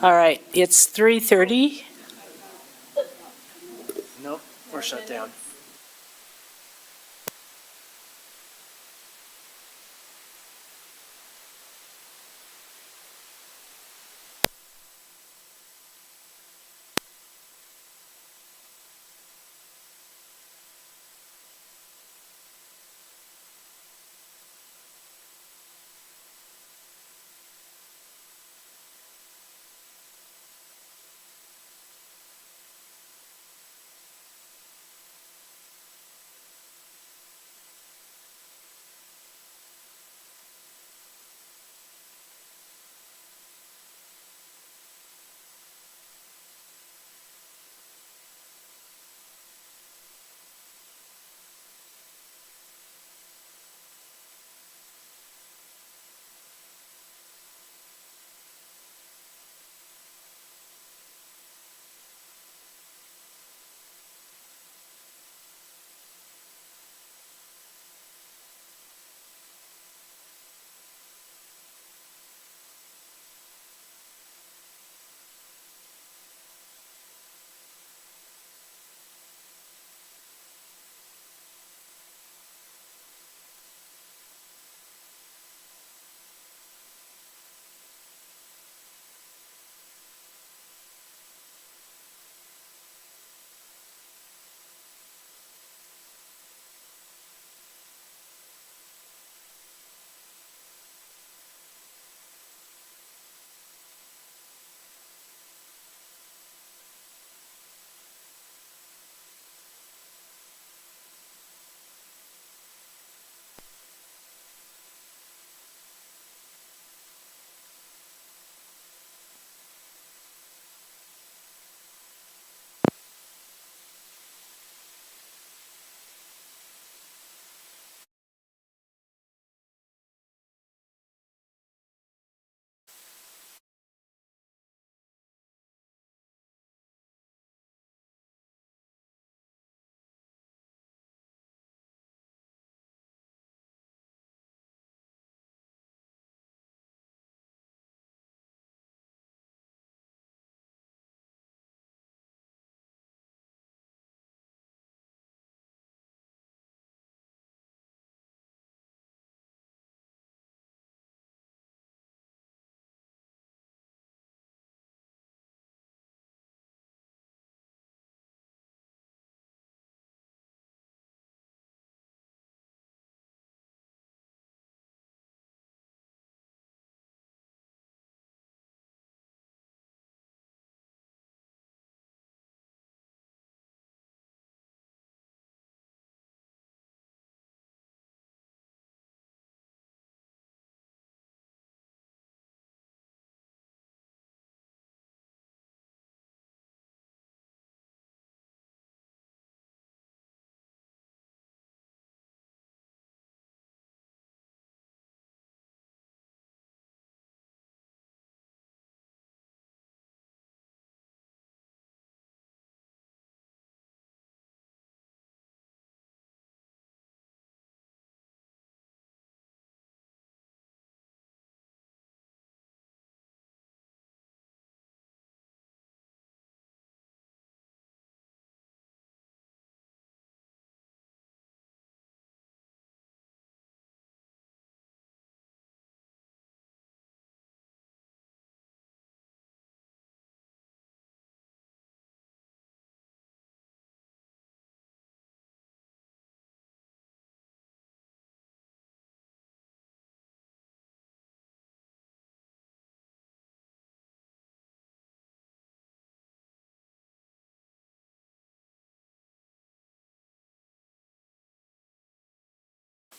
All right, it's 3:30. Nope, we're shut down.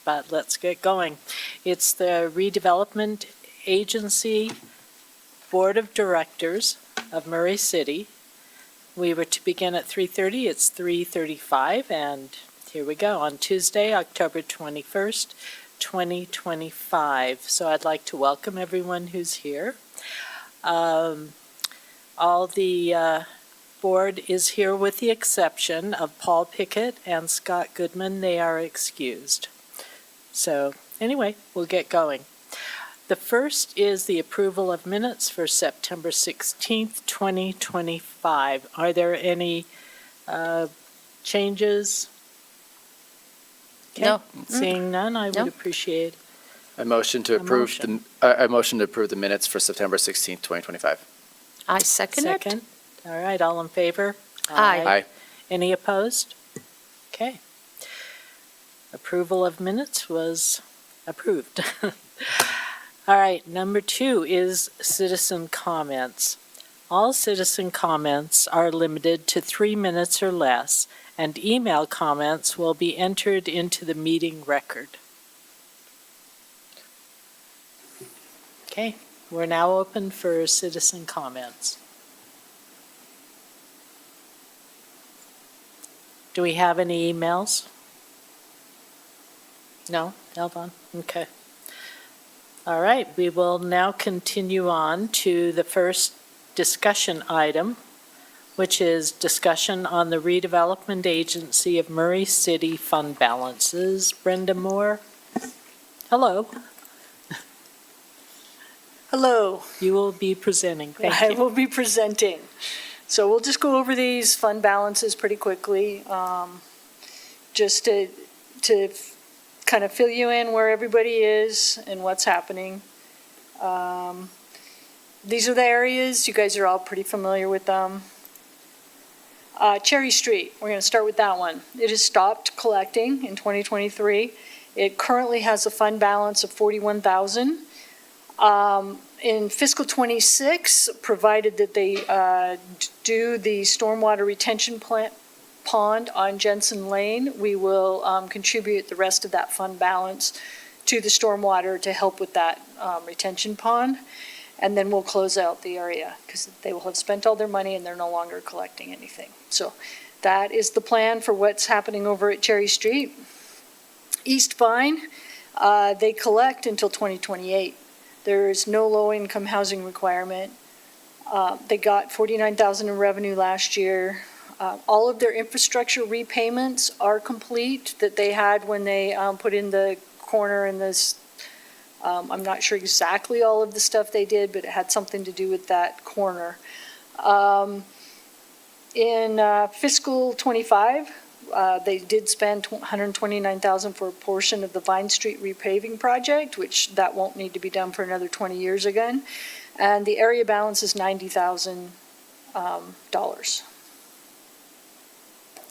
But let's get going. It's the Redevelopment Agency Board of Directors of Murray City. We were to begin at 3:30. It's 3:35, and here we go on Tuesday, October 21st, 2025. So I'd like to welcome everyone who's here. All the board is here with the exception of Paul Pickett and Scott Goodman. They are excused. So anyway, we'll get going. The first is the approval of minutes for September 16th, 2025. Are there any changes? Okay. No. Seeing none, I would No. appreciate I motion to A approve motion. I motion to approve the minutes for September 16th, 2025. I second it. second. All right, all in favor? Aye. Aye. Any opposed? Okay. Approval of minutes was approved. All right, number 2 is citizen comments. All citizen comments are limited to 3 minutes or less, and email comments will be entered into the meeting record. Okay, we're now open for citizen comments. Do we have any emails? No? Hold on. Okay. All right, we will now continue on to the first discussion item, which is discussion on the redevelopment agency of Murray City fund balances. Brenda Moore? Hello, Hello, you will be presenting. I Thank you. will be presenting. So we'll just go over these fund balances pretty quickly, just to kind of fill you in where everybody is and what's happening. These are the areas, you guys are all pretty familiar with them. Cherry Street, we're going to start with that one. It has stopped collecting in 2023. It currently has a fund balance of $41,000. In fiscal '26, provided that they do the stormwater retention pond on Jensen Lane, we will contribute the rest of that fund balance to the stormwater to help with that retention pond. And then we'll close out the area because they will have spent all their money and they're no longer collecting anything. So that is the plan for what's happening over at Cherry Street. East Vine, they collect until 2028. There is no low-income housing requirement. They got $49,000 in revenue last year. All of their infrastructure repayments are complete that they had when they put in the corner in this. I'm not sure exactly all of the stuff they did, but it had something to do with that corner. In fiscal '25, they did spend $129,000 for a portion of the Vine Street repaving project, which that won't need to be done for another 20 years again. And the area balance is $90,000.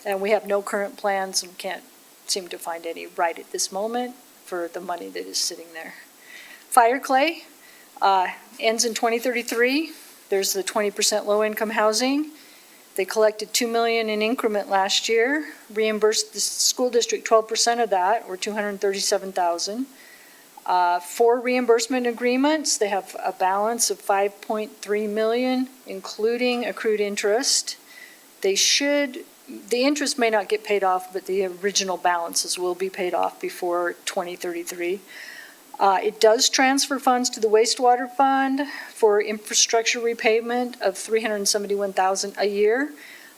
And we have no current plans and can't seem to find any right at this moment for the money that is sitting there. Fire Clay ends in 2033. There's the 20% low-income housing. They collected $2 million in increment last year, reimbursed the school district 12% of that, or $237,000. 4 reimbursement agreements. They have a balance of $5.3 million, including accrued interest. The interest may not get paid off, but the original balances will be paid off before 2033. It does transfer funds to the wastewater fund for infrastructure repayment of $371,000 a year.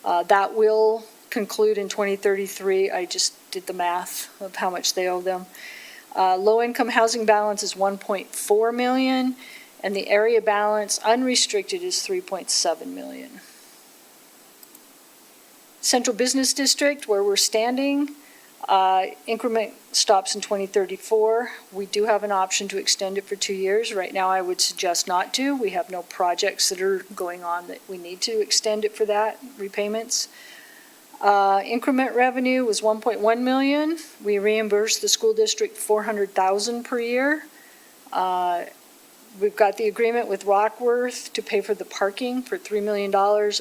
That will conclude in 2033. I just did the math of how much they owe them. Low-income housing balance is $1.4 million, and the area balance unrestricted is $3.7 million. Central Business District, where we're standing, increment stops in 2034. We do have an option to extend it for 2 years. Right now, I would suggest not to. We have no projects that are going on that we need to extend it for that, repayments. Increment revenue was $1.1 million. We reimbursed the school district $400,000 per year. We've got the agreement with Rockworth to pay for the parking for $3 million.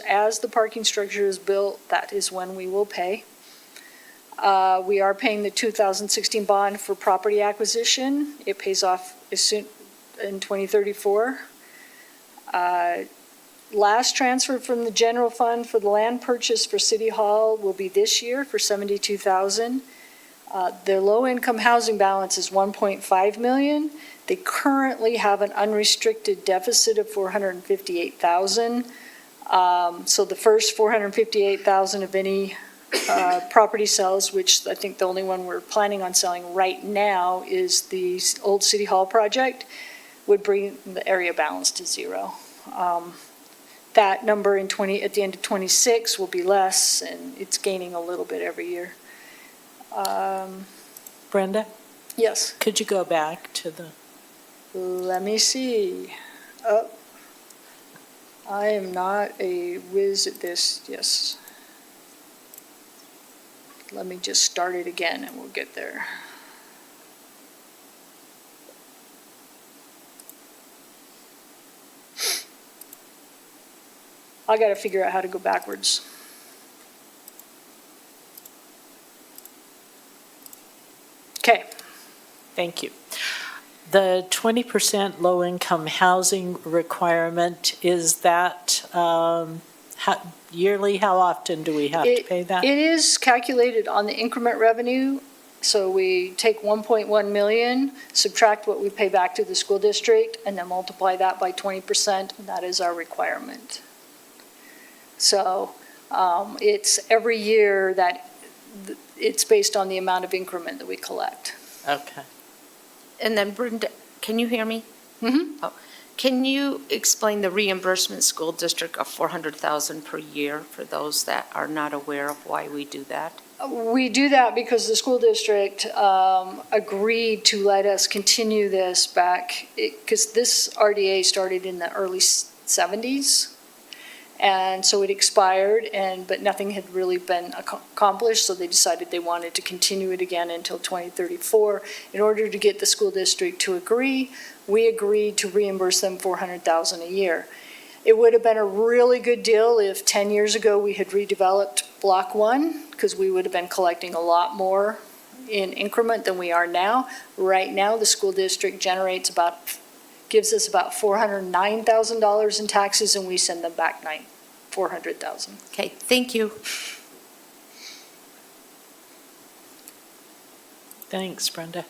As the parking structure is built, that is when we will pay. We are paying the 2016 bond for property acquisition. It pays off as soon in 2034. Last transfer from the general fund for the land purchase for City Hall will be this year for $72,000. Their low-income housing balance is $1.5 million. They currently have an unrestricted deficit of $458,000. So the first $458,000 of any property sales, which I think the only one we're planning on selling right now is the old City Hall project. would bring the area balance to zero. That number at the end of '26 will be less, and it's gaining a little bit every year. Brenda, Yes, could you go back to the, let me see. Oh, I am not a whiz at this, yes. Let me just start it again and we'll get there. I gotta figure out how to go backwards. Okay, thank you. The 20% low-income housing requirement, is that yearly? How often do we have to pay that? It is calculated on the increment revenue, so we take 1.1 million, subtract what we pay back to the school district, and then multiply that by 20%, and that is our requirement. So it's every year that it's based on the amount of increment that we collect. Okay. And then Brenda, can you hear me? Mhm. Can you explain the reimbursement school district of 400,000 per year for those that are not aware of why we do that? We do that because the school district agreed to let us continue this back, because this RDA started in the early '70s. And so it expired, but nothing had really been accomplished, so they decided they wanted to continue it again until 2034. In order to get the school district to agree, we agreed to reimburse them $400,000 a year. It would have been a really good deal if 10 years ago we had redeveloped Block 1, because we would have been collecting a lot more in increment than we are now. Right now, the school district gives us about $409,000 in taxes, and we send them back $400,000. Okay, thank you. Thanks, Brenda.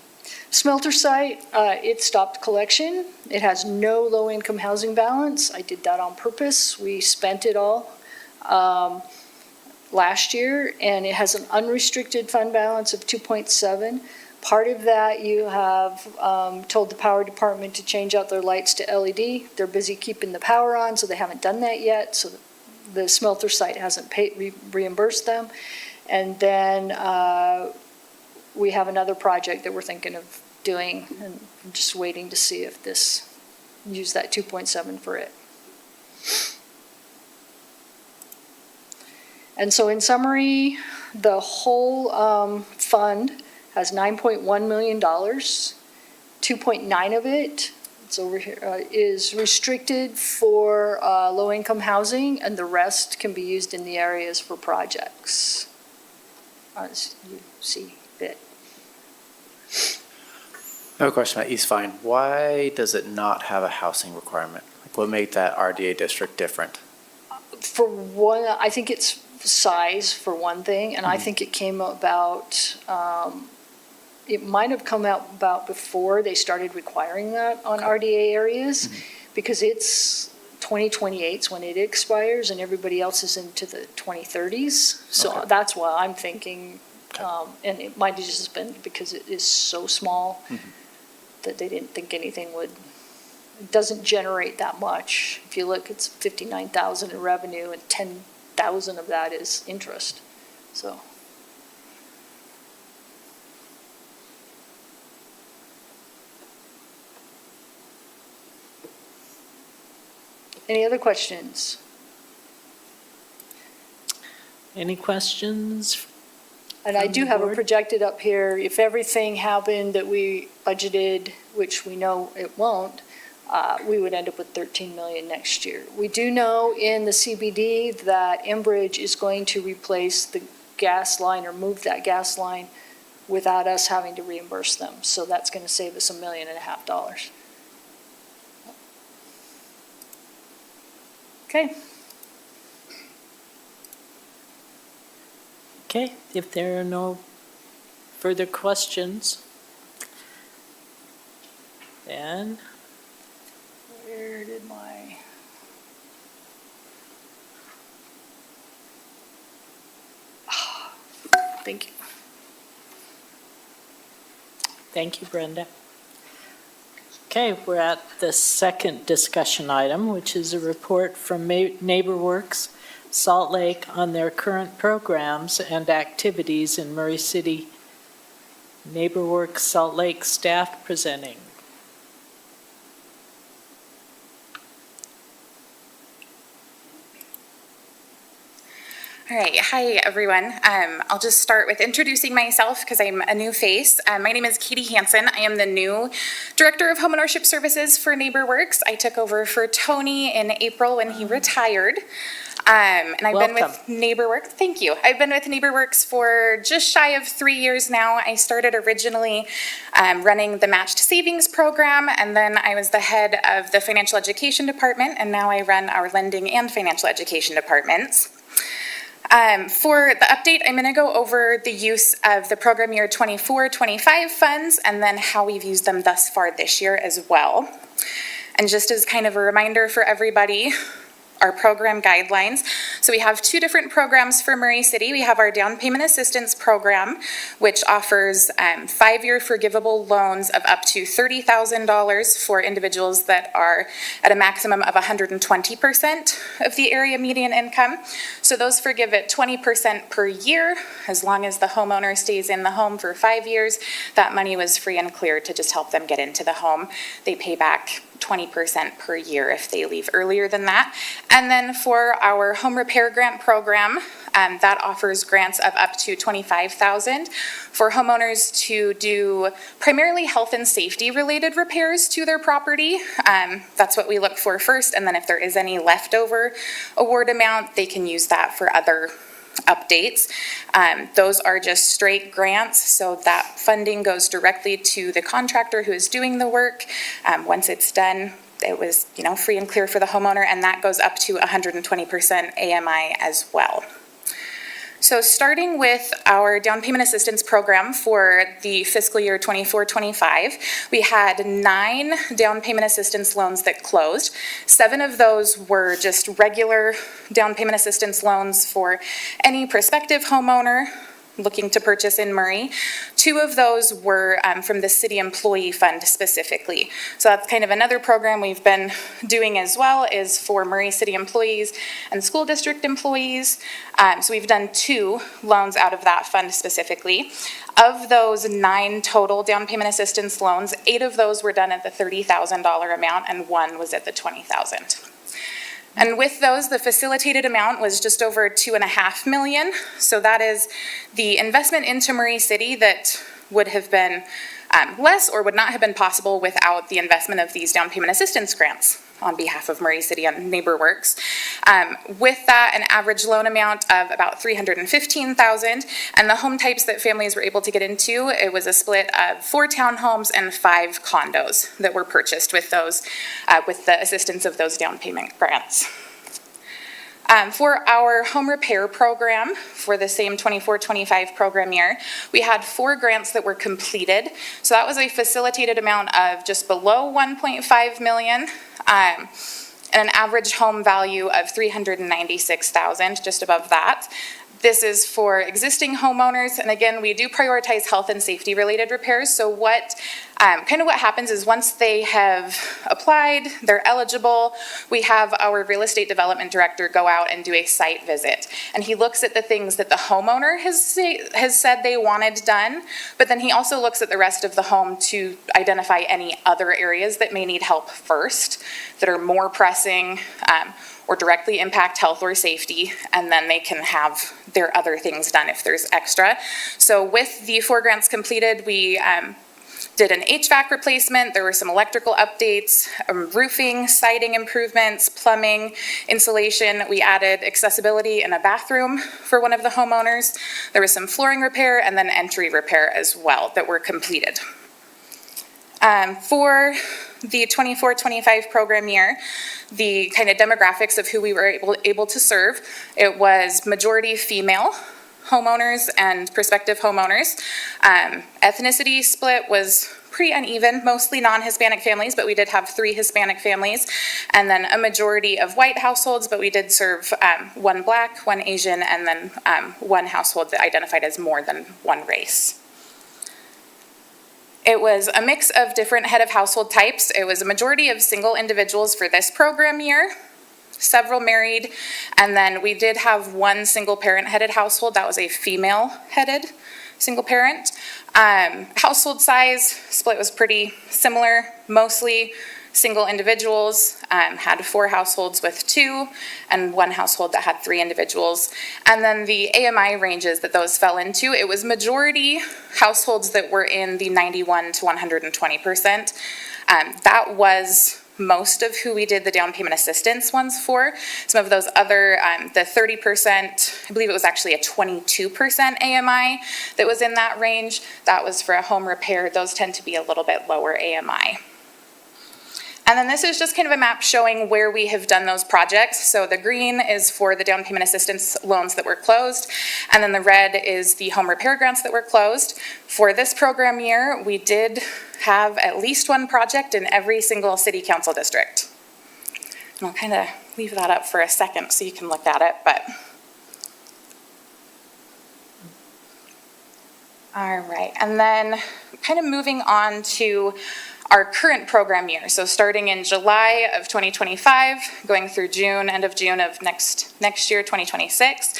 Smelter site, it stopped collection. It has no low-income housing balance. I did that on purpose. We spent it all last year, and it has an unrestricted fund balance of 2.7. Part of that, you have told the power department to change out their lights to LED. They're busy keeping the power on, so they haven't done that yet. So the smelter site hasn't reimbursed them. And then we have another project that we're thinking of doing, and I'm just waiting to see if use that 2.7 for it. And so in summary, the whole fund has $9.1 million. 2.9 of it, it's over here, is restricted for low-income housing, and the rest can be used in the areas for projects, as you see fit. I have a question about East Vine. Why does it not have a housing requirement? Like, what made that RDA district different? For one, I think it's size for one thing, and I think it came about, it might have come out about before they started requiring that on RDA areas, because it's 2028's when it expires, and everybody else is into the 2030s. So Okay. that's why I'm thinking, and it might have just been because it is so small that they didn't think anything would, it doesn't generate that much. If you look, it's 59,000 in revenue, and 10,000 of that is interest, so. Any other questions? Any questions? And I From do the have a board? projected up here, if everything happened that we budgeted, which we know it won't, we would end up with 13 million next year. We do know in the CBD that Enbridge is going to replace the gas line or move that gas line without us having to reimburse them. So that's going to save us $1.5 million. Okay. Okay, if there are no further questions, then Where did my? Thank you. thank you, Brenda. Okay, we're at the second discussion item, which is a report from NeighborWorks Salt Lake on their current programs and activities in Murray City. NeighborWorks Salt Lake staff presenting. All right, hi everyone. I'll just start with introducing myself because I'm a new face. My name is Katie Hansen. I am the new Director of Homeownership Services for NeighborWorks. I took over for Tony in April when he retired. And I've been with NeighborWorks, thank you. I've been with NeighborWorks for just shy of 3 years now. I started originally running the Matched Savings Program, and then I was the head of the Financial Education Department, and now I run our Lending and Financial Education Departments. For the update, I'm going to go over the use of the program year 24-25 funds and then how we've used them thus far this year as well. And just as kind of a reminder for everybody, our program guidelines. So we have two different programs for Murray City. We have our down payment assistance program, which offers 5-year forgivable loans of up to $30,000 for individuals that are at a maximum of 120% of the area median income. So those forgive at 20% per year. As long as the homeowner stays in the home for 5 years, that money was free and clear to just help them get into the home. They pay back 20% per year if they leave earlier than that. And then for our home repair grant program, that offers grants of up to $25,000 for homeowners to do primarily health and safety related repairs to their property. That's what we look for first, and then if there is any leftover award amount, they can use that for other updates. Those are just straight grants, so that funding goes directly to the contractor who is doing the work. Once it's done, it was, free and clear for the homeowner, and that goes up to 120% AMI as well. So starting with our down payment assistance program for the fiscal year 24-25, we had 9 down payment assistance loans that closed. 7 of those were just regular down payment assistance loans for any prospective homeowner looking to purchase in Murray. 2 of those were from the city employee fund specifically. So that's kind of another program we've been doing as well, is for Murray City employees and school district employees. So we've done 2 loans out of that fund specifically. Of those 9 total down payment assistance loans, 8 of those were done at the $30,000 amount and 1 was at the $20,000. And with those, the facilitated amount was just over $2.5 million. So that is the investment into Murray City that would have been less or would not have been possible without the investment of these down payment assistance grants on behalf of Murray City and NeighborWorks. With that, an average loan amount of about $315,000, and the home types that families were able to get into, it was a split of 4 townhomes and 5 condos that were purchased with those, with the assistance of those down payment grants. For our home repair program, for the same 24-25 program year, we had 4 grants that were completed. So that was a facilitated amount of just below $1.5 million, and an average home value of $396,000, just above that. This is for existing homeowners, and again, we do prioritize health and safety related repairs. So what happens is once they have applied, they're eligible, we have our real estate development director go out and do a site visit. And he looks at the things that the homeowner has said they wanted done, but then he also looks at the rest of the home to identify any other areas that may need help first, that are more pressing, or directly impact health or safety, and then they can have their other things done if there's extra. So with the 4 grants completed, we did an HVAC replacement, there were some electrical updates, roofing, siding improvements, plumbing, insulation. We added accessibility in a bathroom for one of the homeowners. There was some flooring repair and then entry repair as well that were completed. For the 24-25 program year, the kind of demographics of who we were able to serve, it was majority female homeowners and prospective homeowners. Ethnicity split was pretty uneven, mostly non-Hispanic families, but we did have 3 Hispanic families, and then a majority of white households, but we did serve 1 Black, 1 Asian, and then 1 household that identified as more than 1 race. It was a mix of different head of household types. It was a majority of single individuals for this program year, several married, and then we did have one single parent headed household. That was a female headed single parent. Household size split was pretty similar, mostly single individuals, had 4 households with 2, and 1 household that had 3 individuals. And then the AMI ranges that those fell into, it was majority households that were in the 91 to 120%. That was most of who we did the down payment assistance ones for. Some of those other, the 30%, I believe it was actually a 22% AMI that was in that range. That was for a home repair. Those tend to be a little bit lower AMI. And then this is just kind of a map showing where we have done those projects. So the green is for the down payment assistance loans that were closed, and then the red is the home repair grants that were closed. For this program year, we did have at least one project in every single city council district. And I'll kind of leave that up for a second so you can look at it, but. All right, and then kind of moving on to our current program year. So starting in July of 2025, going through June, end of June of next year, 2026.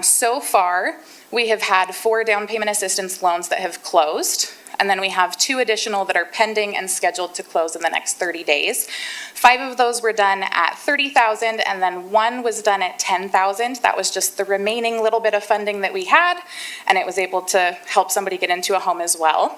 So far, we have had 4 down payment assistance loans that have closed. And then we have 2 additional that are pending and scheduled to close in the next 30 days. 5 of those were done at $30,000, and then 1 was done at $10,000. That was just the remaining little bit of funding that we had, and it was able to help somebody get into a home as well.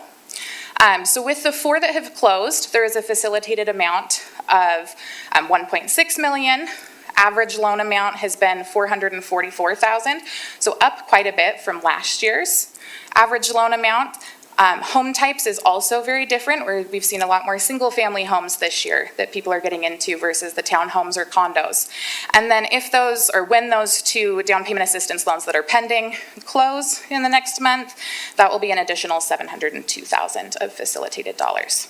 So with the 4 that have closed, there is a facilitated amount of 1.6 million. Average loan amount has been $444,000, so up quite a bit from last year's average loan amount. Home types is also very different, where we've seen a lot more single-family homes this year that people are getting into versus the townhomes or condos. And then if those, or when those 2 down payment assistance loans that are pending close in the next month, that will be an additional $702,000 of facilitated dollars.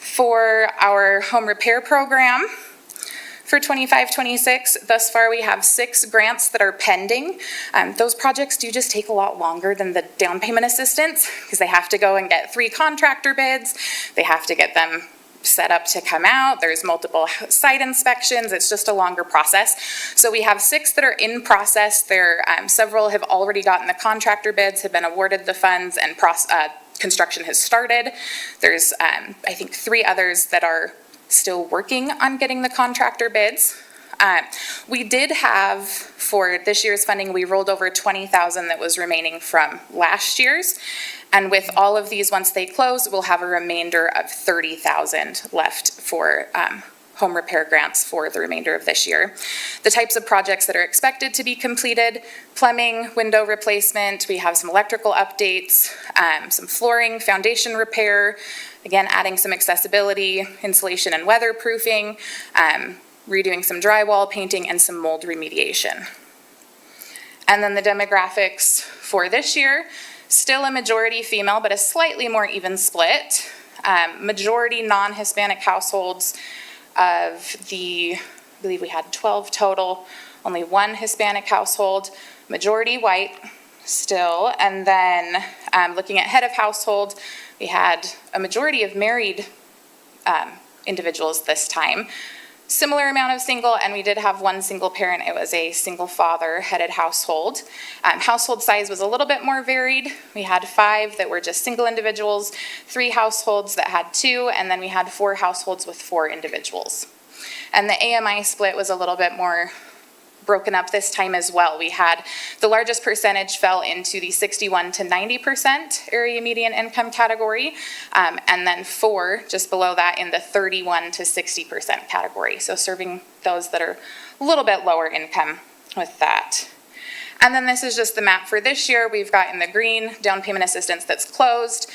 For our home repair program, for 25-26, thus far we have 6 grants that are pending. Those projects do just take a lot longer than the down payment assistance because they have to go and get 3 contractor bids. They have to get them set up to come out. There's multiple site inspections. It's just a longer process. So we have 6 that are in process. Several have already gotten the contractor bids, have been awarded the funds, and construction has started. There's, I think, 3 others that are still working on getting the contractor bids. We did have, for this year's funding, we rolled over $20,000 that was remaining from last year's. And with all of these, once they close, we'll have a remainder of $30,000 left for home repair grants for the remainder of this year. The types of projects that are expected to be completed: plumbing, window replacement, we have some electrical updates, some flooring, foundation repair, again, adding some accessibility, insulation and weatherproofing, redoing some drywall painting, and some mold remediation. And then the demographics for this year, still a majority female, but a slightly more even split. Majority non-Hispanic households. Of the, I believe we had 12 total, only 1 Hispanic household, majority white still. And then looking at head of household, we had a majority of married individuals this time. Similar amount of single, and we did have 1 single parent. It was a single father headed household. Household size was a little bit more varied. We had 5 that were just single individuals, 3 households that had 2, and then we had 4 households with 4 individuals. And the AMI split was a little bit more broken up this time as well. We had the largest percentage fell into the 61 to 90% area median income category, and then 4 just below that in the 31 to 60% category. So serving those that are a little bit lower income with that. And then this is just the map for this year. We've got in the green down payment assistance that's closed,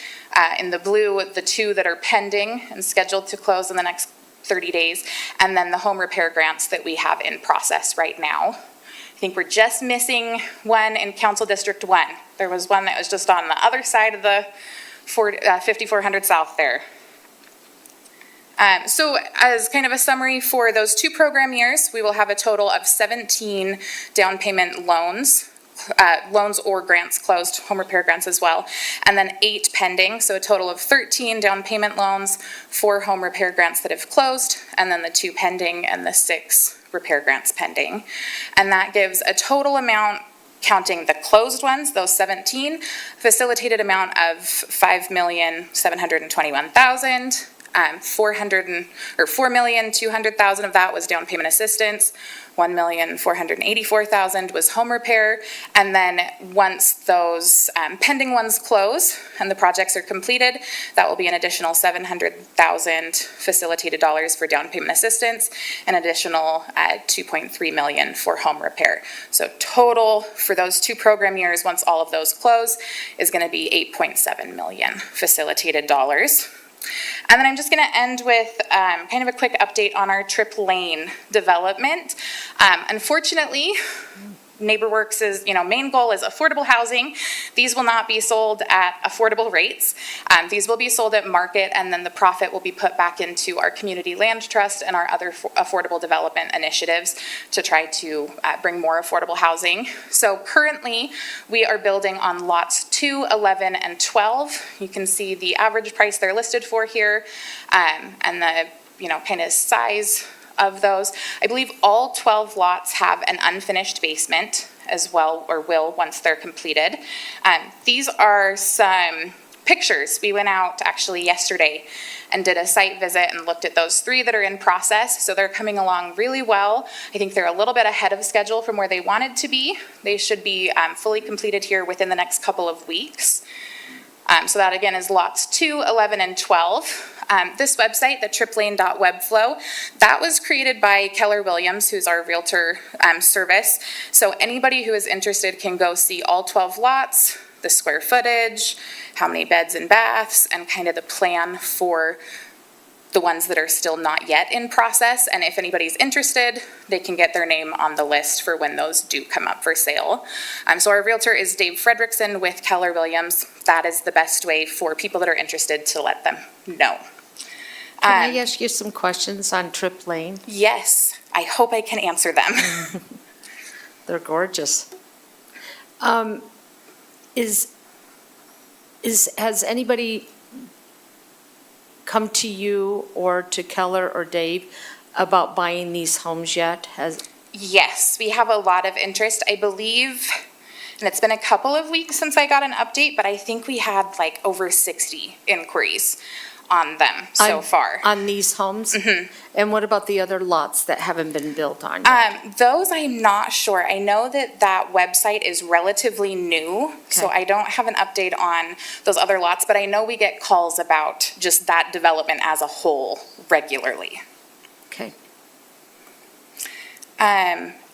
in the blue the 2 that are pending and scheduled to close in the next 30 days, and then the home repair grants that we have in process right now. I think we're just missing 1 in Council District 1. There was 1 that was just on the other side of the 5400 South there. So as kind of a summary for those 2 program years, we will have a total of 17 down payment loans loans or grants closed, home repair grants as well, and then 8 pending, so a total of 13 down payment loans, 4 home repair grants that have closed, and then the 2 pending and the 6 repair grants pending. And that gives a total amount, counting the closed ones, those 17, facilitated amount of $5,721,000. 4,200,000 of that was down payment assistance, 1,484,000 was home repair, and then once those pending ones close and the projects are completed, that will be an additional 700,000 facilitated dollars for down payment assistance, an additional 2.3 million for home repair. So total for those 2 program years, once all of those close, is going to be 8.7 million facilitated dollars. And then I'm just going to end with kind of a quick update on our Tripp Lane development. Unfortunately, NeighborWorks' main goal is affordable housing. These will not be sold at affordable rates. These will be sold at market, and then the profit will be put back into our community land trust and our other affordable development initiatives to try to bring more affordable housing. So currently, we are building on lots 2, 11, and 12. You can see the average price they're listed for here, and the kind of size of those. I believe all 12 lots have an unfinished basement as well, or will once they're completed. These are some pictures. We went out actually yesterday and did a site visit and looked at those 3 that are in process. So they're coming along really well. I think they're a little bit ahead of schedule from where they wanted to be. They should be fully completed here within the next couple of weeks. So that again is lots 2, 11, and 12. This website, the tripplane.webflow, that was created by Keller Williams, who's our realtor service. So anybody who is interested can go see all 12 lots, the square footage, how many beds and baths, and kind of the plan for the ones that are still not yet in process. And if anybody's interested, they can get their name on the list for when those do come up for sale. So our realtor is Dave Fredrickson with Keller Williams. That is the best way for people that are interested to let them know. Can I ask you some questions on Tripp Lane? Yes, I hope I can answer them. They're gorgeous. Has anybody come to you or to Keller or Dave about buying these homes yet? Yes, we have a lot of interest. I believe, and it's been a couple of weeks since I got an update, but I think we had like over 60 inquiries on them so far. On these homes? Mm-hmm. And what about the other lots that haven't been built on yet? Those I'm not sure. I know that that website is relatively new, so I don't have an update on those other lots, but I know we get calls about just that development as a whole regularly. Okay.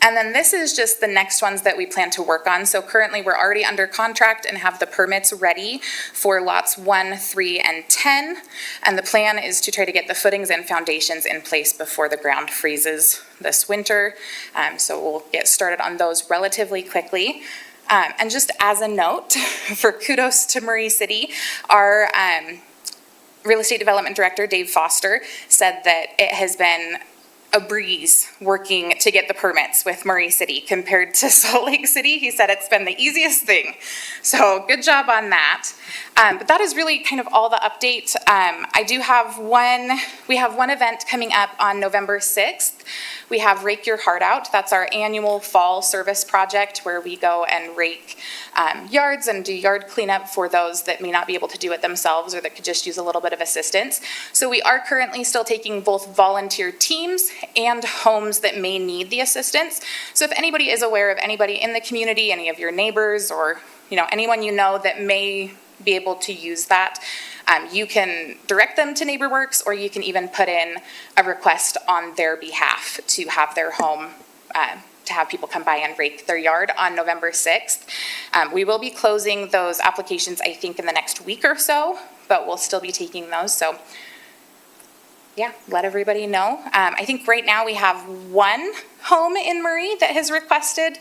And then this is just the next ones that we plan to work on. So currently we're already under contract and have the permits ready for lots 1, 3, and 10. And the plan is to try to get the footings and foundations in place before the ground freezes this winter. So we'll get started on those relatively quickly. And just as a note, for kudos to Murray City, our real estate development director, Dave Foster, said that it has been a breeze working to get the permits with Murray City compared to Salt Lake City. He said it's been the easiest thing. So good job on that. But that is really kind of all the updates. We have one event coming up on November 6th. We have Rake Your Heart Out. That's our annual fall service project where we go and rake yards and do yard cleanup for those that may not be able to do it themselves or that could just use a little bit of assistance. So we are currently still taking both volunteer teams and homes that may need the assistance. So if anybody is aware of anybody in the community, any of your neighbors or anyone you know that may be able to use that, you can direct them to NeighborWorks, or you can even put in a request on their behalf to have their home, to have people come by and rake their yard on November 6th. We will be closing those applications, I think, in the next week or so, but we'll still be taking those. So yeah, let everybody know. I think right now we have one home in Murray that has requested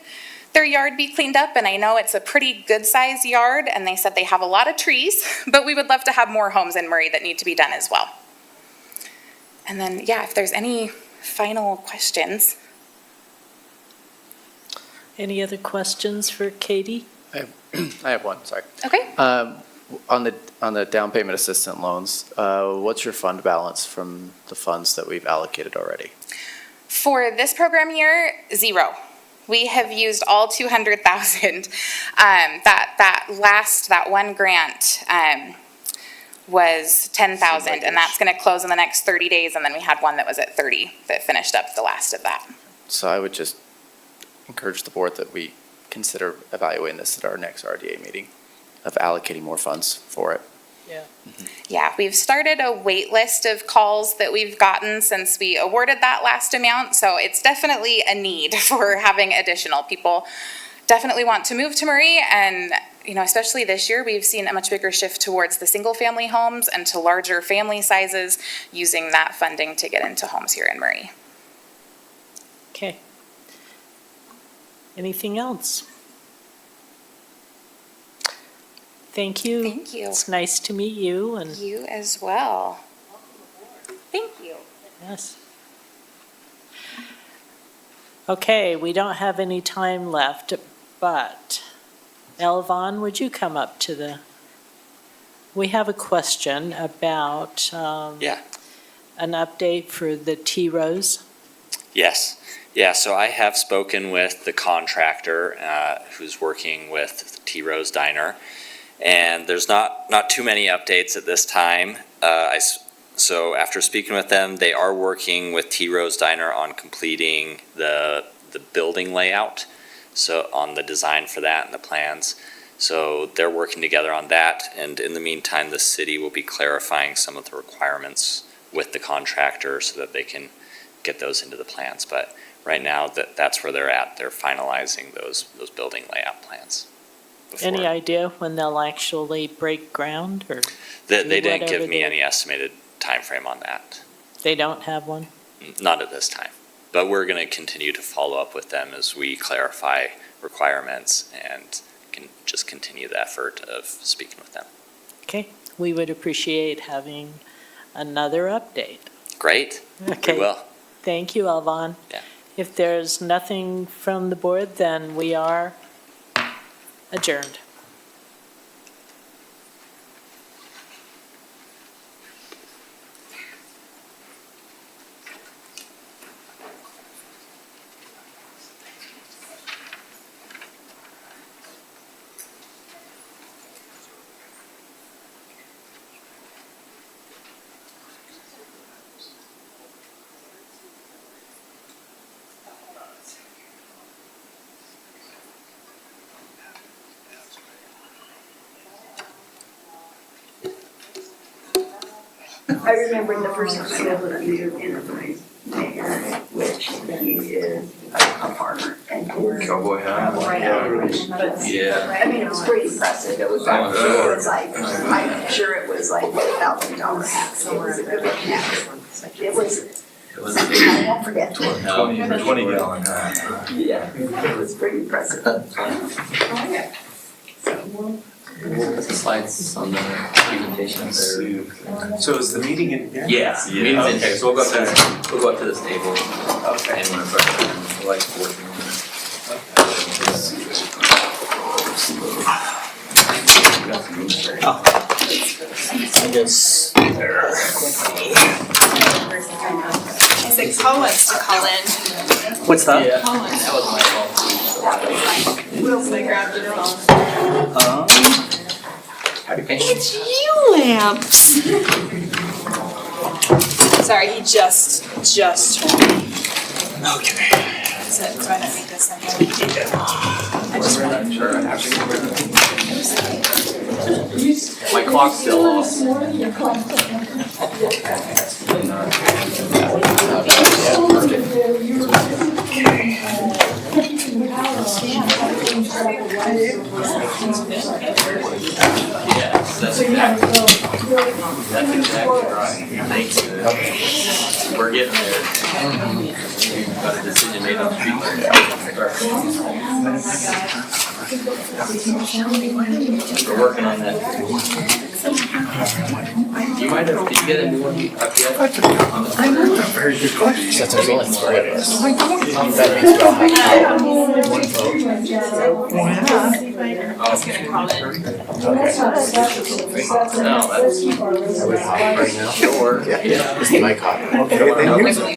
their yard be cleaned up, and I know it's a pretty good size yard, and they said they have a lot of trees, but we would love to have more homes in Murray that need to be done as well. And then, yeah, if there's any final questions. Any other questions for Katie? I have one, sorry. Okay. On the down payment assistant loans, what's your fund balance from the funds that we've allocated already? For this program year, 0. We have used all 200,000. That one grant was 10,000, and that's going to close in the next 30 days. And then we had one that was at 30 that finished up the last of that. So I would just encourage the board that we consider evaluating this at our next RDA meeting, of allocating more funds for it. Yeah, we've started a wait list of calls that we've gotten since we awarded that last amount. So it's definitely a need for having additional people. Definitely want to move to Murray, and especially this year, we've seen a much bigger shift towards the single-family homes and to larger family sizes, using that funding to get into homes here in Murray. Okay. Anything else? Thank you. Thank you. It's nice to meet you and, You as well. Thank you. yes. Okay, we don't have any time left, but Elvon, would you come up to we have a question about Yeah. an update for the T Rose. Yes. Yeah, so I have spoken with the contractor who's working with T Rose Diner, and there's not too many updates at this time. So after speaking with them, they are working with T Rose Diner on completing the building layout, so on the design for that and the plans. So they're working together on that, and in the meantime, the city will be clarifying some of the requirements with the contractor so that they can get those into the plans. But right now, that's where they're at. They're finalizing those building layout plans. Any before- idea when they'll actually break ground, or They do didn't give whatever me they- any estimated time frame on that. they don't have one? Not at this time. But we're going to continue to follow up with them as we clarify requirements and can just continue the effort of speaking with them. Okay, we would appreciate having another update. Great. Okay. We will. Thank you, Alvon. Yeah. If there's nothing from the board, then we are adjourned. I remember the first time I met with you in the which he is a farmer and Cowboy hat. Yeah. I mean, it was pretty impressive. It was like, I'm sure it was like $1,000 hat. It was a good looking hat. It was, I won't forget. 20 gallon hat. Yeah, it was pretty impressive. Slides on the presentation there. So is the meeting in here? Yeah, meeting's in here, so we'll go up to this table. Okay. And we'll start, like, working on it. I guess. I said Cole wants to call in. What's that? Yeah, that was my fault. So I grabbed your phone. It's you, Lamps. Sorry, he just told me. Okay. So I don't need this My clock's still off. Yes, that's exactly right. Thank you. We're getting there. We've got a decision made on street. We're working on that. You might have, did you get a new one up yet? Very good question. Since there's only 3 of us. That means we all have one vote. No, that's. Are we hot right now? Sure. Yeah. Is the mic hot? Okay, then use it.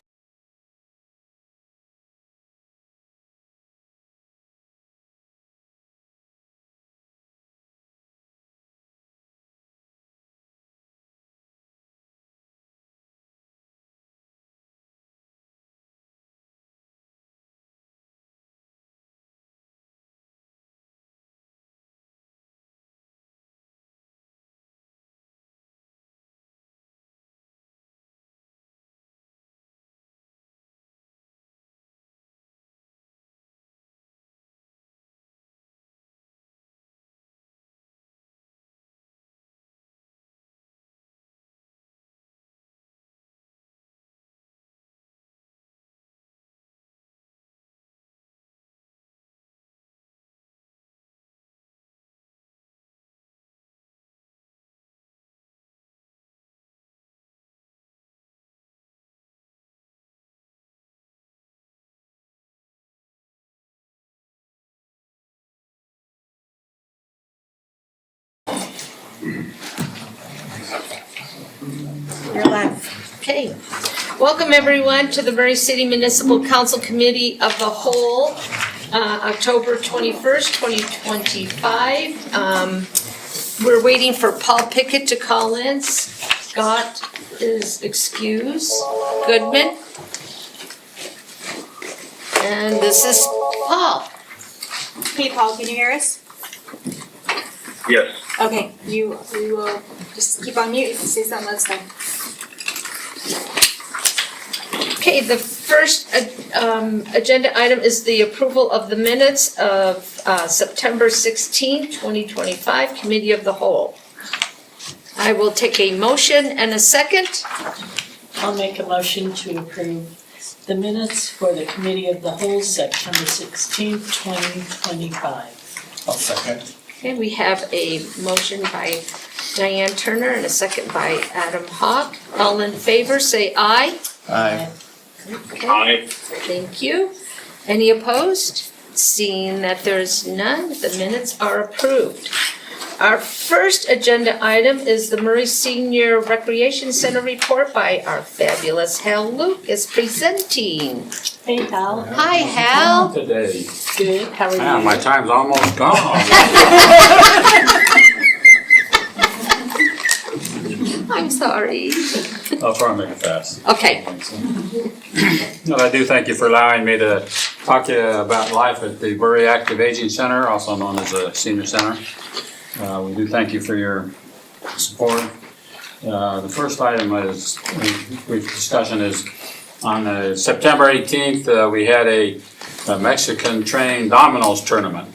You're live. Okay. Welcome, everyone, to the Murray City Municipal Council Committee of the Whole, October 21st, 2025. We're waiting for Paul Pickett to call in. Scott is excused. Goodman. And this is Paul. Hey, Paul, can you hear us? Yes. Okay, you will just keep on mute. If you say something, let us know. Okay, the first agenda item is the approval of the minutes of September 16, 2025, Committee of the Whole. I will take a motion and a second. I'll make a motion to approve the minutes for the Committee of the Whole, September 16th, 2025. I'll second. Okay, we have a motion by Diane Turner and a second by Adam Hawk. All in favor, say aye. Aye. Okay, thank you. Any opposed? Seeing that there's none, the minutes are approved. Our first agenda item is the Murray Senior Recreation Center report by our fabulous Hal Luke is presenting. Hey, Hal. Hi, Hal. Today. Good, how are you? Yeah, my time's almost gone. I'm sorry. I'll try and make it fast. Okay. Well, I do thank you for allowing me to talk to you about life at the Murray Active Aging Center, also known as the Senior Center. We do thank you for your support. The first item is, brief discussion is, on September 18th, we had a Mexican train dominoes tournament.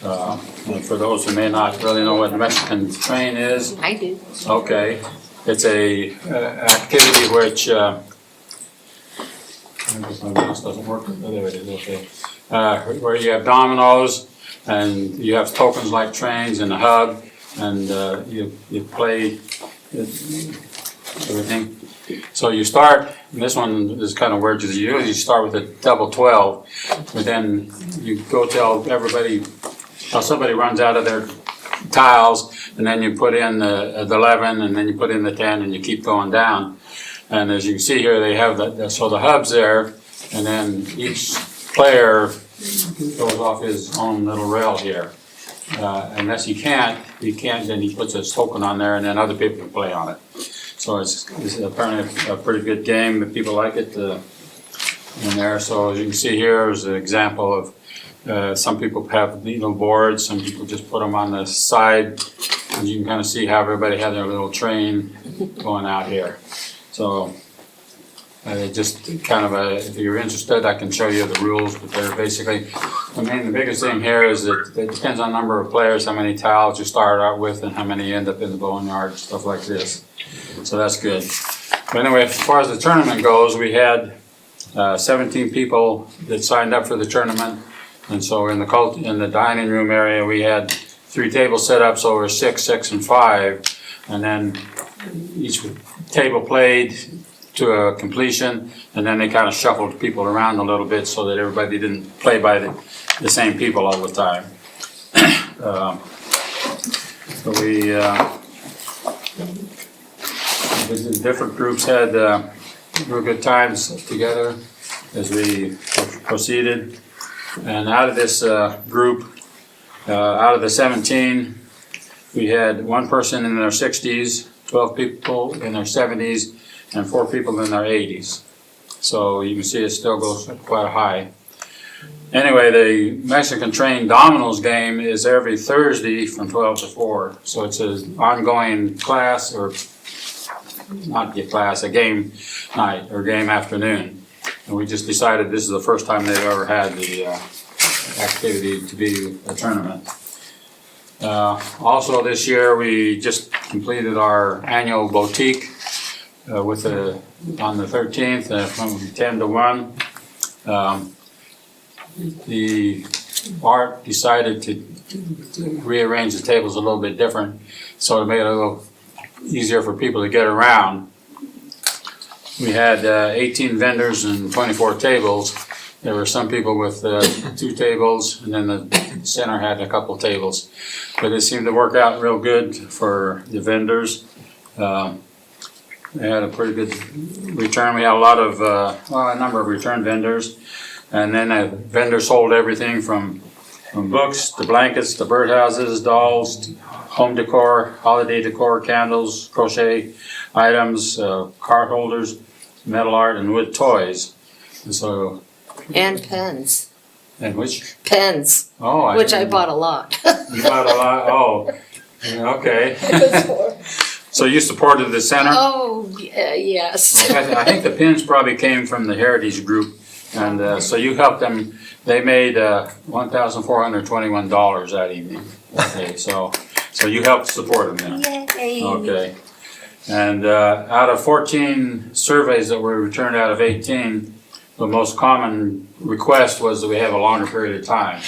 And for those who may not really know what Mexican train is, I do. okay, it's a activity which, I guess my mouse doesn't work, oh, there it is, okay. Where you have dominoes and you have tokens like trains and a hub, and you play everything. So you start, and this one is kind of weird, because you usually start with a double 12, but then you go tell everybody, till somebody runs out of their tiles, and then you put in the 11, and then you put in the 10, and you keep going down. And as you can see here, they have so the hub's there, and then each player goes off his own little rail here. Unless you can't, then he puts his token on there, and then other people can play on it. So it's apparently a pretty good game, but people like it in there. So as you can see here is an example of some people have needle boards, some people just put them on the side, and you can kind of see how everybody had their little train going out here. So just kind of if you're interested, I can show you the rules, but they're basically, the biggest thing here is that it depends on the number of players, how many tiles you start out with, and how many end up in the boneyard, stuff like this. So that's good. But anyway, as far as the tournament goes, we had 17 people that signed up for the tournament. And so in the dining room area, we had 3 tables set up, so we're 6, 6, and 5. and then each table played to a completion, and then they kind of shuffled people around a little bit so that everybody didn't play by the same people all the time. So the different groups had real good times together as we proceeded. And out of this group, out of the 17, we had one person in their 60s, 12 people in their 70s, and 4 people in their 80s. So you can see it still goes quite high. Anyway, the Mexican Train Dominoes game is every Thursday from 12 to 4. So it's an ongoing class, or not a class, a game night or game afternoon. And we just decided this is the first time they've ever had the activity to be a tournament. Also this year, we just completed our annual boutique on the 13th from 10 to 1. The art decided to rearrange the tables a little bit different, so it made it a little easier for people to get around. We had 18 vendors and 24 tables. There were some people with 2 tables, and then the center had a couple tables. But it seemed to work out real good for the vendors. They had a pretty good return. We had a number of return vendors. And then the vendors sold everything from books to blankets to birdhouses, dolls, to home decor, holiday decor, candles, crochet items, card holders, metal art, and wood toys. And so. And pens. And which? Pens. Oh, which I bought a lot. You bought a lot? Oh, okay. So you supported the center? Oh, yes. I think the pins probably came from the Heritage Group. And so you helped them. They made $1,421 that evening. Okay, so you helped support them then. Yay. Okay. And out of 14 surveys that were returned out of 18, the most common request was that we have a longer period of time.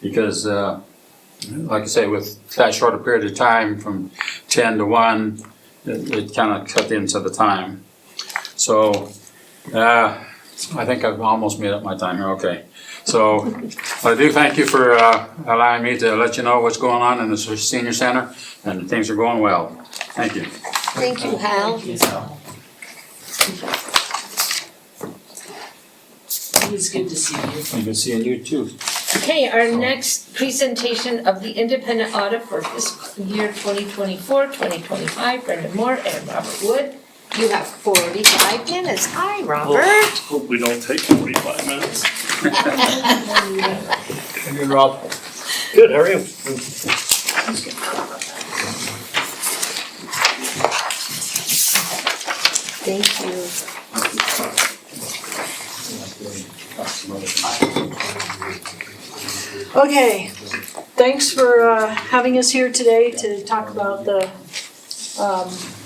Because, like I say, with that shorter period of time from 10 to 1, it kind of cut into the time. So, I think I've almost made up my time here, okay. So I do thank you for allowing me to let you know what's going on in the senior center, and things are going well. Thank you. Thank you, Hal. It's good to see you. Good seeing you too. Okay, our next presentation of the independent audit for fiscal year 2024-2025, Brendan Moore and Robert Wood. You have 45 minutes. Hi, Robert. Hope we don't take 45 minutes. Hey, Rob. Good, how are you? Thank you. Okay, thanks for having us here today to talk about the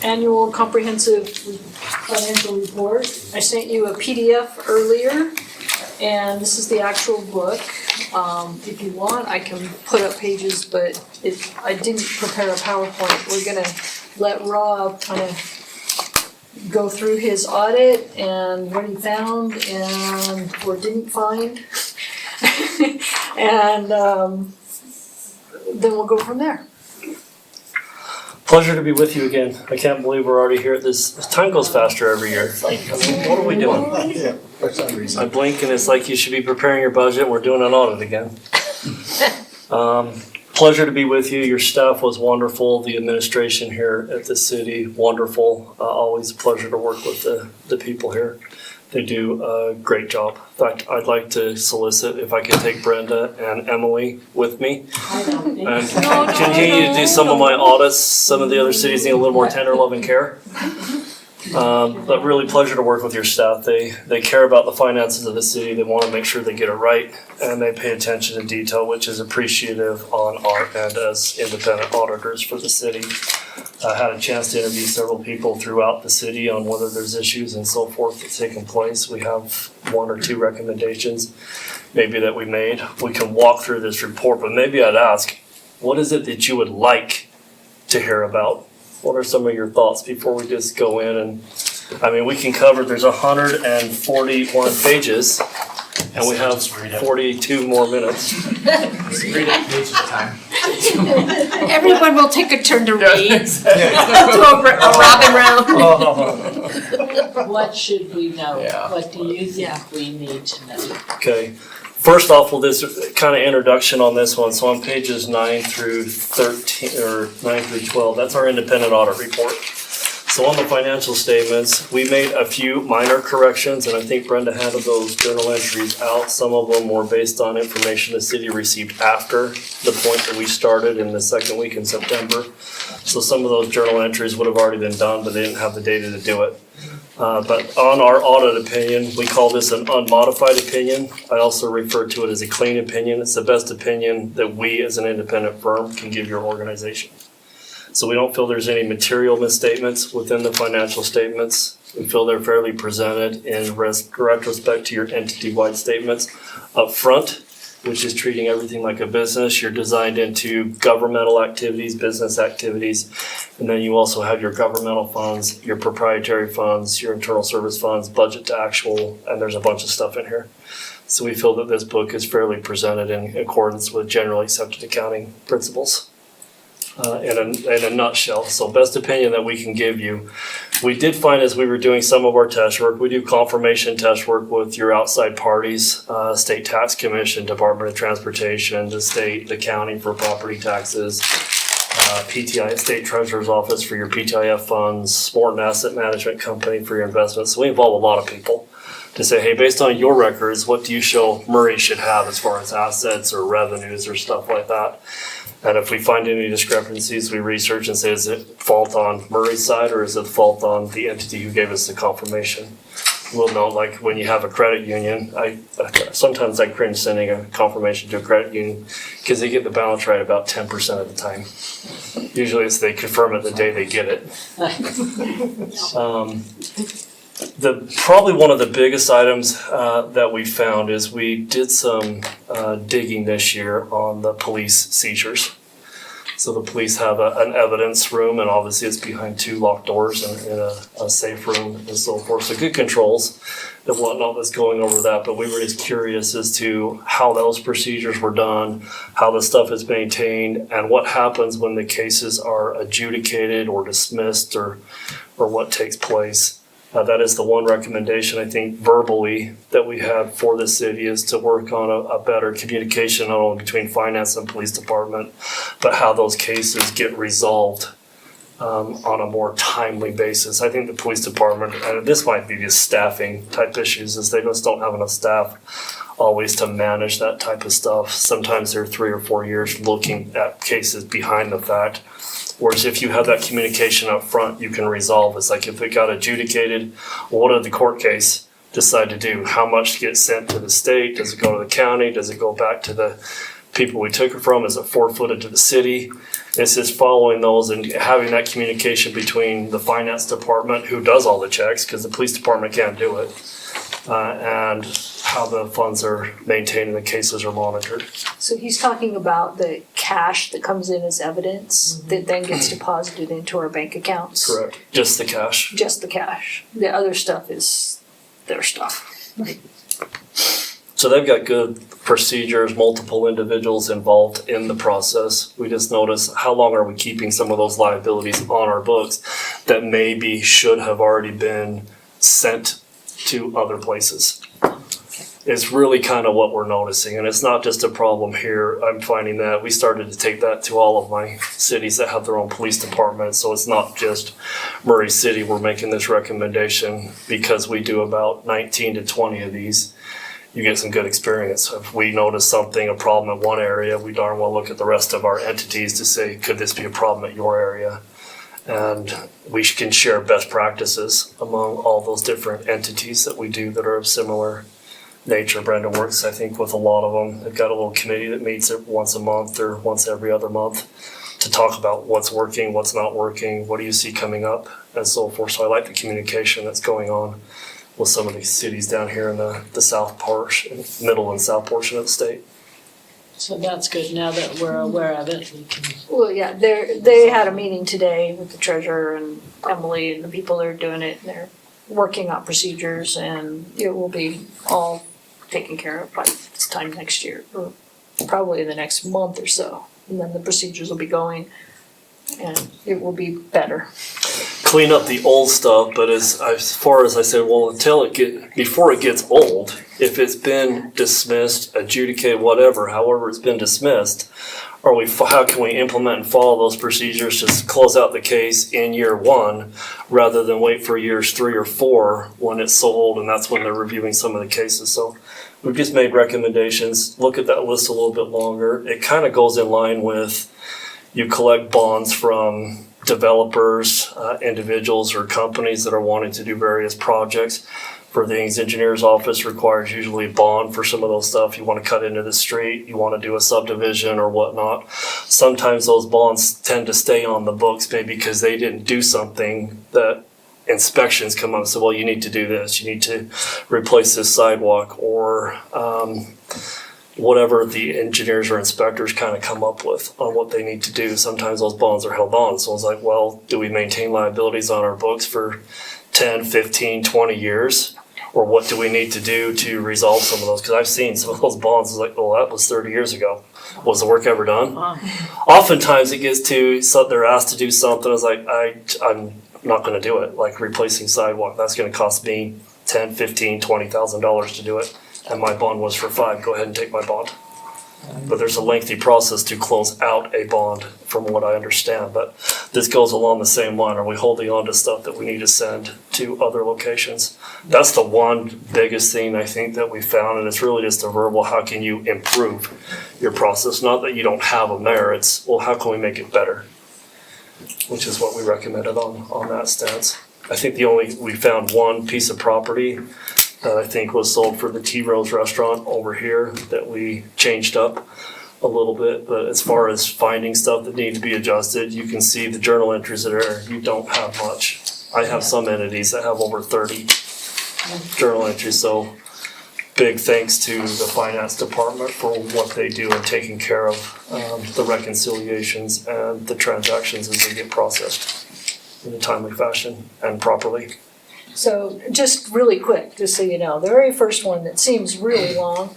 annual comprehensive financial report. I sent you a PDF earlier, and this is the actual book. If you want, I can put up pages, but I didn't prepare a PowerPoint. We're gonna let Rob kind of go through his audit and what he found and or didn't find. And then we'll go from there. Pleasure to be with you again. I can't believe we're already here. This time goes faster every year. What are we doing? I blink and it's like you should be preparing your budget and we're doing an audit again. Pleasure to be with you. Your staff was wonderful. The administration here at the city, wonderful. Always a pleasure to work with the people here. They do a great job. In fact, I'd like to solicit if I could take Brenda and Emily with me and continue to do some of my audits. Some of the other cities need a little more tender love and care. But really pleasure to work with your staff. They care about the finances of the city. They want to make sure they get it right, and they pay attention to detail, which is appreciative on our end as independent auditors for the city. I had a chance to interview several people throughout the city on whether there's issues and so forth that's taken place. We have 1 or 2 recommendations maybe that we made. We can walk through this report, but maybe I'd ask, what is it that you would like to hear about What are some of your thoughts before we just go in and, I mean, we can cover, there's 141 pages and we have 42 more minutes. Read it page at a time. Everyone will take a turn to read. Let's do a robin round. What should we know? Yeah. What do you think we need to know? Okay, first off, well, this kind of introduction on this one, so on pages 9 through 13, or 9 through 12, that's our independent audit report. So on the financial statements, we made a few minor corrections, and I think Brenda handed those journal entries out. Some of them were based on information the city received after the point that we started in the second week in September. So some of those journal entries would have already been done, but they didn't have the data to do it. But on our audit opinion, we call this an unmodified opinion. I also refer to it as a clean opinion. It's the best opinion that we as an independent firm can give your organization. So we don't feel there's any material misstatements within the financial statements. We feel they're fairly presented in retrospect to your entity-wide statements. Up front, which is treating everything like a business, you're designed into governmental activities, business activities, and then you also have your governmental funds, your proprietary funds, your internal service funds, budget to actual, and there's a bunch of stuff in here. So we feel that this book is fairly presented in accordance with generally accepted accounting principles. In a nutshell, so best opinion that we can give you. We did find as we were doing some of our test work, we do confirmation test work with your outside parties, State Tax Commission, Department of Transportation, the state, the county for property taxes, PTI, State Treasurer's Office for your PTIF funds, Sport and Asset Management Company for your investments. So we involve a lot of people to say, hey, based on your records, what do you show Murray should have as far as assets or revenues or stuff like that? And if we find any discrepancies, we research and say, is it fault on Murray's side or is it fault on the entity who gave us the confirmation? We'll know, like when you have a credit union, sometimes I cringe sending a confirmation to a credit union because they get the balance right about 10% of the time. Usually it's they confirm it the day they get it. Probably one of the biggest items that we found is we did some digging this year on the police seizures. So the police have an evidence room, and obviously it's behind two locked doors and in a safe room and so forth. So good controls and whatnot that's going over that. But we were just curious as to how those procedures were done, how the stuff is maintained, and what happens when the cases are adjudicated or dismissed or what takes place. That is the one recommendation, I think, verbally that we have for the city is to work on a better communication, not only between finance and police department, but how those cases get resolved on a more timely basis. I think the police department, and this might be just staffing type issues, is they just don't have enough staff always to manage that type of stuff. Sometimes they're 3 or 4 years looking at cases behind the fact. Whereas if you have that communication up front, you can resolve. It's like if it got adjudicated, what did the court case decide to do? How much gets sent to the state? Does it go to the county? Does it go back to the people we took it from? Is it forfeited to the city? It's just following those and having that communication between the finance department, who does all the checks, because the police department can't do it, and how the funds are maintained and the cases are monitored. So he's talking about the cash that comes in as evidence that then gets deposited into our bank accounts? Correct. Just the cash. Just the cash. The other stuff is their stuff. So they've got good procedures, multiple individuals involved in the process. We just notice how long are we keeping some of those liabilities on our books that maybe should have already been sent to other places. Is really kind of what we're noticing, and it's not just a problem here. I'm finding that we started to take that to all of my cities that have their own police departments, so it's not just Murray City. We're making this recommendation because we do about 19 to 20 of these. You get some good experience. If we notice something, a problem in one area, we darn well look at the rest of our entities to say, could this be a problem at your area? And we can share best practices among all those different entities that we do that are of similar nature. Brenda works, I think, with a lot of them. They've got a little committee that meets once a month or once every other month to talk about what's working, what's not working, what do you see coming up, and so forth. So I like the communication that's going on with some of these cities down here in the south portion, middle and south portion of the state. So that's good, now that we're aware of it, we can. Well, yeah, they had a meeting today with the treasurer and Emily and the people that are doing it, and they're working on procedures, and it will be all taken care of by this time next year, or probably in the next month or so. And then the procedures will be going, and it will be better. Clean up the old stuff, but as far as I said, well, before it gets old, if it's been dismissed, adjudicated, whatever, however it's been dismissed, how can we implement and follow those procedures to close out the case in year one, rather than wait for years 3 or 4 when it's so old, and that's when they're reviewing some of the cases. So we've just made recommendations, look at that list a little bit longer. It kind of goes in line with, you collect bonds from developers, individuals or companies that are wanting to do various projects. For things, engineer's office requires usually a bond for some of those stuff. You want to cut into the street, you want to do a subdivision or whatnot. Sometimes those bonds tend to stay on the books, maybe because they didn't do something that inspections come up and say, well, you need to do this, you need to replace this sidewalk, or whatever the engineers or inspectors kind of come up with on what they need to do. Sometimes those bonds are held on. So it's like, well, do we maintain liabilities on our books for 10, 15, 20 years? Or what do we need to do to resolve some of those? Because I've seen some of those bonds, it's like, well, that was 30 years ago. Was the work ever done? Oftentimes it gets to, so they're asked to do something, it's like, I'm not gonna do it. Like replacing sidewalk, that's gonna cost me $10, $15, $20,000 to do it. And my bond was for 5, go ahead and take my bond. But there's a lengthy process to close out a bond, from what I understand. But this goes along the same line. Are we holding on to stuff that we need to send to other locations? That's the one biggest thing I think that we found, and it's really just a verbal, how can you improve your process? Not that you don't have them there, it's, well, how can we make it better? Which is what we recommended on that stance. I think we found one piece of property that I think was sold for the T Rose restaurant over here that we changed up a little bit. But as far as finding stuff that need to be adjusted, you can see the journal entries that are there. You don't have much. I have some entities that have over 30 journal entries. So big thanks to the finance department for what they do in taking care of the reconciliations and the transactions as they get processed in a timely fashion and properly. So just really quick, just so you know, the very first one that seems really long,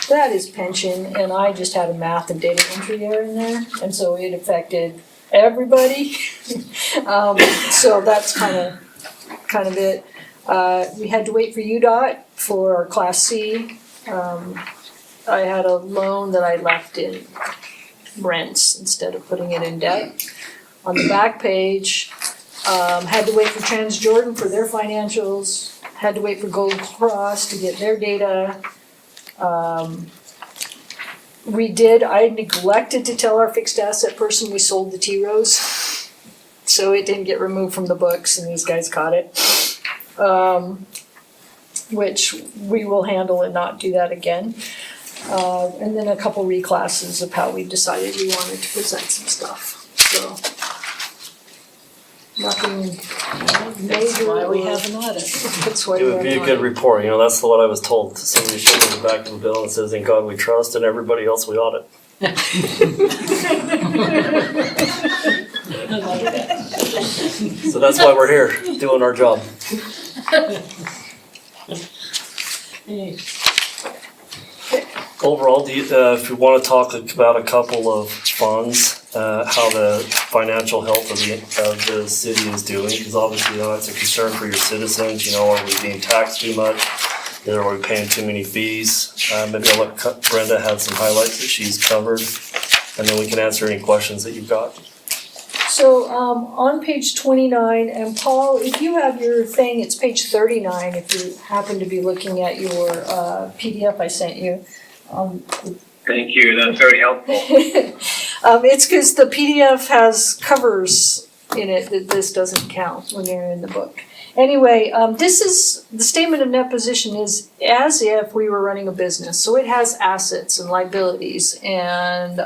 that is pension, and I just had a math and data entry error in there, and so it affected everybody. So that's kind of it. We had to wait for UDOT for our Class C. I had a loan that I left in rents instead of putting it in debt. On the back page, had to wait for Transjordan for their financials, had to wait for Gold Cross to get their data. I neglected to tell our fixed asset person we sold the T Rose, so it didn't get removed from the books, and these guys caught it. Which we will handle and not do that again. And then a couple reclasses of how we decided we wanted to present some stuff, so. Nothing major. That's why we have an audit. That's why It we would have be an a audit. good report, you know, that's what I was told. Somebody should go back to the bill and says, in God we trust, and everybody else we audit. So that's why we're here, doing our job. Overall, if you want to talk about a couple of funds, how the financial health of the city is doing, because obviously, you know, that's a concern for your citizens. You know, are we being taxed too much? Are we paying too many fees? Maybe I'll let Brenda have some highlights that she's covered, and then we can answer any questions that you've got. So, on page 29, and Paul, if you have your thing, it's page 39, if you happen to be looking at your PDF I sent you. Thank you, that's very helpful. It's because the PDF has covers in it that this doesn't count when they're in the book. Anyway, this is, the statement of net position is as if we were running a business. So it has assets and liabilities and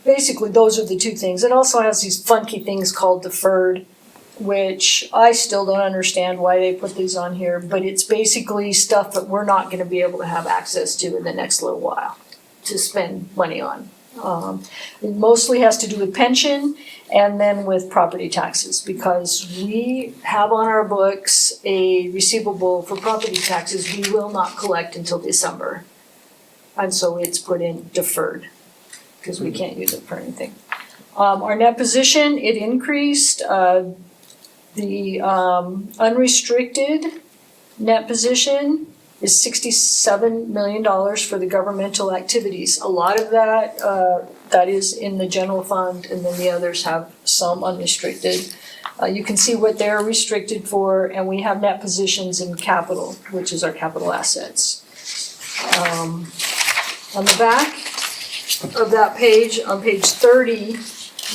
basically those are the two things. It also has these funky things called deferred which I still don't understand why they put these on here, but it's basically stuff that we're not gonna be able to have access to in the next little while to spend money on. It mostly has to do with pension and then with property taxes, because we have on our books a receivable for property taxes we will not collect until December. And so it's put in deferred, because we can't use it for anything. Our net position, it increased, the unrestricted net position is $67 million for the governmental activities. A lot of that, that is in the general fund, and then the others have some unrestricted. You can see what they're restricted for, and we have net positions in capital, which is our capital assets. On the back of that page, on page 30,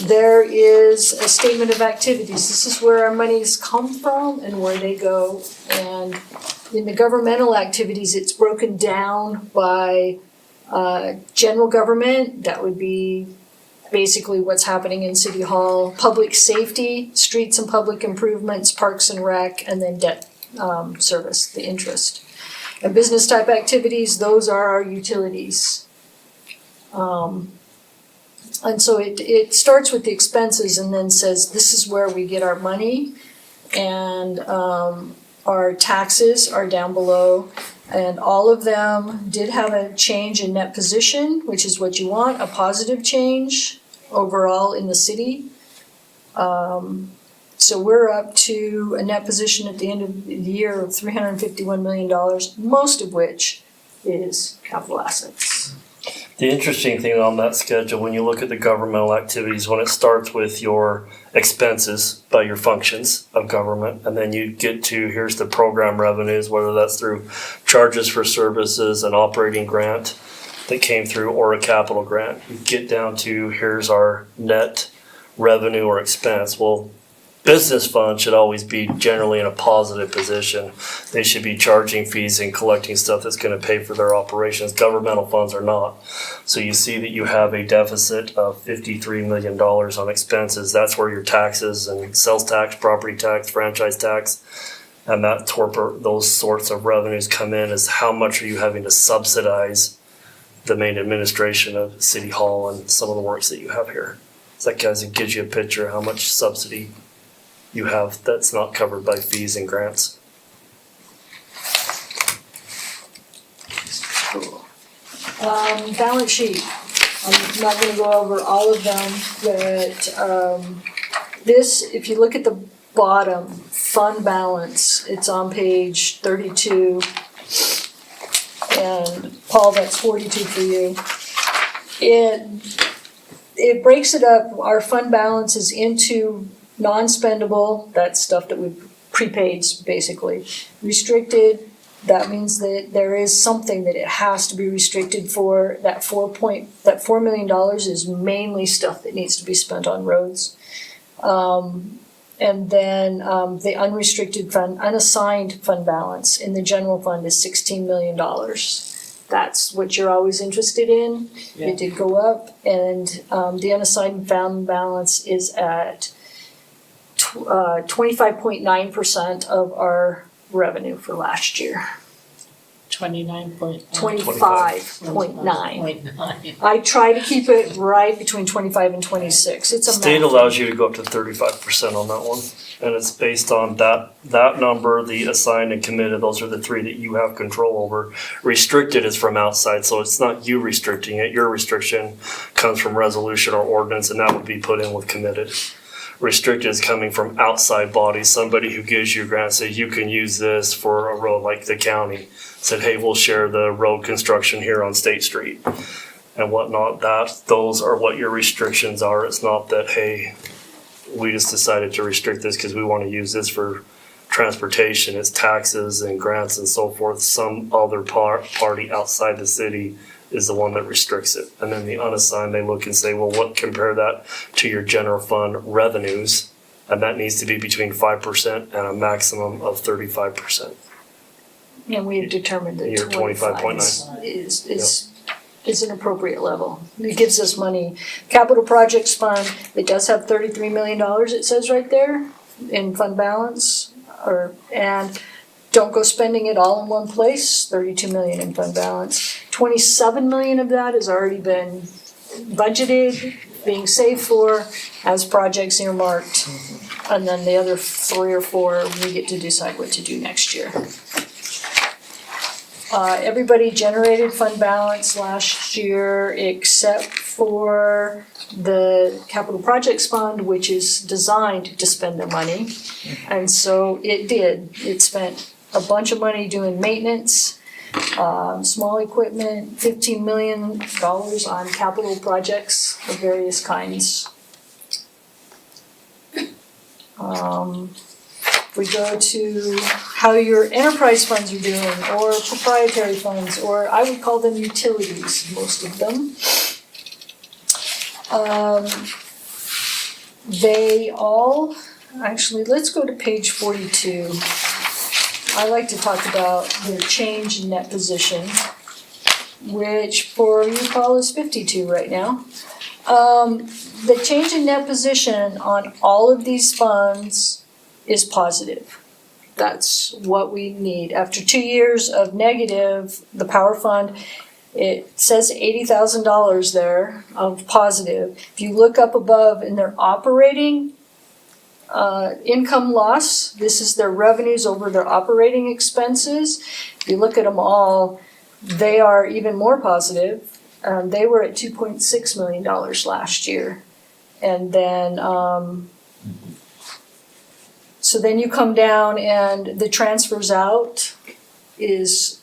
there is a statement of activities. This is where our monies come from and where they go. And in the governmental activities, it's broken down by general government. That would be basically what's happening in City Hall. Public safety, streets and public improvements, parks and rec, and then debt service, the interest. And business type activities, those are our utilities. And so it starts with the expenses and then says, this is where we get our money. And our taxes are down below. And all of them did have a change in net position, which is what you want, a positive change overall in the city. So we're up to a net position at the end of the year of $351 million, most of which is capital assets. The interesting thing on that schedule, when you look at the governmental activities, when it starts with your expenses by your functions of government, and then you get to, here's the program revenues, whether that's through charges for services, an operating grant that came through, or a capital grant. You get down to, here's our net revenue or expense. Well, business funds should always be generally in a positive position. They should be charging fees and collecting stuff that's going to pay for their operations. Governmental funds are not. So you see that you have a deficit of $53 million on expenses. That's where your taxes and sales tax, property tax, franchise tax, and that's where those sorts of revenues come in, is how much are you having to subsidize the main administration of City Hall and some of the works that you have here. So that guys, it gives you a picture of how much subsidy you have that's not covered by fees and grants. Cool. Balance sheet. I'm not gonna go over all of them, but this, if you look at the bottom, fund balance, it's on page 32. And Paul, that's 42 for you. It breaks it up, our fund balance is into non-spendable, that's stuff that we've prepaid basically. Restricted, that means that there is something that it has to be restricted for. That $4 million is mainly stuff that needs to be spent on roads. And then the unrestricted fund, unassigned fund balance in the general fund is $16 million. That's what you're always interested in. Yeah. It did go up, and the unassigned fund balance is at 25.9% of our revenue for last year. 25.9. I try to keep it right between 25 and 26. It's a State math. allows you to go up to 35% on that one. And it's based on that number, the assigned and committed, those are the three that you have control over. Restricted is from outside, so it's not you restricting it. Your restriction comes from resolution or ordinance, and that would be put in with committed. Restricted is coming from outside bodies, somebody who gives you a grant, say you can use this for a road, like the county said, hey, we'll share the road construction here on State Street and whatnot. Those are what your restrictions are. It's not that, hey, we just decided to restrict this because we want to use this for transportation. It's taxes and grants and so forth. Some other party outside the city is the one that restricts it. And then the unassigned, they look and say, well, what, compare that to your general fund revenues, and that needs to be between 5% and a maximum of 35%. And we've determined that You're 25.9 is an appropriate level. It gives us money. Capital Projects Fund, it does have $33 million, it says right there. in fund balance, and don't go spending it all in one place, 32 million in fund balance. 27 million of that has already been budgeted, being saved for as projects earmarked. And then the other 3 or 4, we get to decide what to do next year. Everybody generated fund balance last year except for the capital projects fund, which is designed to spend their money. And so it did. It spent a bunch of money doing maintenance, small equipment, $15 million on capital projects of various kinds. If we go to how your enterprise funds are doing, or proprietary funds, or I would call them utilities, most of them. They all, actually, let's go to page 42. I like to talk about their change in net position, which for you all is 52 right now. The change in net position on all of these funds is positive. That's what we need. After 2 years of negative, the power fund, it says $80,000 there of positive. If you look up above in their operating income loss, this is their revenues over their operating expenses. If you look at them all, they are even more positive. They were at $2.6 million last year. And then, so then you come down and the transfers out is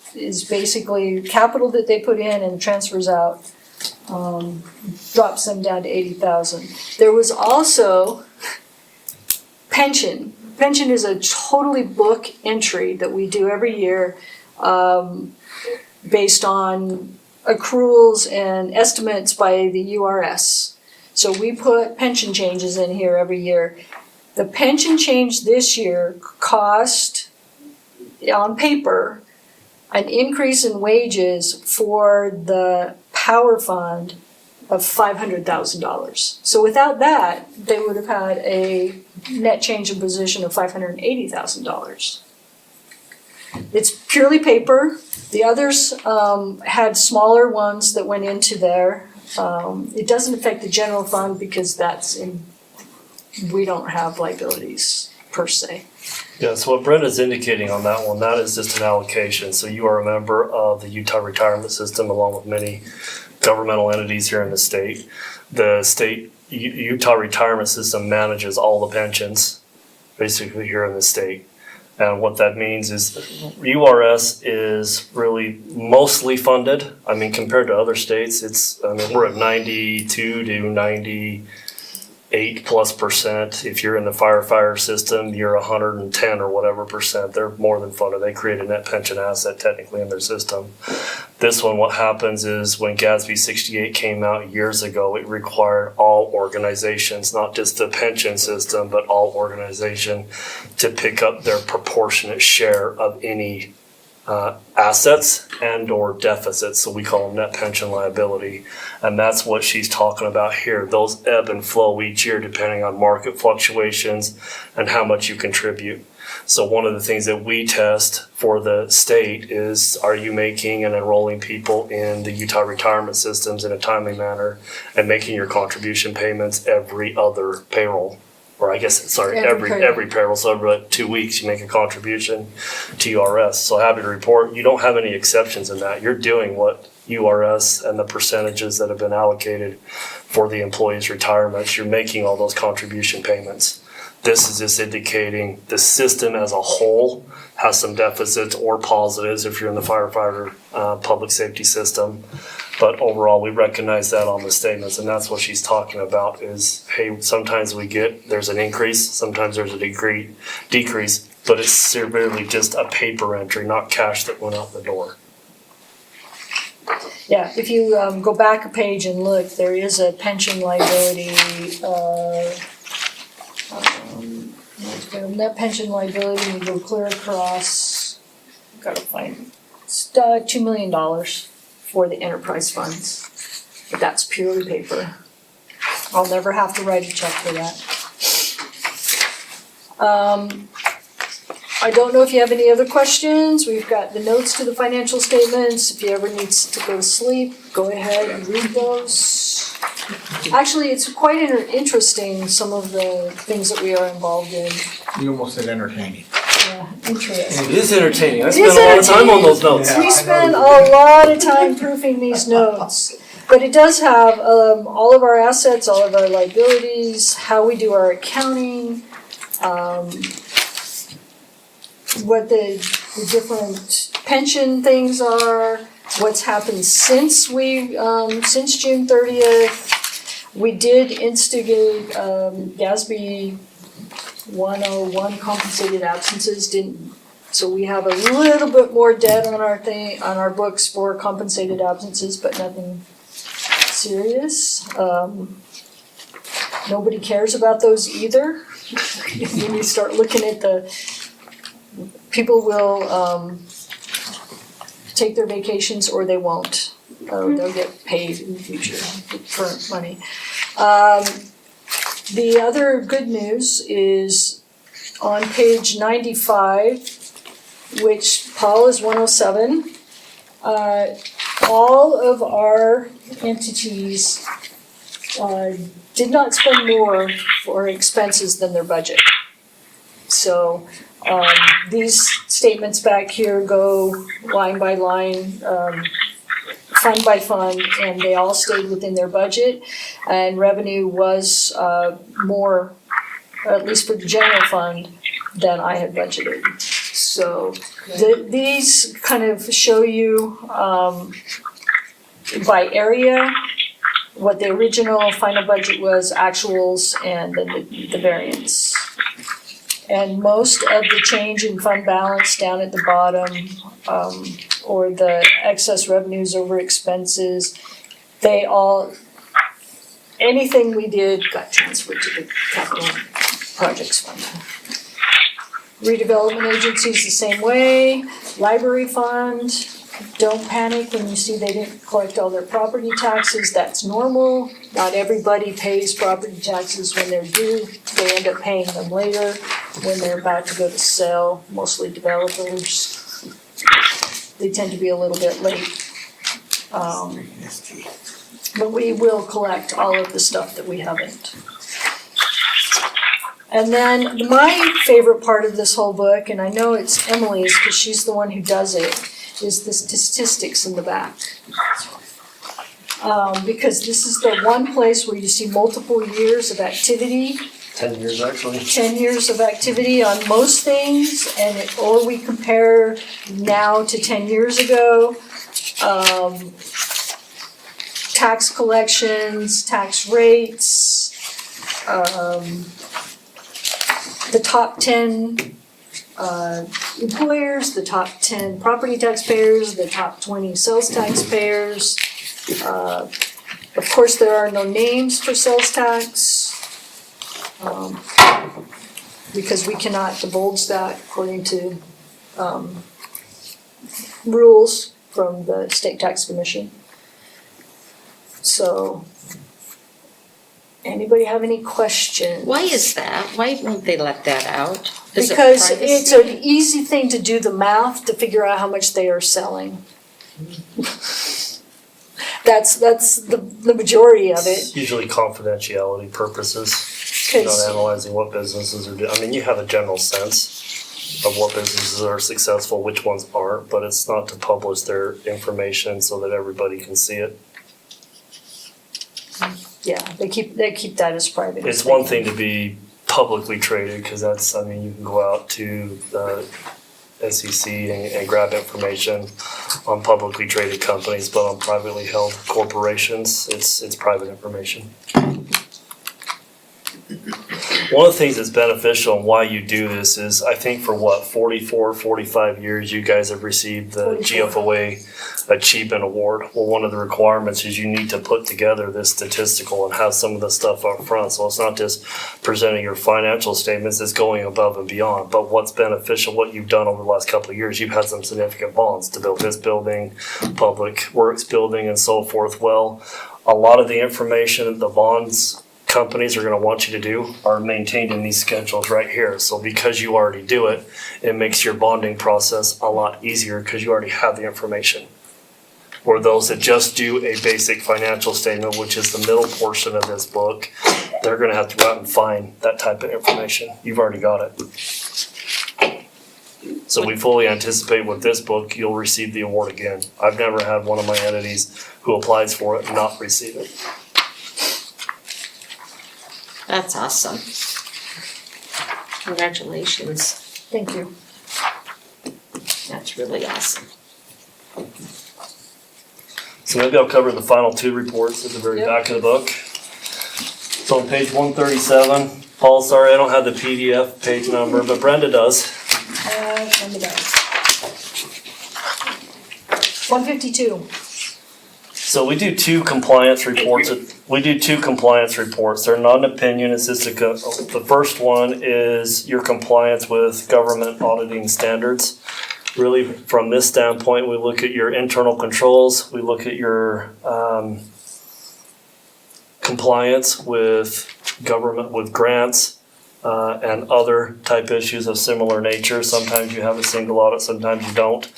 basically capital that they put in and transfers out, drops them down to 80,000. There was also pension. Pension is a totally book entry that we do every year, based on accruals and estimates by the URS. So we put pension changes in here every year. The pension change this year cost, on paper, an increase in wages for the power fund of $500,000. So without that, they would have had a net change in position of $580,000. It's purely paper. The others had smaller ones that went into there. It doesn't affect the general fund because we don't have liabilities per se. Yeah, so what Brenda's indicating on that one, that is just an allocation. So you are a member of the Utah Retirement System along with many governmental entities here in the state. The state Utah Retirement System manages all the pensions basically here in the state. And what that means is URS is really mostly funded. I mean, compared to other states, we're at 92 to 98+%. If you're in the firefighter system, you're 110 or whatever percent. They're more than funded. They create a net pension asset technically in their system. This one, what happens is when GASB 68 came out years ago, it required all organizations, not just the pension system, but all organization to pick up their proportionate share of any assets and or deficits. So we call them net pension liability. And that's what she's talking about here. Those ebb and flow each year depending on market fluctuations and how much you contribute. So one of the things that we test for the state is, are you making and enrolling people in the Utah retirement systems in a timely manner and making your contribution payments every other payroll? Or I guess, sorry, every payroll. So every 2 weeks you make a contribution to URS. So happy to report, you don't have any exceptions in that. You're doing what URS and the percentages that have been allocated for the employees' retirements, you're making all those contribution payments. This is just indicating the system as a whole has some deficits or positives if you're in the firefighter public safety system. But overall, we recognize that on the statements, and that's what she's talking about is, hey, sometimes there's an increase, sometimes there's a decrease, but it's severely just a paper entry, not cash that went out the door. Yeah, if you go back a page and look, there is a pension liability, net pension liability, and go clear across, gotta find it. It's $2 million for the enterprise funds, but that's purely paper. I'll never have to write a check for that. I don't know if you have any other questions. We've got the notes to the financial statements. If you ever need to go to sleep, go ahead and read those. Actually, it's quite interesting, some of the things that we are involved in. You almost said entertaining. Yeah, interesting. It is entertaining. I It spent is a lot of time on those notes. Yeah, We I spend a know. lot of time proofing these notes. But it does have all of our assets, all of our liabilities, how we do our accounting, what the different pension things are, what's happened since since June 30th. We did instigate GASB 101 compensated absences, so we have a little bit more debt on our books for compensated absences, but nothing serious. Nobody cares about those either. When you start looking at people will take their vacations or they won't. They'll get paid in the future with current money. The other good news is on page 95, which Paul is 107. All of our entities did not spend more for expenses than their budget. So these statements back here go line by line, fund by fund, and they all stayed within their budget. And revenue was more, at least for the general fund, than I had budgeted. So these kind of show you by area what the original final budget was, actuals, and then the variance. And most of the change in fund balance down at the bottom, or the excess revenues over expenses, anything we did got transferred to the capital projects fund. Redevelopment agencies the same way, library fund, don't panic when you see they didn't collect all their property taxes, that's normal. Not everybody pays property taxes when they're due, they end up paying them later when they're about to go to sell, mostly developers. They tend to be a little bit late. But we will collect all of the stuff that we haven't. And then my favorite part of this whole book, and I know it's Emily's because she's the one who does it, is the statistics in the back. Because this is the one place where you see multiple years of activity. 10 years actually. 10 years of activity on most things, or we compare now to 10 years ago. Tax collections, tax rates, the top 10 employers, the top 10 property taxpayers, the top 20 sales taxpayers. Of course, there are no names for sales tax, because we cannot divulge that according to rules from the State Tax Commission. So, anybody have any questions? Why is that? Why won't they let that out? Is it Because it's an privacy? easy thing to do the math to figure out how much they are selling. That's the majority of it. Usually confidentiality purposes, not 'Cause- analyzing what businesses are doing. I mean, you have a general sense of what businesses are successful, which ones aren't, but it's not to publish their information so that everybody can see it. Yeah, they keep that as private. It's one thing to be publicly traded, because that's, I mean, you can go out to the SEC and grab information on publicly traded companies, but on privately held corporations, it's private information. One of the things that's beneficial and why you do this is, I think for 45 years, you guys have received the 44. GFOA Achievement Award. Well, one of the requirements is you need to put together this statistical and have some of the stuff up front. So it's not just presenting your financial statements, it's going above and beyond. But what's beneficial, what you've done over the last couple of years, you've had some significant bonds to build this building, Public Works building and so forth. Well, a lot of the information, the bonds companies are gonna want you to do are maintained in these schedules right here. So because you already do it, it makes your bonding process a lot easier because you already have the information. Or those that just do a basic financial statement, which is the middle portion of this book, they're gonna have to go out and find that type of information. You've already got it. So we fully anticipate with this book, you'll receive the award again. I've never had one of my entities who applies for it not receive it. That's awesome. Congratulations. Thank you. That's really awesome. So maybe I'll cover the final two reports at the very back of the book. So on page 137, Paul, sorry I don't have the PDF page number, but Brenda does. 152. So we do two compliance reports. They're not an opinion, it's just the first one is your compliance with government auditing standards. Really, from this standpoint, we look at your internal controls, we look at your compliance with government, with grants, and other type issues of similar nature. Sometimes you have a single audit, sometimes you don't.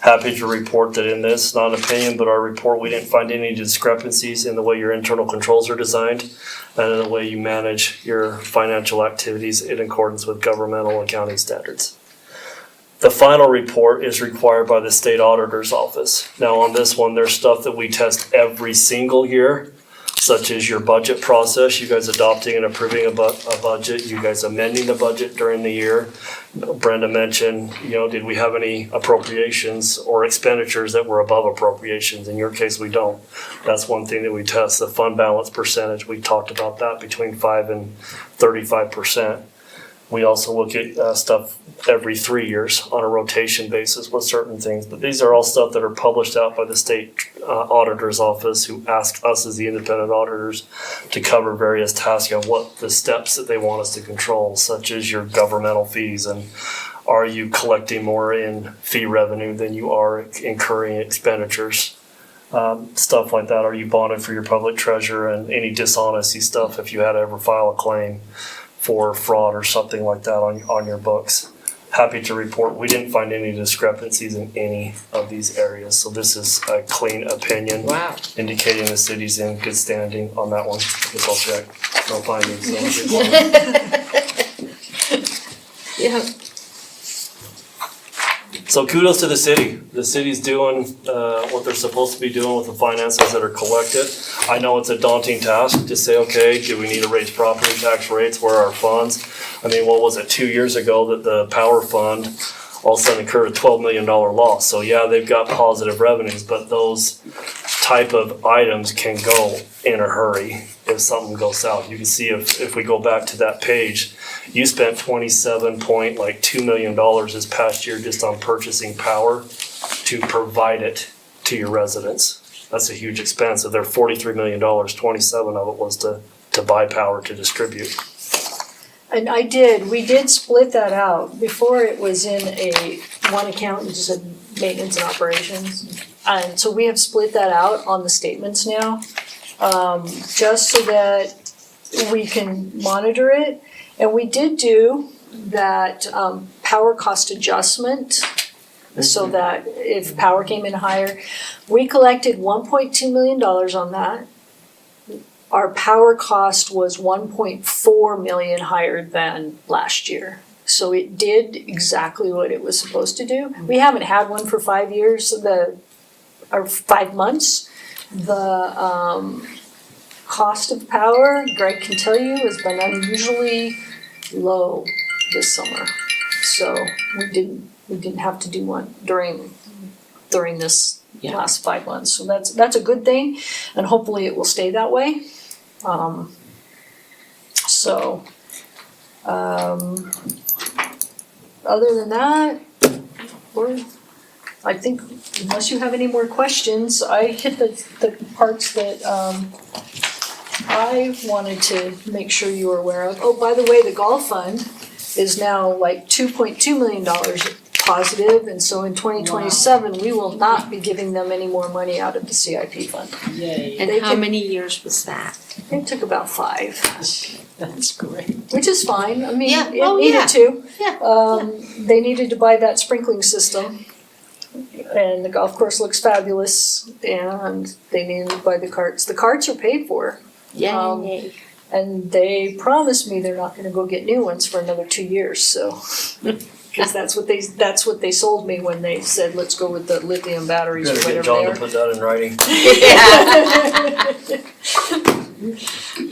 Happy to report that in this, not an opinion, but our report, we didn't find any discrepancies in the way your internal controls are designed and in the way you manage your financial activities in accordance with governmental accounting standards. The final report is required by the state auditor's office. Now on this one, there's stuff that we test every single year, such as your budget process, you guys adopting and approving a budget, you guys amending the budget during the year. Brenda mentioned, did we have any appropriations or expenditures that were above appropriations? In your case, we don't. That's one thing that we test, the fund balance percentage. We talked about that between 5 and 35%. We also look at stuff every 3 years on a rotation basis with certain things. But these are all stuff that are published out by the state auditor's office, who ask us as the independent auditors to cover various tasks of what the steps that they want us to control, such as your governmental fees and are you collecting more in fee revenue than you are incurring expenditures. Stuff like that. Are you bonded for your public treasure and any dishonesty stuff if you had to ever file a claim for fraud or something like that on your books. Happy to report we didn't find any discrepancies in any of these areas. So this is a clean opinion. Wow. Indicating the city's in good standing on that one. I guess I'll check. No findings. Yeah. So kudos to the city. The city's doing what they're supposed to be doing with the finances that are collected. I know it's a daunting task to say, okay, do we need to raise property tax rates? Where are our funds? I mean, what was it, 2 years ago that the power fund all of a sudden incurred a $12 million loss? So yeah, they've got positive revenues, but those type of items can go in a hurry if something goes south. You can see if we go back to that page, you spent $27.2 million this past year just on purchasing power to provide it to your residents. That's a huge expense. Of their $43 million, 27 of it was to buy power to distribute. And we did split that out. Before it was in one account, it just said maintenance and operations. And so we have split that out on the statements now, just so that we can monitor it. And we did do that power cost adjustment, so that if power came in higher, we collected $1.2 million on that. Our power cost was $1.4 million higher than last year. So it did exactly what it was supposed to do. We haven't had one for 5 years, or 5 months. The cost of power, Greg can tell you, has been unusually low this summer. So we didn't have to do one during this last 5 months. So that's a good thing, and hopefully it will stay that way. Other than that, I think unless you have any more questions, I hit the parts that I wanted to make sure you were aware of. Oh, by the way, the golf fund is now like $2.2 million positive, and so in 2027, we will not be giving them any more money out of the CIP fund. Yay. And They how can- many years was that? It took about 5, That's great. which is fine. I mean, Yeah. it Oh, yeah. needed to. Yeah. They needed to buy that sprinkling system. And the golf course looks fabulous, and they needed to buy the carts. The carts are paid for. Yay. And they promised me they're not gonna go get new ones for another 2 years, so. Cause that's what they sold me when they said, let's go with the lithium batteries or Gotta get whatever John they to put that in writing.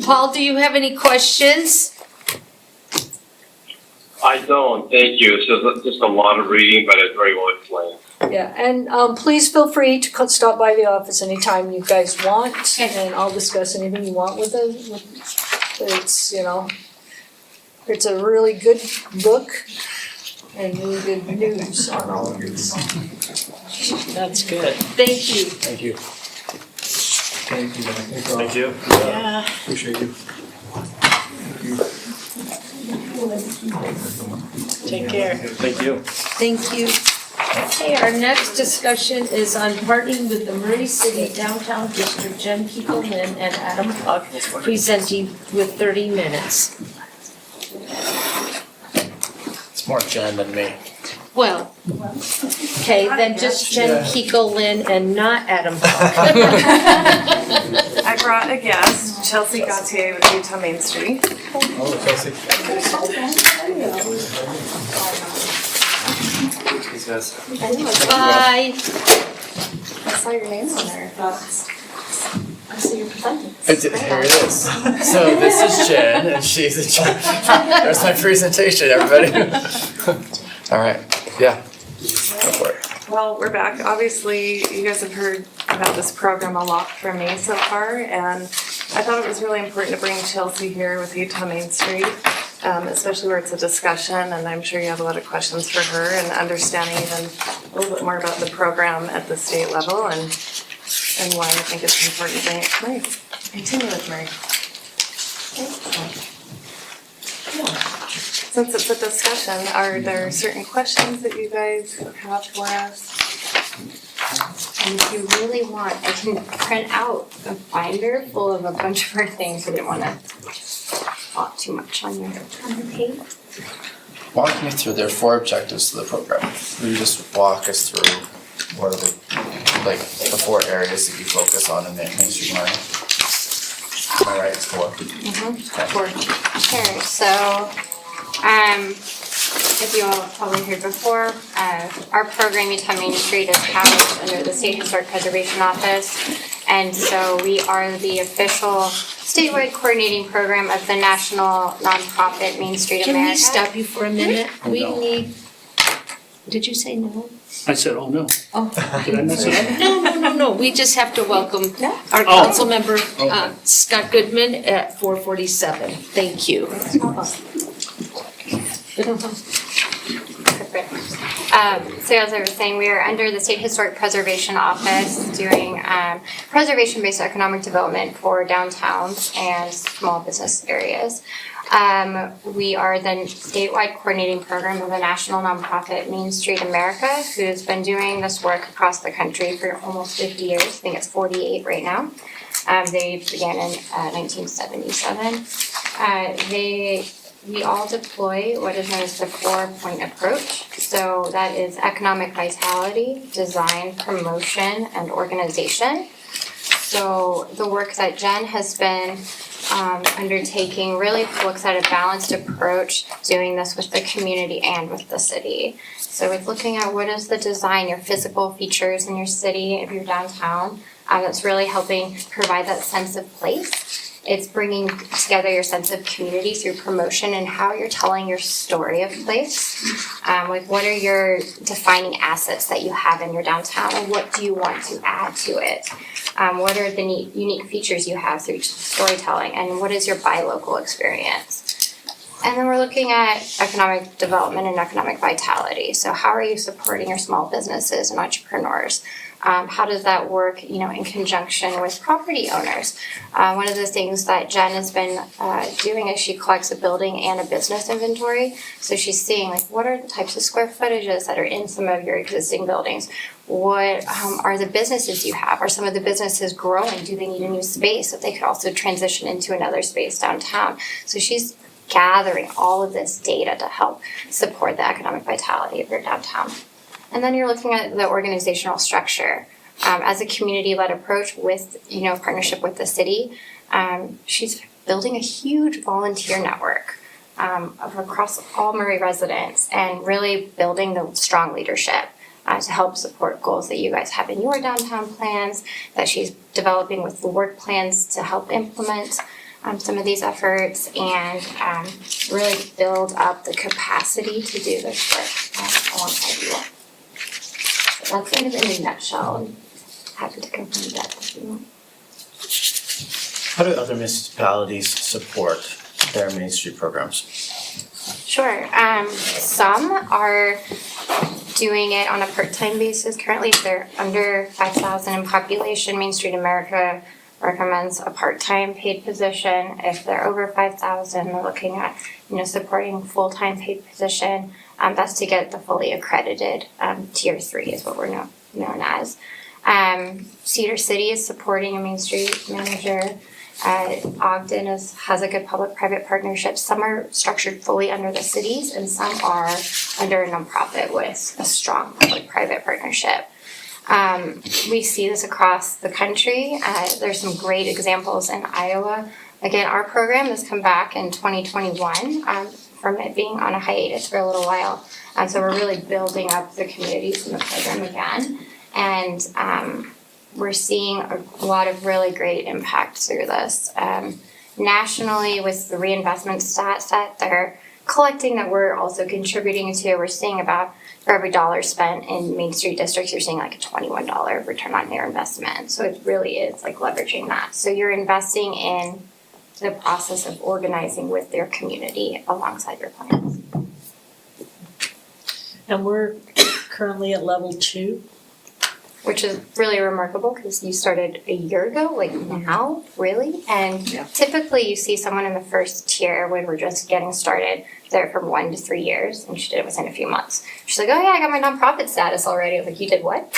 Paul, do you have any questions? I don't, thank you. It's just a lot of reading, but it's very well explained. Yeah, and please feel free to stop by the office anytime you guys want, and I'll discuss anything you want with it. It's, it's a really good book and really good news on all of this. That's good. Thank you. Thank you. Thank you. Thank you. Yeah. Appreciate you. Take care. Thank you. Thank you. Okay, our next discussion is on partnering with the Murray City Downtown District, Jen Keegan-Lynn and Adam Puck, presenting with 30 minutes. It's more Jen than me. Well, okay, then just Jen Keegan-Lynn and not Adam Puck. I brought a guest, Chelsea Gautier with Utah Main Street. Oh, Chelsea. Bye. I saw your name on there. I see you're presenting. Here it is. So this is Jen, and she's in charge. There's my presentation, everybody. All right, yeah, go for it. Well, we're back. Obviously, you guys have heard about this program a lot from me so far, and I thought it was really important to bring Chelsea here with Utah Main Street, especially where it's a discussion, and I'm sure you have a lot of questions for her, and understanding even a little bit more about the program at the state level, and why I think it's important to bring it to Murray. Continue with Murray. Since it's a discussion, are there certain questions that you guys have for us? And if you really want, I can print out a binder full of a bunch of our things. I didn't want to plot too much on your page. Walk me through, there are 4 objectives to the program. Will you just walk us through what are the 4 areas that you focus on in the mainstream learning? Am I right, it's 4? Sure. So, if you all have probably heard before, our program, Utah Main Street, is housed under the State Historic Preservation Office. And so we are the official statewide coordinating program of the national nonprofit Main Street Can America. we stop you for a minute? We No. need, did you say no? I said, oh no. Oh. Did I mess it up? No, we just have to welcome our council member, Scott Goodman at 447. Thank you. Perfect. So as I was saying, we are under the State Historic Preservation Office doing preservation-based economic development for downtowns and small business areas. We are the statewide coordinating program of the national nonprofit Main Street America, who's been doing this work across the country for almost 50 years. I think it's 48 right now. They began in 1977. We all deploy what is known as the 4-point approach. So that is economic vitality, design, promotion, and organization. So the work that Jen has been undertaking really looks at a balanced approach, doing this with the community and with the city. So it's looking at what is the design, your physical features in your city, if you're downtown, that's really helping provide that sense of place. It's bringing together your sense of community through promotion and how you're telling your story of place. Like what are your defining assets that you have in your downtown and what do you want to add to it? What are the unique features you have through storytelling and what is your buy local experience? And then we're looking at economic development and economic vitality. So how are you supporting your small businesses and entrepreneurs? How does that work, in conjunction with property owners? One of the things that Jen has been doing is she collects a building and a business inventory. So she's seeing what are the types of square footages that are in some of your existing buildings? What are the businesses you have? Are some of the businesses growing? Do they need a new space that they could also transition into another space downtown? So she's gathering all of this data to help support the economic vitality of your downtown. And then you're looking at the organizational structure. As a community-led approach with, partnership with the city, she's building a huge volunteer network of across all Murray residents and really building the strong leadership to help support goals that you guys have in your downtown plans, that she's developing with the work plans to help implement some of these efforts and really build up the capacity to do this work alongside you all. So that's kind of in a nutshell. I'm happy to confirm that if you want. How do other municipalities support their Main Street programs? Sure. Some are doing it on a part-time basis. Currently, if they're under 5,000 in population, Main Street America recommends a part-time paid position. If they're over 5,000, they're looking at, supporting full-time paid position. That's to get the fully accredited Tier 3 is what we're known as. Cedar City is supporting a Main Street manager. Ogden has a good public-private partnership. Some are structured fully under the cities and some are under a nonprofit with a strong public-private partnership. We see this across the country. There's some great examples in Iowa. Again, our program has come back in 2021 from it being on a hiatus for a little while. So we're really building up the communities in the program again. And we're seeing a lot of really great impact through this. Nationally, with the reinvestment stats that they're collecting that we're also contributing to, we're seeing about for every dollar spent in Main Street districts, you're seeing like a $21 return on your investment. So it really is like leveraging that. So you're investing in the process of organizing with their community alongside your plans. And we're currently at level 2. Which is really remarkable because you started a year ago, like now, really? And typically you see someone in the first tier when we're just getting started, they're from 1 to 3 years, and she did it within a few months. She's like, oh yeah, I got my nonprofit status already. I was like, you did what?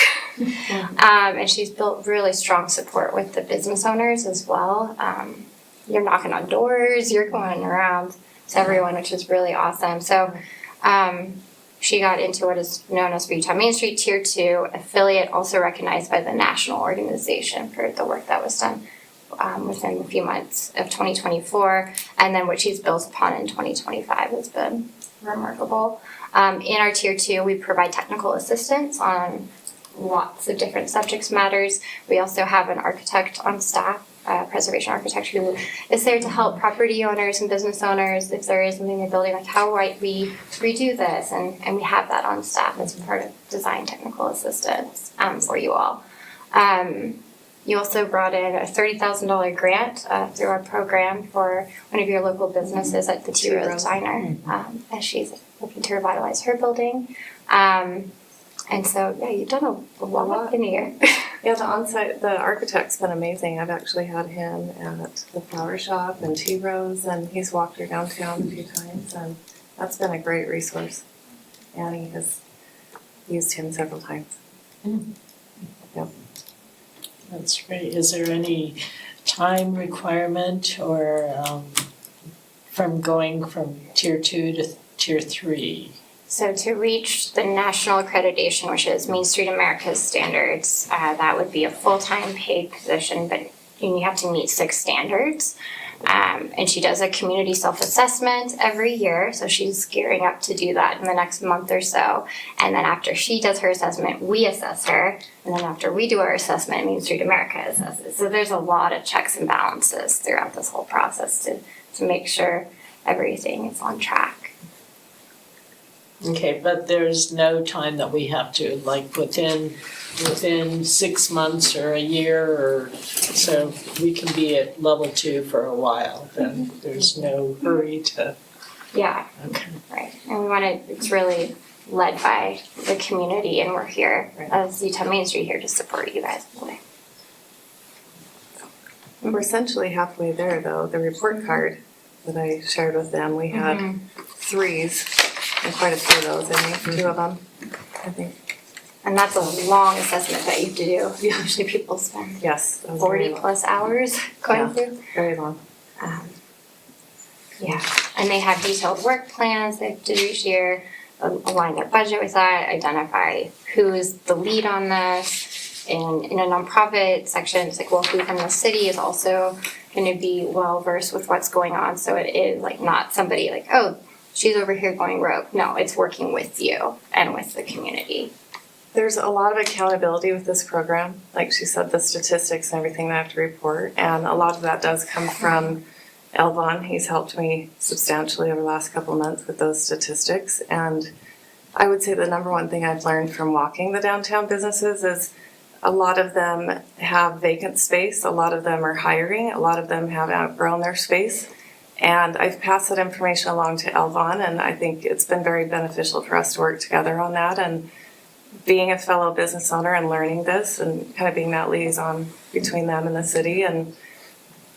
And she's built really strong support with the business owners as well. You're knocking on doors, you're going around to everyone, which is really awesome. So she got into what is known as Utah Main Street Tier 2 affiliate, also recognized by the national organization for the work that was done within a few months of 2024. And then what she's built upon in 2025 has been remarkable. In our Tier 2, we provide technical assistance on lots of different subject matters. We also have an architect on staff, preservation architect, who is there to help property owners and business owners if there is something in the building, like how might we redo this, and we have that on staff as part of design technical assistance for you all. You also brought in a $30,000 grant through our program for one of your local businesses at the T. Rose Diner, as she's looking to revitalize her building. And so, yeah, you've done a lot in a year. Yeah, the architect's been amazing. I've actually had him at the flower shop and Tea Rose, and he's walked her downtown a few times, and that's been a great resource. Annie has used him several times. Yep. That's great. Is there any time requirement or from going from Tier 2 to Tier 3? So to reach the national accreditation, which is Main Street America's standards, that would be a full-time paid position, but you have to meet 6 standards. And she does a community self-assessment every year, so she's gearing up to do that in the next month or so. And then after she does her assessment, we assess her. And then after we do our assessment, Main Street America assesses. So there's a lot of checks and balances throughout this whole process to make sure everything is on track. Okay, but there's no time that we have to, like within 6 months or a year, or so we can be at level 2 for a while, then there's no hurry to. Yeah, Okay. right. And we wanted, it's really led by the community, and we're here as Utah Main Street here to support you guys in a way. We're essentially halfway there, though. The report card that I shared with them, we had threes, and quite a few of those, I think, 2 of them, I think. And that's a long assessment that you have to do. Usually people spend Yes. that was very 40 long. plus hours going Yeah. through. Very long. Yeah, and they have detailed work plans they have to do each year, align their budget with that, identify who is the lead on this. And in a nonprofit section, it's like, well, who from the city is also gonna be well versed with what's going on, so it is like not somebody like, oh, she's over here going rogue. No, it's working with you and with the community. There's a lot of accountability with this program. Like she said, the statistics and everything that I have to report. And a lot of that does come from Elvon. He's helped me substantially over the last couple of months with those statistics. And I would say the number one thing I've learned from walking the downtown businesses is a lot of them have vacant space. A lot of them are hiring. A lot of them have outgrown their space. And I've passed that information along to Elvon, and I think it's been very beneficial for us to work together on that. And being a fellow business owner and learning this and kind of being that liaison between them and the city, and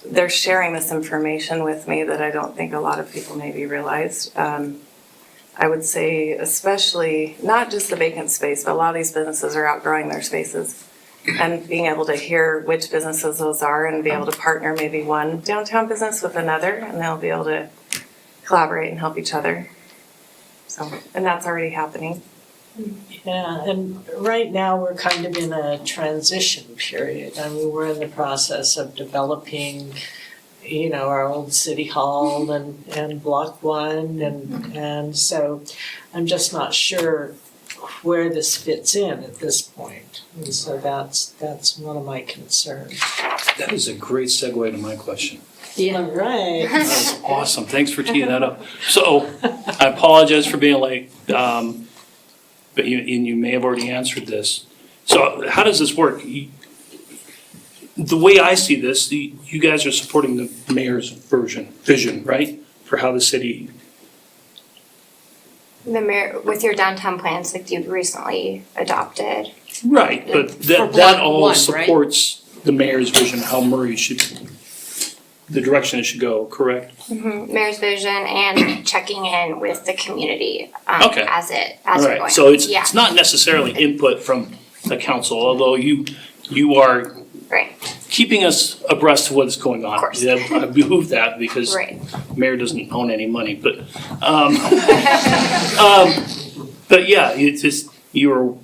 they're sharing this information with me that I don't think a lot of people maybe realized. I would say especially not just the vacant space, but a lot of these businesses are outgrowing their spaces. And being able to hear which businesses those are and be able to partner maybe one downtown business with another, and they'll be able to collaborate and help each other. So, and that's already happening. Yeah, and right now we're kind of in a transition period. I mean, we're in the process of developing, you know, our old city hall and block 1 and so I'm just not sure where this fits in at this point. And so that's one of my concerns. That is a great segue to my question. Yeah, right. That was awesome. Thanks for teeing that up. So I apologize for being late, but you may have already answered this. So how does this work? The way I see this, you guys are supporting the mayor's vision, right? For how the city. The mayor, with your downtown plans like you've recently adopted. Right, but that all supports the mayor's vision, how Murray should, the direction it should go, correct? Mayor's vision and checking in with the community Okay. as All we're right, going. so it's Yeah, not necessarily input from the council, although you are right, keeping us abreast of what's going on. Of course. Yeah, I behoove that because right. mayor doesn't own any money, but but yeah, it's just, you're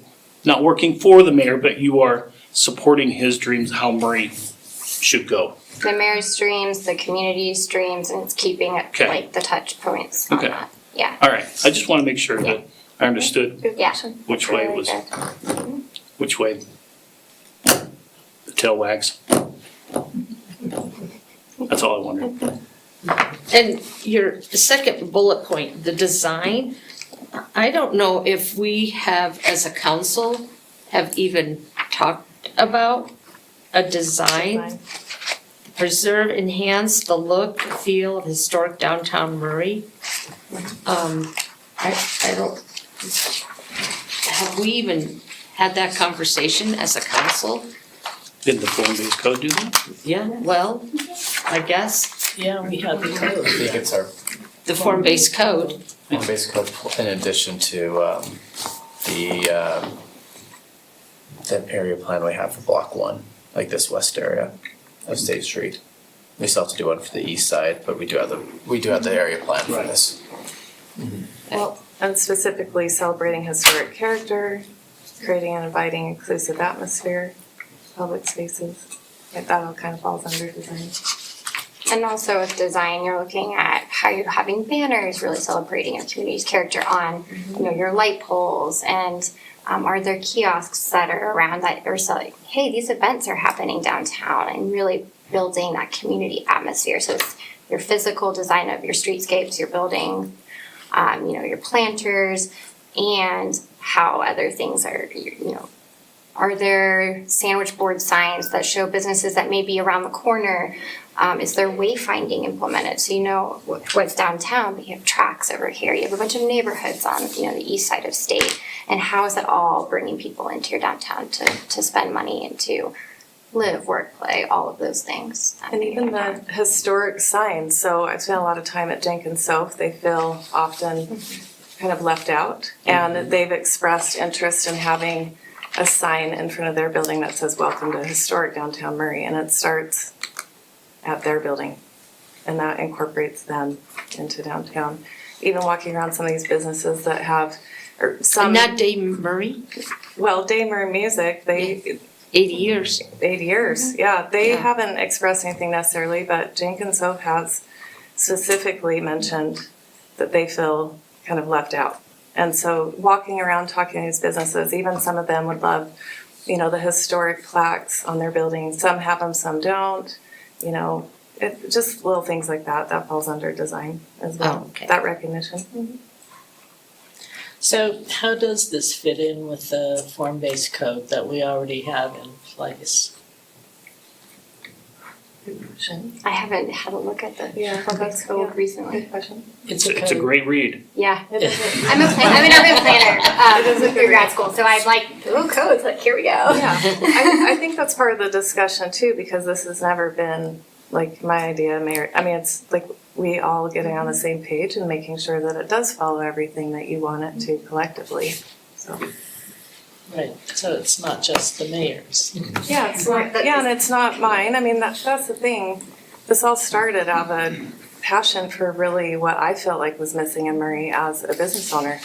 not working for the mayor, but you are supporting his dreams, how Murray should go. The mayor's streams, the community's streams, and it's keeping it Okay. like the touch points on Okay. that. Yeah, All right, I just want to make sure that I understood yeah. which way it Really was, good. which way the tail wags. That's all I wondered. And your second bullet point, the design, I don't know if we have, as a council, have even talked about a design. Preserve, enhance the look, feel of historic downtown Murray. I don't, have we even had that conversation as a council? Did the form-based code do that? Yeah, well, I guess, Yeah, we have the I code. think it's our the form-based code. basic code in addition to the area plan we have for block 1, like this west area of State Street. We still have to do one for the east side, but we do have the area plan for this. Well, and specifically celebrating historic character, creating an inviting, inclusive atmosphere, public spaces. Like that all kind of falls under design. And also with design, you're looking at how you're having banners really celebrating your community's character on, you know, your light poles, and are there kiosks that are around that are saying, hey, these events are happening downtown, and really building that community atmosphere. So it's your physical design of your streetscapes, your building, you know, your planters, and how other things are, you know, Are there sandwich board signs that show businesses that may be around the corner? Is there wayfinding implemented? So you know what's downtown, but you have tracks over here. You have a bunch of neighborhoods on, the east side of state. And how is that all bringing people into your downtown to spend money and to live, work, play, all of those things? And even the historic signs. So I've spent a lot of time at Jenkins Soap. They feel often kind of left out. And they've expressed interest in having a sign in front of their building that says, "Welcome to Historic Downtown Murray." And it starts at their building. And that incorporates them into downtown. Even walking around some of these businesses that have, or some. And not Dave Murray, Well, Dave Murray Music, they. 80 years. 8 years, yeah. They Yeah. haven't expressed anything necessarily, but Jenkins Soap has specifically mentioned that they feel kind of left out. And so walking around talking to these businesses, even some of them would love, the historic plaques on their buildings. Some have them, some don't. Just little things like that. That falls under design as well. Oh, okay. That recognition. So how does this fit in with the form-based code that we already have in place? I haven't had a look at the Yeah. form-based code recently. Good question. It's It's a great read. Yeah. It is. I'm an urban planner through grad school, so I'm like, ooh, codes, like, here we go. Yeah, I think that's part of the discussion too, because this has never been like my idea. It's like we all getting on the same page and making sure that it does follow everything that you want it to collectively. So Right, so it's not just the mayor's. yeah, it's not, and it's not mine. That's the thing. This all started out of a passion for really what I felt like was missing in Murray as a business owner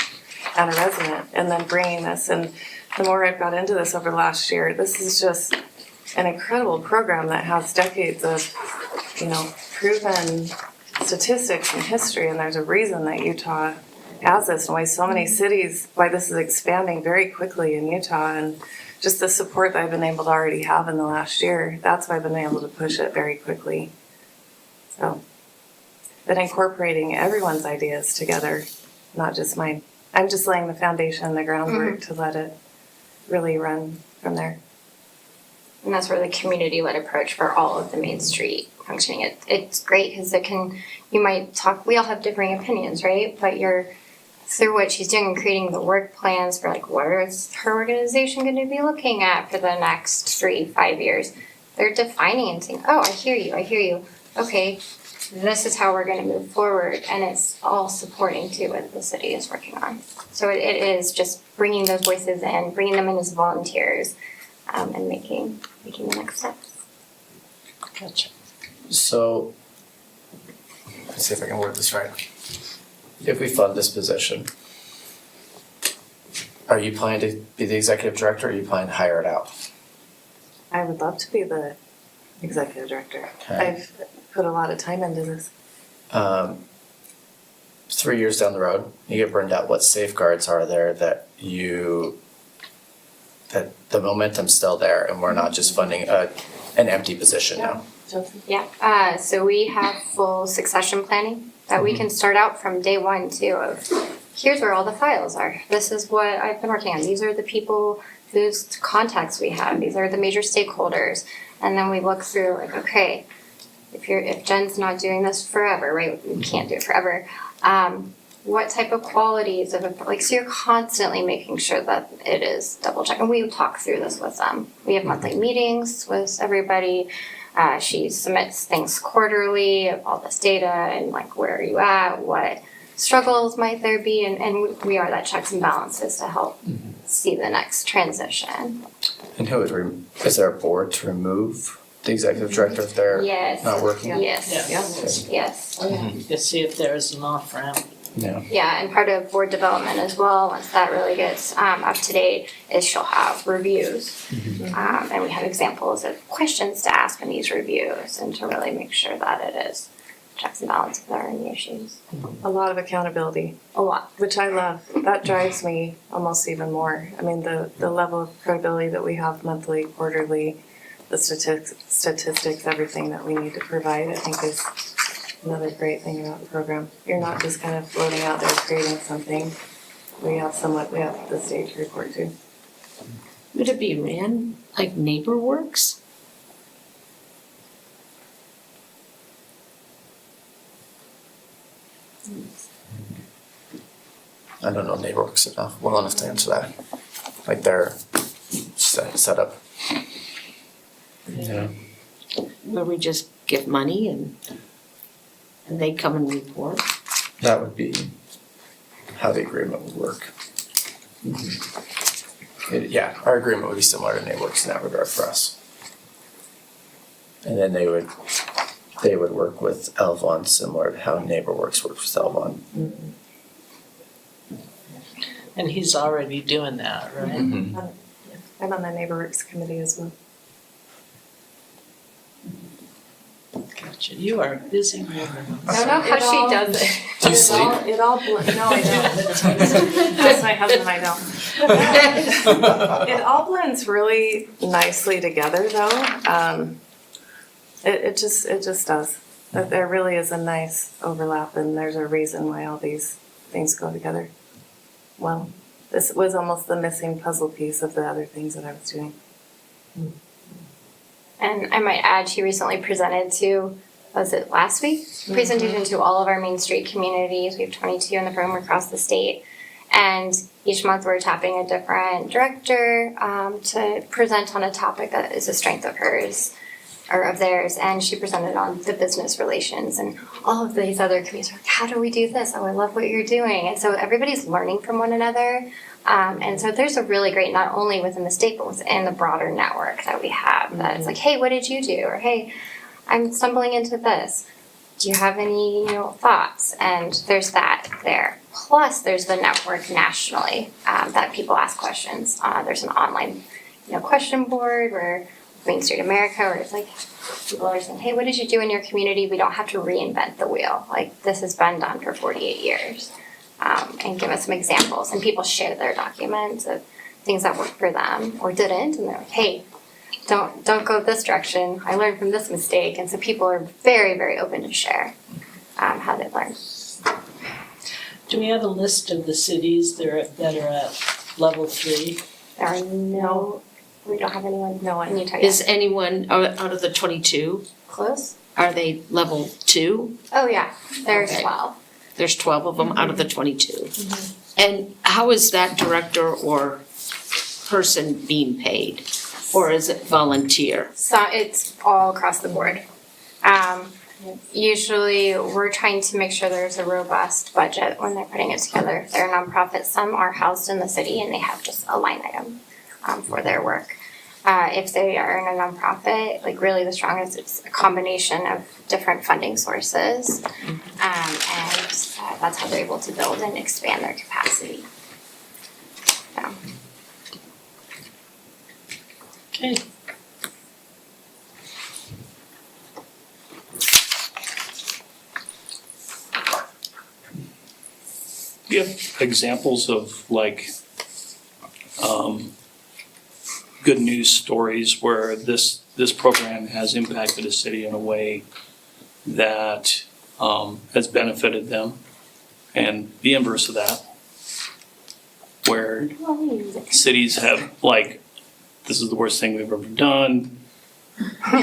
and a resident, and then bringing this. And the more I've got into this over the last year, this is just an incredible program that has decades of, proven statistics and history. And there's a reason that Utah has this, and why so many cities, why this is expanding very quickly in Utah, and just the support that I've been able to already have in the last year. That's why I've been able to push it very quickly. So, but incorporating everyone's ideas together, not just mine. I'm just laying the foundation, the groundwork to let it really run from there. And that's where the community-led approach for all of the Main Street functioning, it's great because you might talk, we all have differing opinions, right? But through what she's doing and creating the work plans for what is her organization going to be looking at for the next 3-5 years, they're defining and saying, oh, I hear you. Okay, this is how we're going to move forward. And it's all supporting too what the city is working on. So it is just bringing those voices in, bringing them in as volunteers, and making the next steps. Gotcha. So, let's see if I can word this right. If we fund this position, are you planning to be the executive director, or are you planning to hire it out? I would love to be the executive director. Okay. I've put a lot of time into this. 3 years down the road, you get burned out, what safeguards are there that the momentum's still there and we're not just funding an empty position now? Yeah, so we have full succession planning that we can start out from day one too of here's where all the files are. This is what I've been working on. These are the people whose contacts we have. These are the major stakeholders. And then we look through okay, if Jen's not doing this forever, right? We can't do it forever. What type of qualities of it, so you're constantly making sure that it is double checked. And we talk through this with them. We have monthly meetings with everybody. She submits things quarterly of all this data and where are you at, what struggles might there be, and we are that checks and balances to help see the next transition. And who would, is there a board to remove the executive director if they're Yes. not working? Yes. Yes. You see if there's an off-ramp. Yeah. Yeah, and part of board development as well, once that really gets up to date, is she'll have reviews. And we have examples of questions to ask in these reviews and to really make sure that it is checks and balances are any issues. A lot of accountability. A lot. Which I love. That drives me almost even more. The level of credibility that we have monthly, quarterly, the statistics, everything that we need to provide, I think is another great thing about the program. You're not just kind of floating out there creating something. We have the state to report to. Would it be ran like NeighborWorks? I don't know NeighborWorks enough, well enough to answer that. Like their setup. Yeah. Where we just give money and they come and report? That would be how the agreement would work. Yeah, our agreement would be similar to NeighborWorks in that regard for us. And then they would work with Elvon similar to how NeighborWorks works with Elvon. And he's already doing that, right? Mm-hmm. I'm on the NeighborWorks committee as well. Gotcha. You are a busy woman. I don't know how she does it. Do you sleep? It all no, I don't. That's my husband, I don't. It all blends really nicely together though. It just does. There really is a nice overlap and there's a reason why all these things go together. Well, this was almost the missing puzzle piece of the other things that I was doing. And I might add, she recently presented to, was it last week? Presentation to all of our Main Street communities. We have 22 in the program across the state. And each month we're tapping a different director to present on a topic that is a strength of hers or of theirs. And she presented on the business relations and all of these other communities were like, how do we do this? Oh, I love what you're doing. And so everybody's learning from one another. And so there's a really great, not only within the state, but within the broader network that we have that it's like, hey, what did you do? Or hey, I'm stumbling into this. Do you have any, thoughts? And there's that there. Plus, there's the network nationally that people ask questions. There's an online, question board where Main Street America, where it's like people are saying, hey, what did you do in your community? We don't have to reinvent the wheel. Like this has been done for 48 years. And give us some examples. And people share their documents of things that worked for them or didn't. And they're like, hey, don't go this direction. I learned from this mistake. And so people are very, very open to share how they learn. Do we have a list of the cities that are at level 3? There are we don't have anyone. No one. In Utah Is yet. anyone out of the 22, Close? are they level 2? Oh, yeah. There's Okay. 12. There's 12 of them out of the 22. And how is that director or person being paid? Or is it volunteer? So it's all across the board. Usually we're trying to make sure there's a robust budget when they're putting it together. They're nonprofits. Some are housed in the city and they have just a line item for their work. If they are in a nonprofit, like really the strongest, it's a combination of different funding sources. And that's how they're able to build and expand their capacity. So. Okay. Do you have examples of good news stories where this program has impacted a city in a way that has benefited them? And the inverse of that, where cities have this is the worst thing we've ever done. I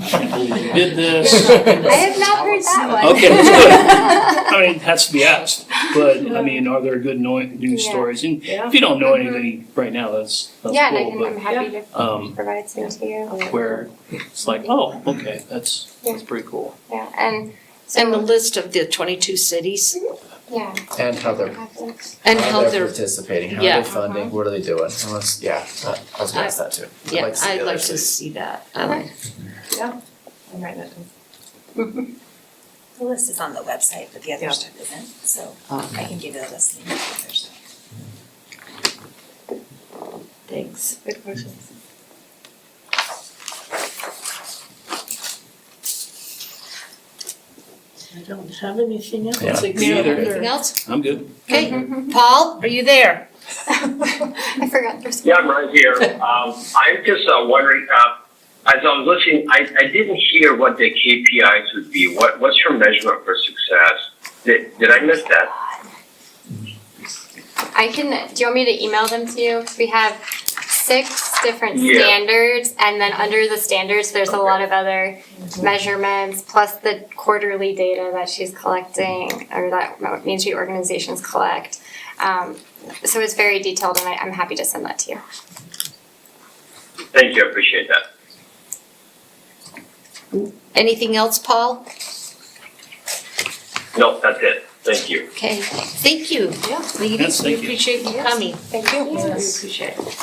can't believe we did this. I have not heard that one. Okay, that's good. I mean, it has to be asked, but I mean, are there good news stories? And if you don't know anything right now, that's Yeah, cool. and I'm happy to provide some to you. Where it's like, oh, okay, that's pretty cool. Yeah, and And the list of the 22 cities? yeah. And how they're And how they're, participating, how yeah. they're funding, what are they doing? Unless, I was gonna ask that too. yeah, to see I'd the like other to cities. see that. I'm writing it down. The list is on the website, but the other Yeah. stuff isn't, so Okay. I can give you the list of the other stuff. Thanks. Good questions. I don't have anything else. Yeah. except Me either. for- Anything else? I'm good. Okay, Paul, are you there? I forgot there's. Yeah, I'm right here. I'm just wondering, as I was listening, I didn't hear what the KPIs would be. What's your measurement for success? Did I miss that? Do you want me to email them to you? We have 6 different Yeah. standards, and then under the standards, there's a lot of other measurements, plus the quarterly data that she's collecting, or that Main Street organizations collect. So it's very detailed, and I'm happy to send that to you. Thank you, I appreciate that. Anything else, Paul? No, that's it. Thank you. Okay, thank you. Yes, Ladies, we thank you. appreciate you coming. Thank you. We appreciate it.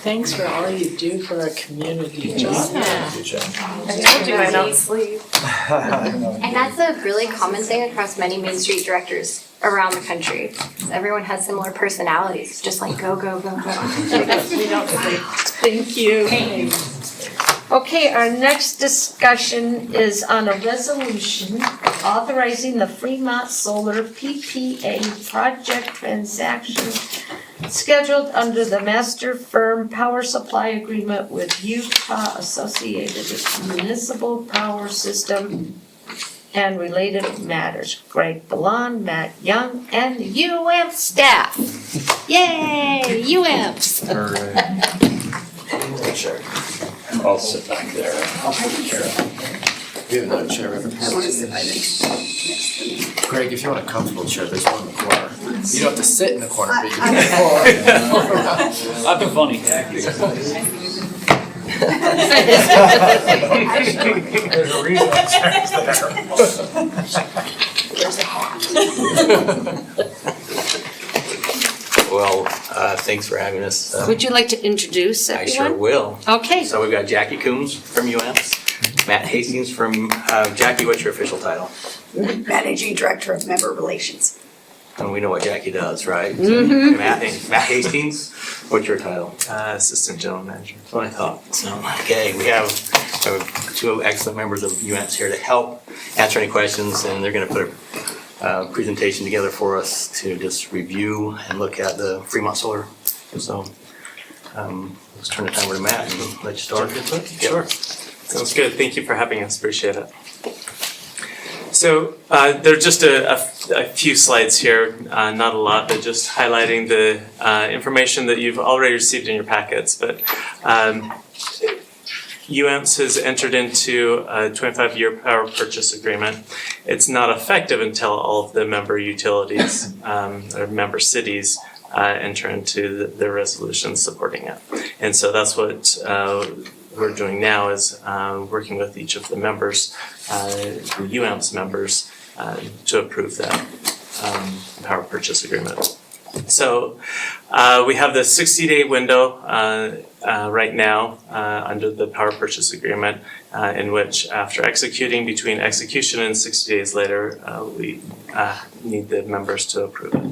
Thanks for all you do for our community, John. Yeah. Good job. I told you I don't sleep. And that's a really common thing across many Main Street directors around the country. Everyone has similar personalities, just like go, go, go, go. We don't sleep. Thank you. Okay, our next discussion is on a resolution authorizing the Fremont Solar PPA project transaction scheduled under the master firm power supply agreement with Utah Associated Municipal Power System and related matters. Greg Ballon, Matt Young, and UAMP staff. Yay, UAMPs. Sure. I'll sit back there. We have another chair over here. Greg, if you want a comfortable chair, there's one in the corner. You don't have to sit in the corner, but you can. I've been funny. There's a reason that chair's there. Well, thanks for having us. Would you like to introduce I everyone? sure will. Okay. So we've got Jackie Coombs from UAMPS, Matt Hastings from, Jackie, what's your official title? Managing Director of Member Relations. And we know what Jackie does, right? Mhm. Matt Hastings, what's your title? Assistant General Manager. That's what I thought. So, okay, we have 2 excellent members of UAMPS here to help answer any questions, and they're gonna put a presentation together for us to just review and look at the Fremont Solar. So, let's turn the time over to Matt and let you start. Sure. Sounds good. Thank you for having us. Appreciate it. So there are just a few slides here, not a lot, but just highlighting the information that you've already received in your packets. But UAMPS has entered into a 25-year power purchase agreement. It's not effective until all of the member utilities or member cities enter into the resolution supporting it. And so that's what we're doing now is working with each of the members, the UAMPS members, to approve that power purchase agreement. So we have the 60-day window right now under the power purchase agreement in which after executing, between execution and 60 days later, we need the members to approve it.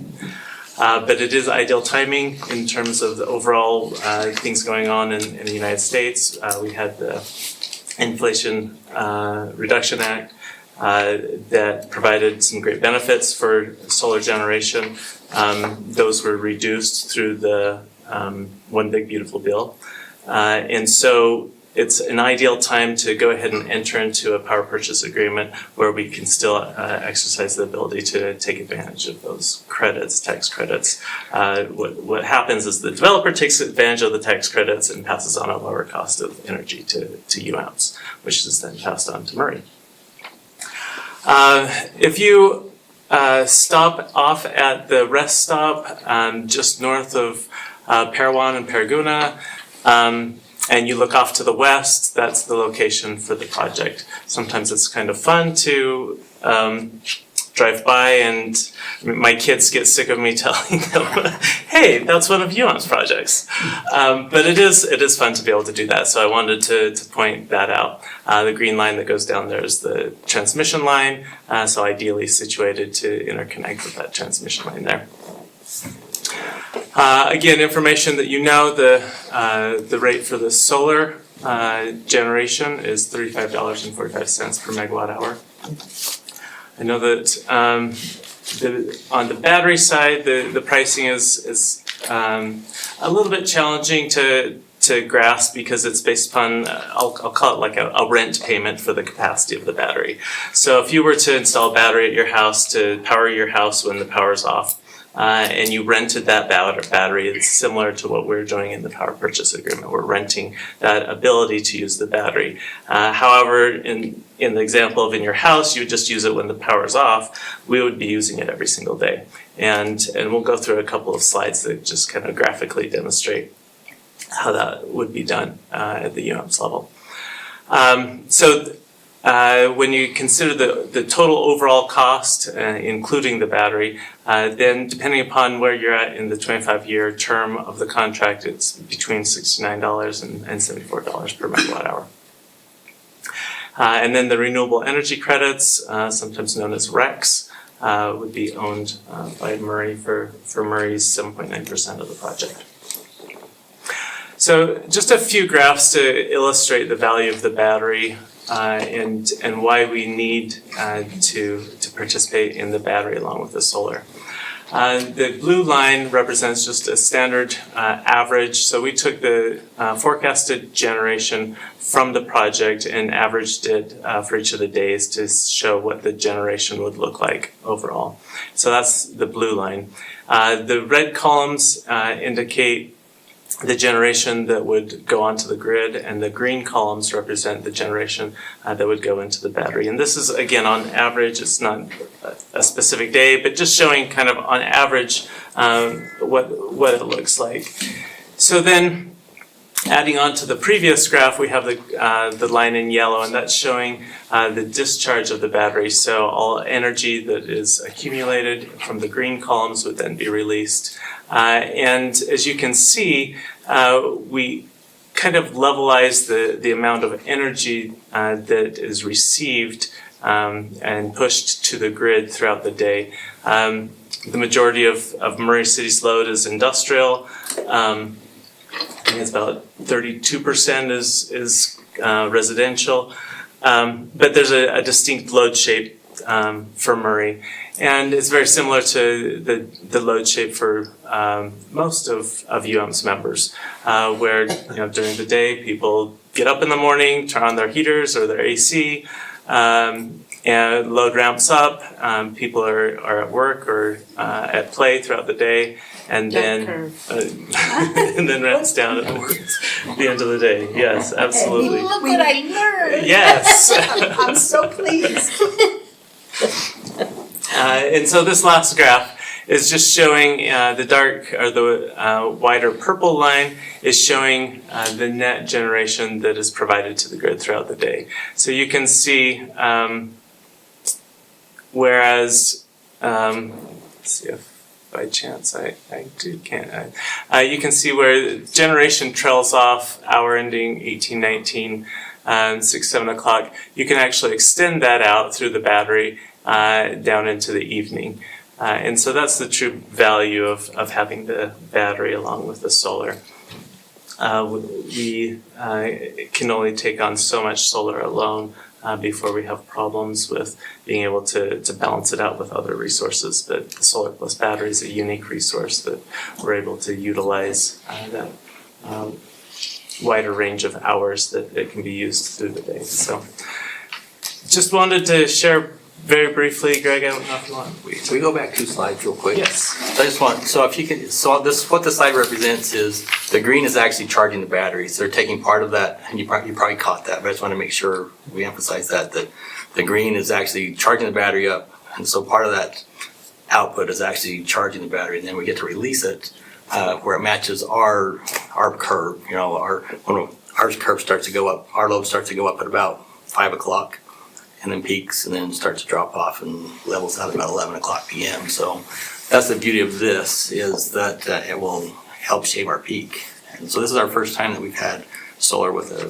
But it is ideal timing in terms of the overall things going on in the United States. We had the Inflation Reduction Act that provided some great benefits for solar generation. Those were reduced through the One Big Beautiful Bill. And so it's an ideal time to go ahead and enter into a power purchase agreement where we can still exercise the ability to take advantage of those credits, tax credits. What happens is the developer takes advantage of the tax credits and passes on a lower cost of energy to UAMPS, which is then passed on to Murray. If you stop off at the rest stop just north of Parowan and Paraguna, and you look off to the west, that's the location for the project. Sometimes it's kind of fun to drive by, and my kids get sick of me telling them, hey, that's one of UAMPS projects. But it is fun to be able to do that, so I wanted to point that out. The green line that goes down there is the transmission line, so ideally situated to interconnect with that transmission line there. Again, information that you know, the rate for the solar generation is $35.45 per megawatt hour. I know that on the battery side, the pricing is a little bit challenging to grasp because it's based upon, I'll call it like a rent payment for the capacity of the battery. So if you were to install a battery at your house to power your house when the power's off, and you rented that battery. It's similar to what we're doing in the power purchase agreement. We're renting that ability to use the battery. However, in the example of in your house, you would just use it when the power is off. We would be using it every single day. And we'll go through a couple of slides that just kind of graphically demonstrate how that would be done at the UAMPS level. When you consider the total overall cost, including the battery, then depending upon where you're at in the 25-year term of the contract, it's between $69 and $74 per megawatt hour. And then the renewable energy credits, sometimes known as RECs, would be owned by Murray for Murray's 7.9% of the project. So just a few graphs to illustrate the value of the battery and why we need to participate in the battery along with the solar. The blue line represents just a standard average. So we took the forecasted generation from the project and averaged it for each of the days to show what the generation would look like overall. So that's the blue line. The red columns indicate the generation that would go onto the grid, and the green columns represent the generation that would go into the battery. And this is, again, on average. It's not a specific day, but just showing kind of on average what it looks like. So then, adding on to the previous graph, we have the line in yellow, and that's showing the discharge of the battery. So all energy that is accumulated from the green columns would then be released. And as you can see, we kind of levelize the amount of energy that is received and pushed to the grid throughout the day. The majority of Murray City's load is industrial. I think it's about 32% is residential. But there's a distinct load shape for Murray. And it's very similar to the load shape for most of UAMPS members, where during the day people get up in the morning, turn on their heaters or their AC, and load ramps up. People are at work or at play throughout the day, and then and then ramps down at the end of the day. Yes, absolutely. Look what I learned. Yes. I'm so pleased. And so this last graph is just showing the dark or the wider purple line is showing the net generation that is provided to the grid throughout the day. So you can see, whereas, let's see if by chance I can't. You can see where generation trails off hour ending 1819, 6, 7 o'clock. You can actually extend that out through the battery down into the evening. And so that's the true value of having the battery along with the solar. We can only take on so much solar alone before we have problems with being able to balance it out with other resources. But the solar plus battery is a unique resource that we're able to utilize that wider range of hours that it can be used through the day. So just wanted to share very briefly, Greg, I don't know if you want. Can we go back 2 slides real quick? Yes. I just want, so if you can, so this, what the slide represents is the green is actually charging the battery. So they're taking part of that, and you probably caught that, but I just want to make sure we emphasize that the green is actually charging the battery up. And so part of that output is actually charging the battery, and then we get to release it where it matches our curve. When our curve starts to go up, our load starts to go up at about 5 o'clock. And then peaks and then starts to drop off and levels out about 11 o'clock p.m. So that's the beauty of this, is that it will help shape our peak. And so this is our first time that we've had solar with a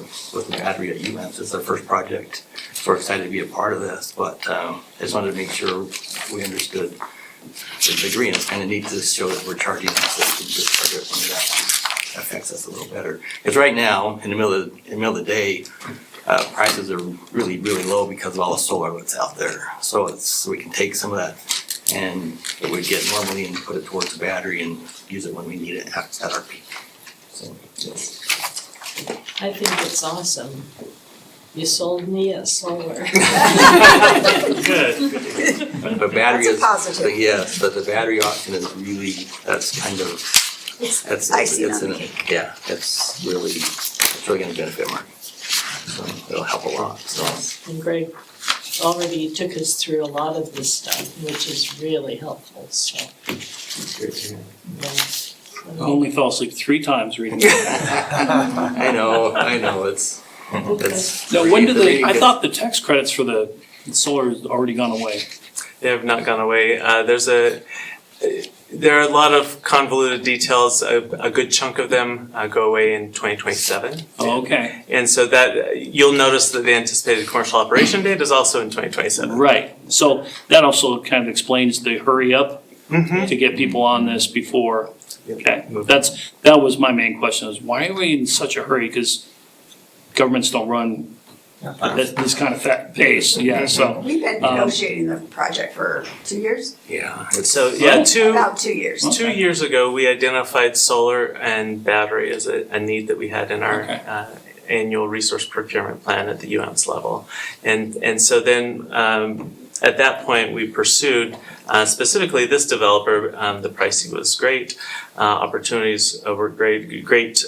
battery at UAMPS. It's our first project. So we're excited to be a part of this, but I just wanted to make sure we understood the green. It's kind of neat to show that we're charging so we can discharge it when that affects us a little better. Because right now, in the middle of the day, prices are really, really low because of all the solar that's out there. So we can take some of that and it would get normally and put it towards the battery and use it when we need it at our peak. So, yes. I think it's awesome. You sold me a solar. good. But battery That's a is, positive. but yes, but the battery option is really, that's kind of, that's, Icing it's on in the it. cake. Yeah, it's really gonna benefit Marty. So it'll help a lot, so. And Greg already took us through a lot of this stuff, which is really helpful, so. It's great to hear. I only fell asleep 3 times reading. I know, it's. Now, when do I thought the tax credits for the solar has already gone away. They have not gone away. There are a lot of convoluted details. A good chunk of them go away in 2027. Oh, okay. And so that, you'll notice that the anticipated commercial operation date is also in 2027. Right, so that also kind of explains the hurry up to get people on this before. Okay, that was my main question, is why are we in such a hurry? Because governments don't run this kind of pace, yeah, so. We've been negotiating the project for 2 years, Yeah, So, yeah, about 2 years. 2 years ago, we identified solar and battery as a need that we had in our annual resource procurement plan at the UAMS level. And so then, at that point, we pursued specifically this developer. The pricing was great, opportunities were great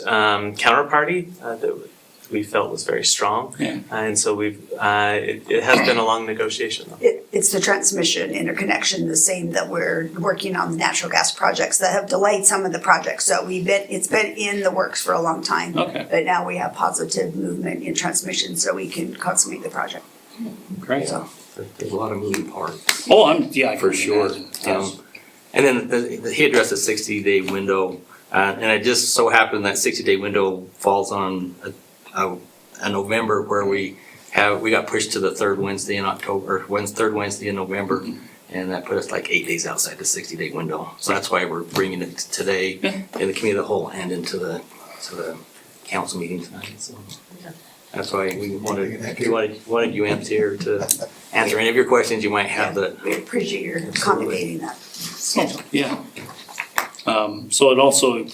counterparty that we felt was very strong. Yeah. And so it has been a long negotiation though. It's the transmission interconnection, the same that we're working on the natural gas projects that have delayed some of the projects. So it's been in the works for a long time. Okay. But now we have positive movement in transmission, so we can consummate the project. Great. so there's a lot of moving parts. Oh, I For can sure. imagine, yes. And then he addressed the 60-day window, and it just so happened that 60-day window falls on a November where we got pushed to the third Wednesday in October, or third Wednesday in November, and that put us like 8 days outside the 60-day window. So that's why we're bringing it today in the committee of the whole and into the council meeting tonight. So that's why we wanted UAMS here to answer any of your questions you might have that. We appreciate your accommodating that. Yeah. So it also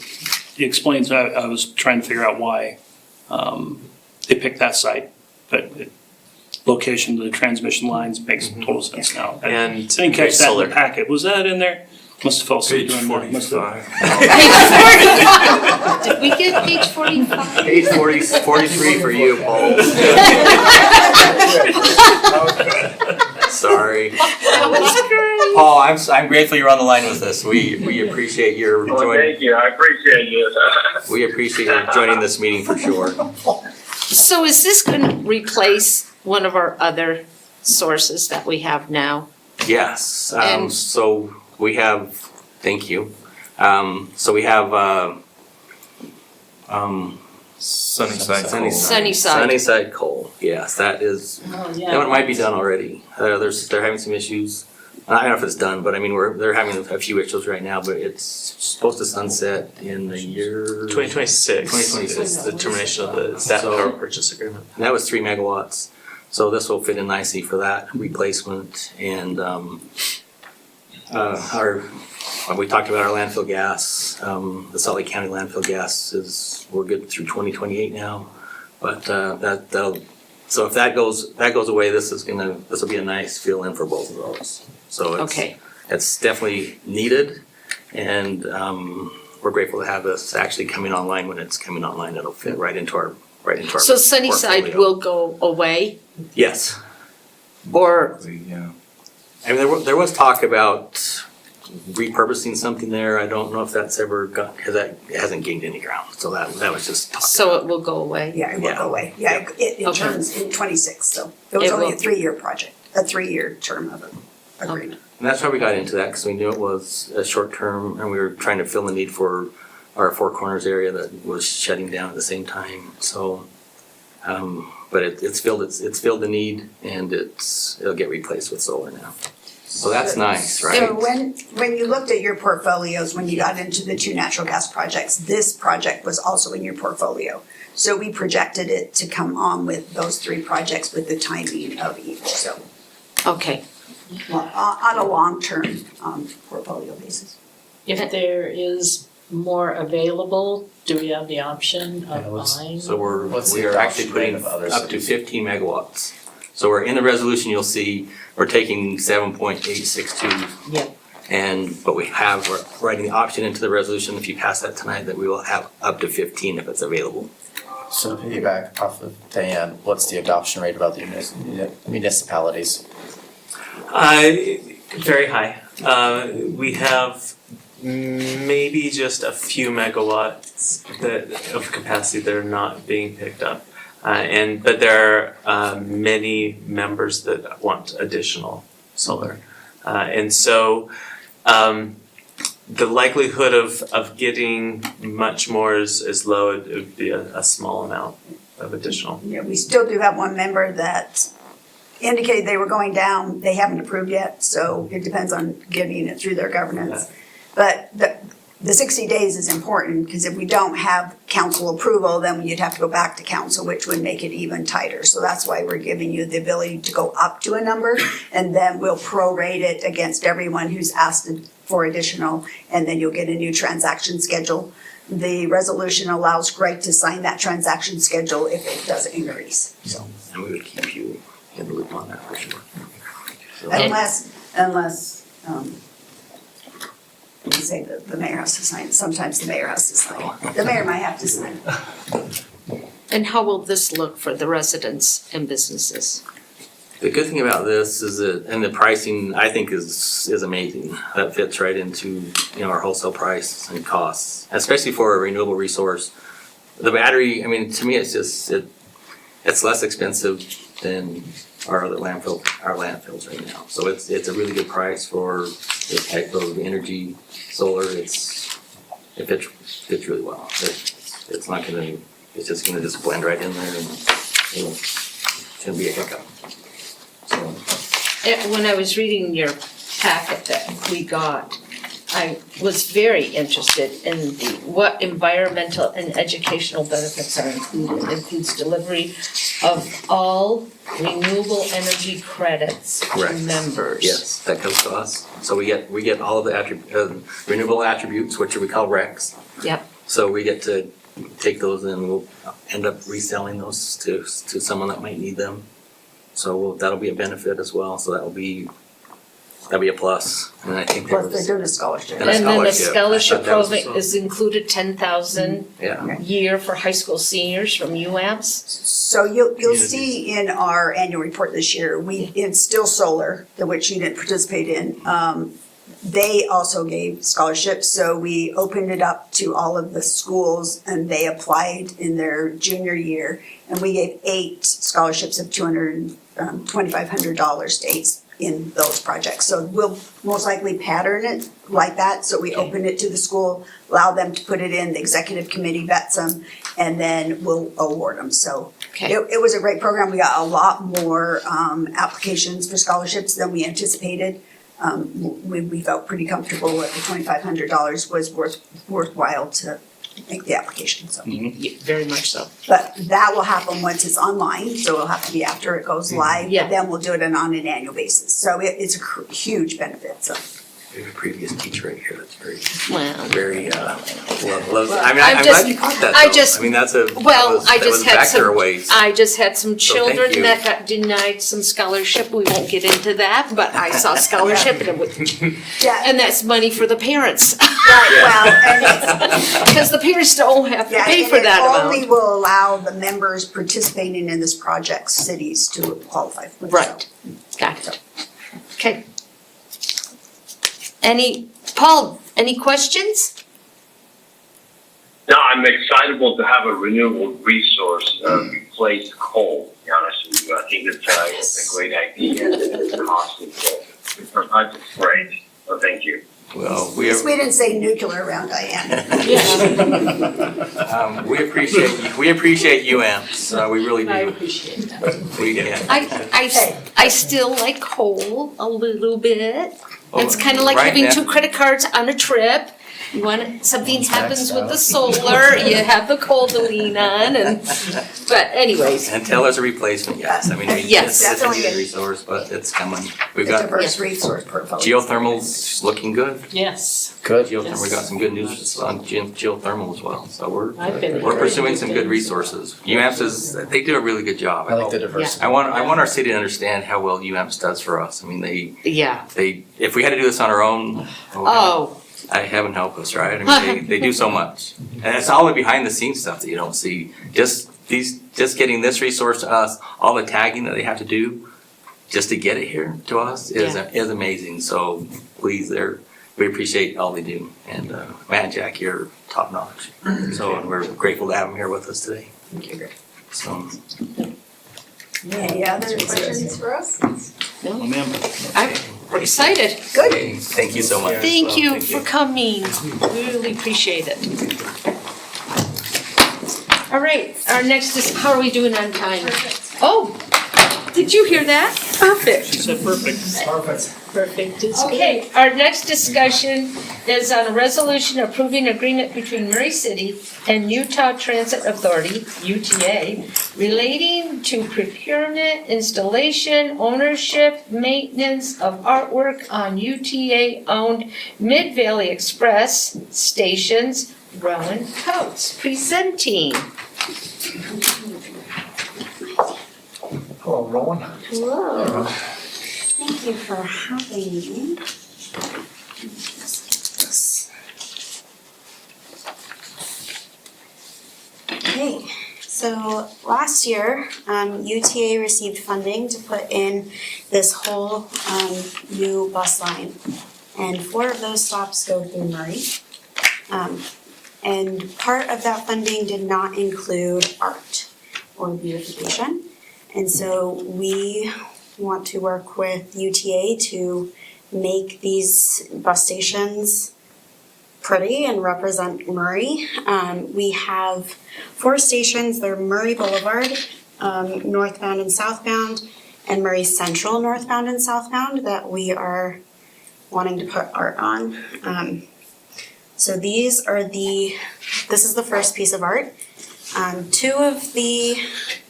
explains, I was trying to figure out why they picked that site, but location of the transmission lines makes total sense now. I And didn't catch that in solar. the packet. Was that in there? Must have fell asleep Page doing that. Must have- 45. Did we get page 45? Page 43 for you, Paul. Sorry. That was great. Paul, I'm grateful you're on the line with us. We appreciate your Well, joining. thank you, I appreciate you. We appreciate your joining this meeting for sure. So is this going to replace one of our other sources that we have now? Yes, And- so we have, thank you. So we have, Sunnyside Coal. Sunnyside. Sunnyside Coal, yes, that is, Oh, that yeah. one might be done already. They're having some issues. I don't know if it's done, but I mean, they're having a few issues right now, but it's supposed to sunset in the year. 2026. 2026. Is the termination of the staff So- power purchase agreement. And that was 3 megawatts. So this will fit in nicely for that replacement. And we talked about our landfill gas. The Salt Lake County landfill gas we're good through 2028 now. But so if that goes away, this will be a nice fill in for both of those. So it's definitely needed, and we're grateful to have this actually coming online. When it's coming online, it'll fit right into our So Sunnyside portfolio. will go away, Yes. or Yeah. I mean, there was talk about repurposing something there. I don't know if that's ever because that hasn't gained any ground. So that was just talk. so it will go away? Yeah, it will go away. Yeah, it Okay. turns in 26, so it was It only will- a 3-year project, a 3-year term of an agreement. And that's why we got into that, because we knew it was a short term, and we were trying to fill the need for our Four Corners area that was shutting down at the same time. So, but it's filled the need, and it'll get replaced with solar now. So that's nice, right? So when you looked at your portfolios, when you got into the 2 natural gas projects, this project was also in your portfolio. So we projected it to come on with those 3 projects with the timing of each, so Okay. on a long-term portfolio basis. If there is more available, do we have the option of buying? So What's we the are actually option putting of other up to cities? 15 megawatts. So we're in the resolution, you'll see, we're taking 7.862. Yep. But we're writing the option into the resolution, if you pass that tonight, that we will have up to 15 if it's available. So to piggyback off of Diane, what's the adoption rate of other municipalities? Very high. We have maybe just a few megawatts of capacity that are not being picked up. But there are many members that want additional solar. And so the likelihood of getting much more is low. It would be a small amount of additional. Yeah, we still do have one member that indicated they were going down. They haven't approved yet, so it depends on getting it through their governance. But the 60 days is important, because if we don't have council approval, then you'd have to go back to council, which would make it even tighter. So that's why we're giving you the ability to go up to a number, and then we'll prorate it against everyone who's asked for additional, and then you'll get a new transaction schedule. The resolution allows Greg to sign that transaction schedule if it doesn't increase, so. And we would keep you in the loop on that for sure. So- Unless, you say that the mayor has to sign, sometimes the mayor has to sign. The mayor might have to sign. And how will this look for the residents and businesses? The good thing about this is that, and the pricing, I think is amazing. That fits right into, our wholesale price and costs, especially for a renewable resource. The battery, to me, it's just, it's less expensive than our other landfills right now. So it's a really good price for this type of energy, solar. It fits really well. It's just gonna blend right in there, and it's gonna be a hiccup. So, When I was reading your packet that we got, I was very interested in what environmental and educational benefits are included. It includes delivery of all renewable energy credits to Correct. members. yes, that comes to us. So we get all of the renewable attributes, which we call RECs. Yep. So we get to take those and we'll end up reselling those to someone that might need them. So that'll be a benefit as well. So that'll be a plus. And I think Plus they're doing a scholarship. And then the I scholarship thought that was- program is included 10,000 Yeah. year for high school seniors from UAMPS. So you'll see in our annual report this year, it's still solar, which you didn't participate in. They also gave scholarships, so we opened it up to all of the schools, and they applied in their junior year. And we gave 8 scholarships of $2,500 to 8 in those projects. So we'll most likely pattern it like that. So we open it to the school, allow them to put it in, the executive committee vets them, and then we'll award them. So it was a great program. We got a lot more applications for scholarships than we anticipated. We felt pretty comfortable that the $2,500 was worthwhile to make the application, so. Very much so. But that will happen once it's online, so it'll have to be after it goes live. Yeah. Then we'll do it on an annual basis, so it's a huge benefit, so. We have a previous teacher right here that's very, Well. very, loves, Well, I'm I've glad you caught that though. That's a, Well, I that was just had back there some, a ways. I just had some So thank children you. that got denied some scholarship. We won't get into that, but I saw scholarship and it was, Yeah. and that's money for the parents. Right, well, and Because the parents don't have to pay for that And it only amount. will allow the members participating in this project, cities, to qualify for it. Right. Gotcha. Okay. Paul, any questions? No, I'm excitable to have a renewable resource replace coal, to be honest with you. I think it's a great idea. It's costly, so it's great. So thank you. Well, At least we didn't say nuclear around Diane. we appreciate UAMPS, we really do. I appreciate that. Yeah. I still like coal a little bit. Oh, It's kind of like right having now- 2 credit cards on a trip. You want, something happens with the solar, you have the coal to lean on and, but anyways. Until there's a replacement, yes. I mean, Yes. it's a Definitely. good resource, but it's coming. We've A got diverse resource portfolio. geothermal's looking good. Yes. Good. Geothermal, we got some good news on geothermal as well, so I've been we're hearing pursuing good some good things. resources. UAMPS is, they do a really good job. I like the diversity. I want our city to understand how well UAMPS does for us. I mean, Yeah. if we had to do this on our own, Oh, heaven help us, right? I mean, they do so much. And it's all the behind the scenes stuff that you don't see. Just getting this resource to us, all the tagging that they have to do just to get it here to us is amazing. So please, we appreciate all they do. And Matt and Jack, you're top notch. So and we're grateful to have them here with us today. thank you. So Any other questions for us? I'm excited. Good. thank you so much. Thank you for coming. Really appreciate it. All right, our next is, how are we doing on time? Oh, did you hear that? Perfect. She said perfect. Perfect is good. Okay, our next discussion is on a resolution approving agreement between Murray City and Utah Transit Authority, UTA, relating to procurement, installation, ownership, maintenance of artwork on UTA-owned Mid-Valley Express stations. Rowan Coates presenting. Hello, Rowan. Hello. Thank you for having me. Okay, so last year, UTA received funding to put in this whole new bus line. And 4 of those stops go through Murray. And part of that funding did not include art or beautification. And so we want to work with UTA to make these bus stations pretty and represent Murray. We have 4 stations. They're Murray Boulevard, northbound and southbound, and Murray Central, northbound and southbound, that we are wanting to put art on. So this is the first piece of art. 2 of the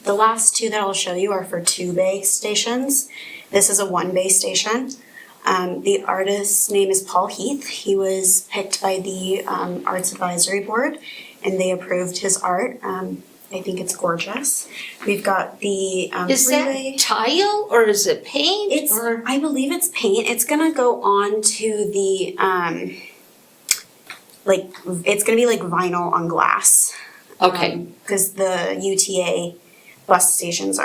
last 2 that I'll show you are for 2-bay stations. This is a 1-bay station. The artist's name is Paul Heath. He was picked by the Arts Advisory Board, and they approved his art. I think it's gorgeous. We've got the Is that tile or is it paint? I believe it's paint. It's gonna go on to the it's gonna be like vinyl on glass. Okay. Because the UTA bus stations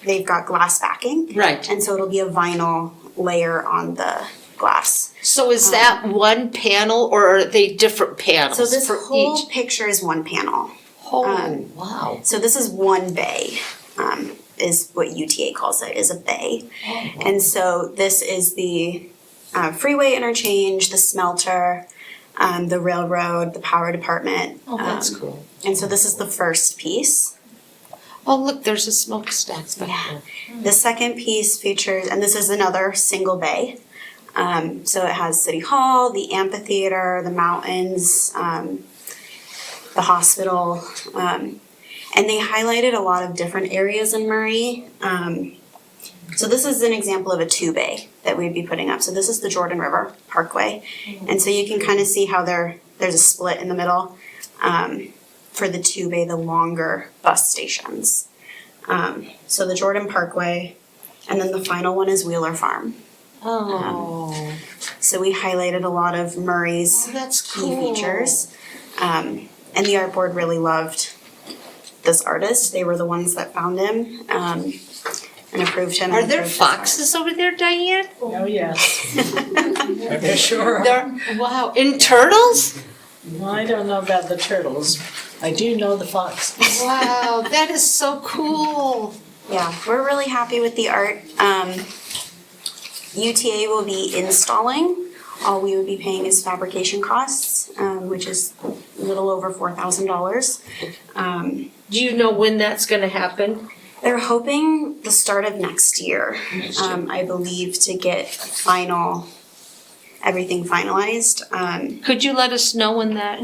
they've got glass backing. Right. And so it'll be a vinyl layer on the glass. So is that one panel or are they different panels? So this for whole each? picture is one panel. Oh, wow. So this is one bay, is what UTA calls it, is a bay. Oh. And so this is the freeway interchange, the smelter, the railroad, the power department. Oh, that's cool. And so this is the first piece. Oh, look, there's a smokestack back there. The second piece features, and this is another single bay. So it has City Hall, the amphitheater, the mountains, the hospital, and they highlighted a lot of different areas in Murray. So this is an example of a 2-bay that we'd be putting up. So this is the Jordan River Parkway. And so you can kind of see how there's a split in the middle for the 2-bay, the longer bus stations. So the Jordan Parkway, and then the final one is Wheeler Farm. Oh. So we highlighted a lot of Murray's key features. And the art board really loved this artist. They were the ones that found him and approved him. Are there foxes over there, Diane? Oh, yes. There sure are. Wow, and turtles? Well, I don't know about the turtles. I do know the foxes. Wow, that is so cool. Yeah, we're really happy with the art. UTA will be installing. All we would be paying is fabrication costs, which is a little over $4,000. Do you know when that's gonna happen? They're hoping the start of next year, I believe, to get final everything finalized. Could you let us know when that?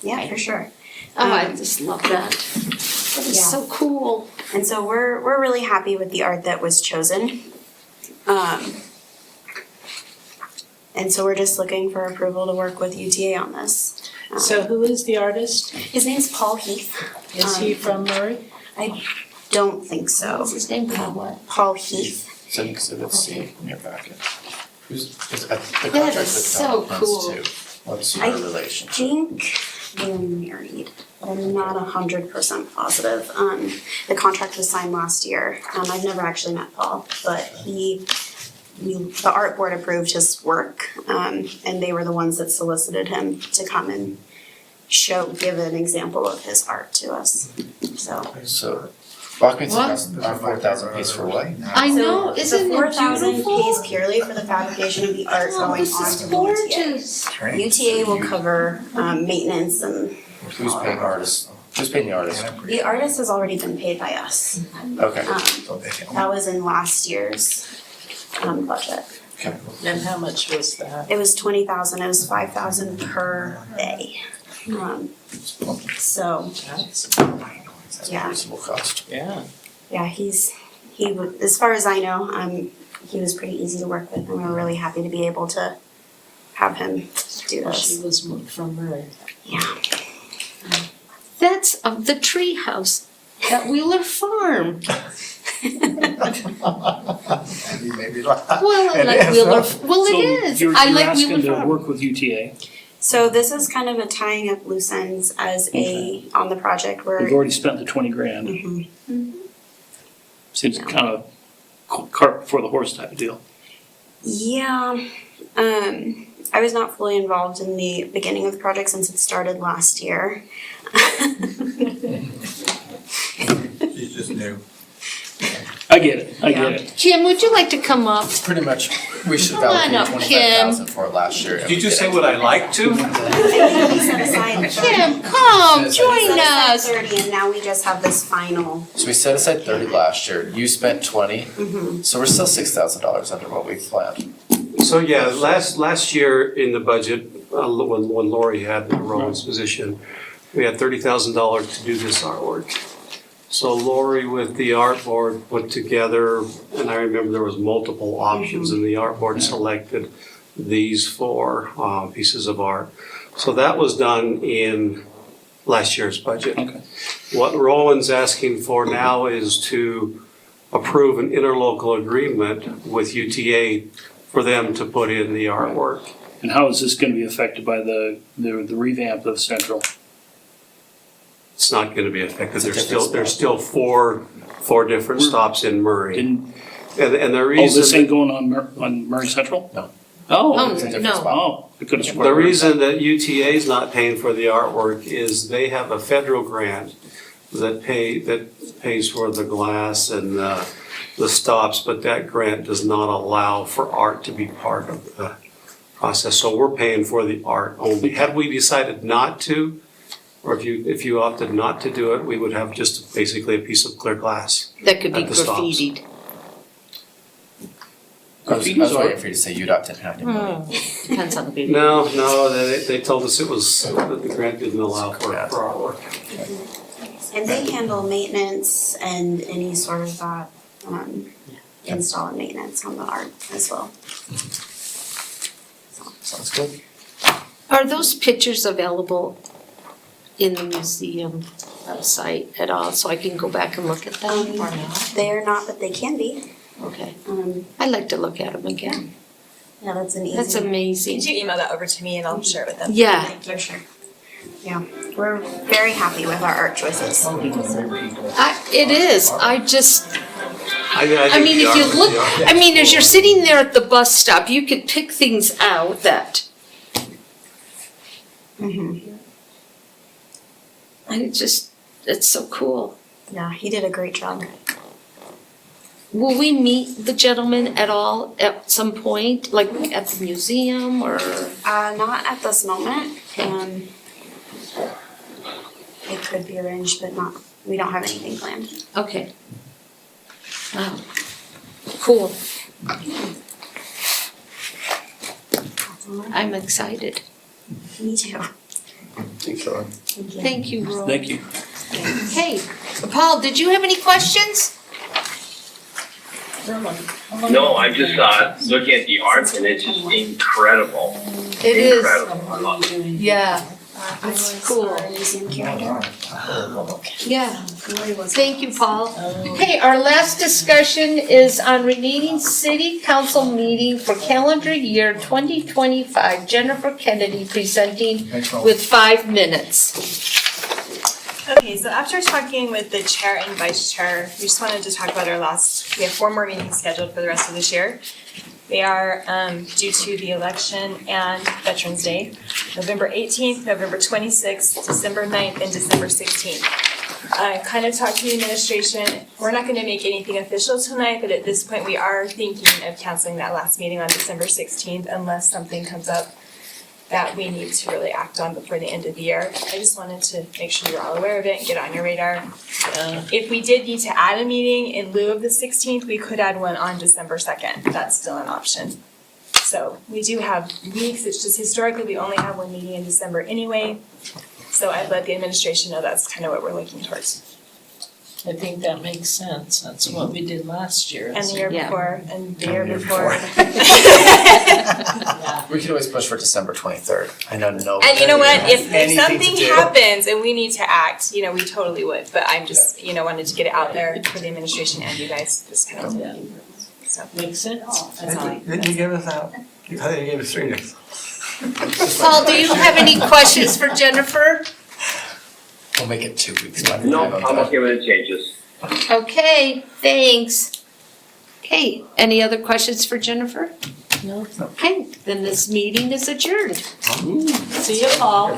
Yeah, for sure. Oh, I just love that. That is Yeah. so cool. And so we're really happy with the art that was chosen. And so we're just looking for approval to work with UTA on this. So who is the artist? His name's Paul Heath. Is he from Murray? I don't think so. What's his name? Paul what? Paul Heath. It's in Exhibit C in your packet. Who's, the That contract is with so Tom cool. runs to. What's I your relationship? think they're married, but I'm not 100% positive. The contract was signed last year. I've never actually met Paul, but the art board approved his work, and they were the ones that solicited him to come and give an example of his art to us. So, walk me through What? our 4,000 piece for what? I know, So isn't the it 4,000 beautiful? pays purely for the fabrication of the art Oh, going this on is to the UTA. gorgeous. UTA will cover maintenance and Who's paying artists? Who's paying the artist? the artist has already been paid by us. Okay. That was in last year's budget. Okay. And how much was that? It was 20,000. It was 5,000 per day. So That's a Yeah. reasonable cost. Yeah. yeah, as far as I know, he was pretty easy to work with, and we were really happy to be able to have him do She this. was from Murray. Yeah. That's of the tree house at Wheeler Farm. Maybe not. Well, I It like is, Wheeler, huh? well, it is. I like So you're Wheeler asking to Farm. work with UTA. So this is kind of a tying up loose ends as on the project where. We've already spent the 20 grand. Mhm. Seems kind of cart before the horse type of deal. Yeah, I was not fully involved in the beginning of the project since it started last year. She's just new. I get it. Kim, would you like to come up? Pretty much, we should Come on allocate up, 25,000 for it last year. and Did we you did say it. what I like to? We set aside 30. Kim, come, Yes, join We set aside us. 30 and now we just have this final. So we set aside 30 last year, you spent 20, Mhm. so we're still $6,000 under what we planned. So yeah, last year in the budget, when Lori had the Rowan's position, we had $30,000 to do this artwork. So Lori with the art board put together, and I remember there was multiple options, and the art board selected these four pieces of art. So that was done in last year's budget. Okay. What Rowan's asking for now is to approve an interlocal agreement with UTA for them to put in the artwork. And how is this going to be affected by the revamp of Central? It's not gonna be affected, It's a there's different still four different stops in Murray. Didn't, And the oh, this reason, ain't going on Murray Central? No. Oh, It's a different no. spot. oh, I could have sworn. the reason that UTA is not paying for the artwork is they have a federal grant that pays for the glass and the stops, but that grant does not allow for art to be part of the process. So we're paying for the art only. Had we decided not to, or if you opted not to do it, we would have just basically a piece of clear glass. That could be At the stops. graffitied. I was waiting for you to say UDOT didn't have any money. Depends on the baby. No, they told us it was, that the grant didn't allow for artwork. And they handle maintenance and any sort of that, install and maintenance on the art as well. Sounds good. Are those pictures available in the museum site at all, so I can go back and look at them or not? They are not, but they can be. Okay, Um, I'd like to look at them again. yeah, that's an easy. That's amazing. Could you email that over to me and I'll share it with them? Yeah. Thank you. Sure. Yeah, we're very happy with our art choices. It is, I I mean, if you look, I mean, as you're sitting there at the bus stop, you could pick things out that, Mm-hmm. and it's so cool. Yeah, he did a great job. Will we meet the gentleman at all at some point, like at the museum or? Not at this moment. It could be arranged, but we don't have anything planned. Okay. Wow, cool. I'm excited. Me too. Thank you. Thank you, Ro. Thank you. Hey, Paul, did you have any questions? No, I'm just looking at the art and it's just incredible. It is. Incredible. I love it. Yeah, it's cool. Yeah. Thank you, Paul. Okay, our last discussion is on renaming city council meeting for calendar year 2025. Jennifer Kennedy presenting with 5 minutes. Okay, so after talking with the chair and vice chair, we just wanted to talk about we have 4 more meetings scheduled for the rest of this year. They are due to the election and Veterans Day, November 18th, November 26th, December 9th, and December 16th. I kind of talked to the administration. We're not going to make anything official tonight, but at this point we are thinking of canceling that last meeting on December 16th unless something comes up that we need to really act on before the end of the year. I just wanted to make sure you're all aware of it and get it on your radar. If we did need to add a meeting in lieu of the 16th, we could add one on December 2nd. That's still an option. So we do have weeks. It's just historically we only have one meeting in December anyway. So I'd let the administration know that's kind of what we're looking towards. I think that makes sense. That's what we did last year. And the year Yeah. before, and the year before. We could always push for December 23rd. I know no. And you know what, if Anything to something do. happens and we need to act, you know, we totally would, but I'm just, you know, wanted to get it out there for the administration and you guys, just kind of. So. Makes sense. That's all. Didn't you give us out? I think you gave us 3 next. Paul, do you have any questions for Jennifer? We'll make it 2 weeks by the No, time I'm I'm done. okay with the changes. Okay, thanks. Okay, any other questions for Jennifer? No. Okay, then this meeting is adjourned. See you, Paul.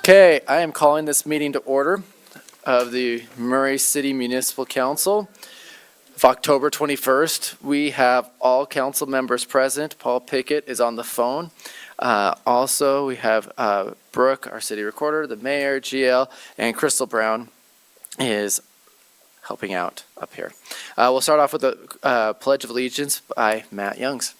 Okay, I am calling this meeting to order of the Murray City Municipal Council of October 21st. We have all council members present. Paul Pickett is on the phone. Also, we have Brooke, our city recorder, the mayor, GL, and Crystal Brown is helping out up here. We'll start off with the Pledge of Allegiance by Matt Youngs.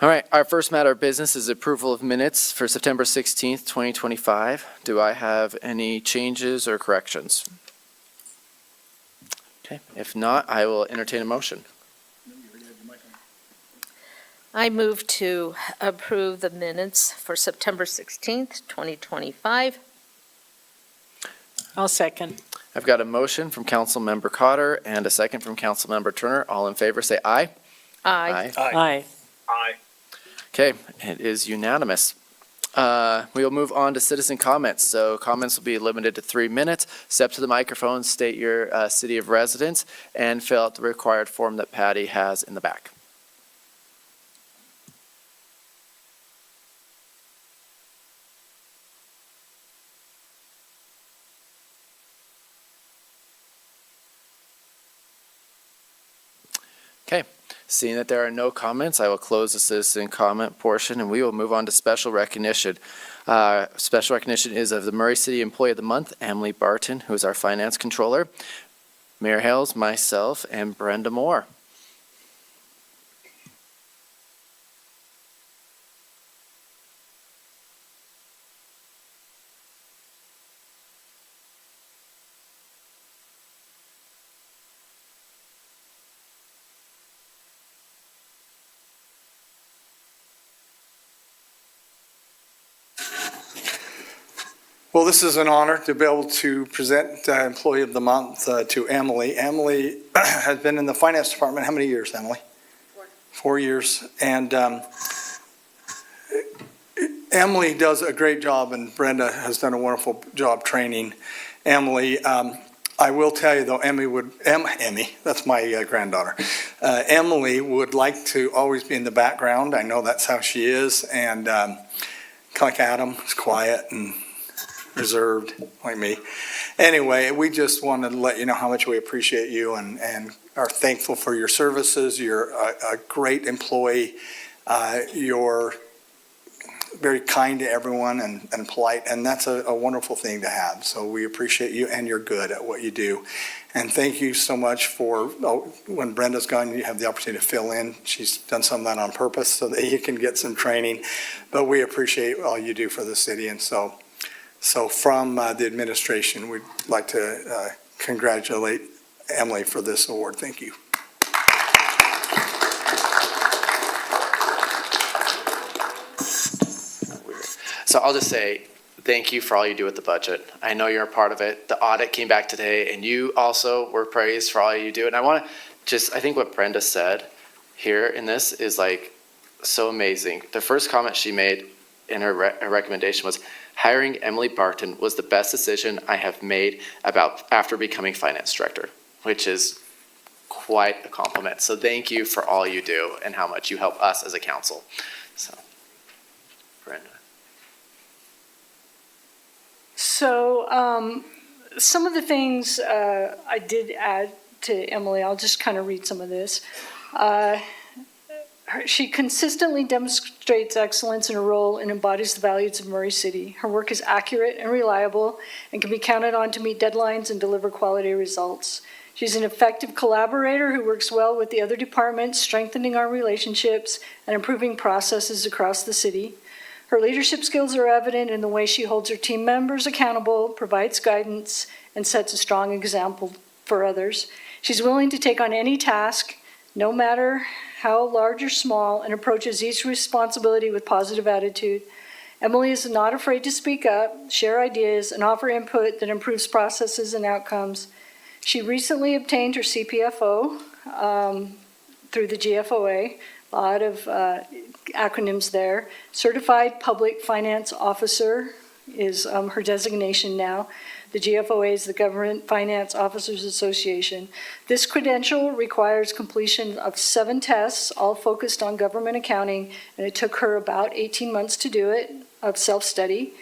All right, our first matter of business is approval of minutes for September 16th, 2025. Do I have any changes or corrections? Okay, if not, I will entertain a motion. I move to approve the minutes for September 16th, 2025. I'll second. I've got a motion from Councilmember Cotter and a second from Councilmember Turner. All in favor, say aye. Aye. Aye. Aye. Okay, it is unanimous. We will move on to citizen comments. So comments will be limited to 3 minutes. Step to the microphone, state your city of residence, and fill out the required form that Patty has in the back. Okay. Seeing that there are no comments, I will close the citizen comment portion and we will move on to special recognition. Special recognition is of the Murray City Employee of the Month, Emily Barton, who is our finance controller, Mayor Hales, myself, and Brenda Moore. Well, this is an honor to be able to present Employee of the Month to Emily. Emily has been in the finance department how many years, Emily? 4 years. And Emily does a great job, and Brenda has done a wonderful job training Emily. I will tell you though, Emmy, that's my granddaughter. Emily would like to always be in the background. I know that's how she is, and kind of like Adam, is quiet and reserved like me. Anyway, we just wanted to let you know how much we appreciate you and are thankful for your services. You're a great employee. You're very kind to everyone and polite, and that's a wonderful thing to have. So we appreciate you, and you're good at what you do. And thank you so much for, when Brenda's gone, you have the opportunity to fill in. She's done some of that on purpose so that you can get some training. But we appreciate all you do for the city, and so from the administration, we'd like to congratulate Emily for this award. Thank you. So I'll just say thank you for all you do with the budget. I know you're a part of it. The audit came back today, and you also were praised for all you do. And I want to I think what Brenda said here in this is like so amazing. The first comment she made in her recommendation was, hiring Emily Barton was the best decision I have made after becoming finance director, which is quite a compliment. So thank you for all you do and how much you help us as a council. So, Brenda. So some of the things I did add to Emily, I'll just kind of read some of this. She consistently demonstrates excellence in her role and embodies the values of Murray City. Her work is accurate and reliable and can be counted on to meet deadlines and deliver quality results. She's an effective collaborator who works well with the other departments, strengthening our relationships and improving processes across the city. Her leadership skills are evident in the way she holds her team members accountable, provides guidance, and sets a strong example for others. She's willing to take on any task, no matter how large or small, and approaches each responsibility with positive attitude. Emily is not afraid to speak up, share ideas, and offer input that improves processes and outcomes. She recently obtained her CPFO through the GFOA, a lot of acronyms there. Certified Public Finance Officer is her designation now. The GFOA is the Government Finance Officers Association. This credential requires completion of 7 tests, all focused on government accounting, and it took her about 18 months to do it, of self-study.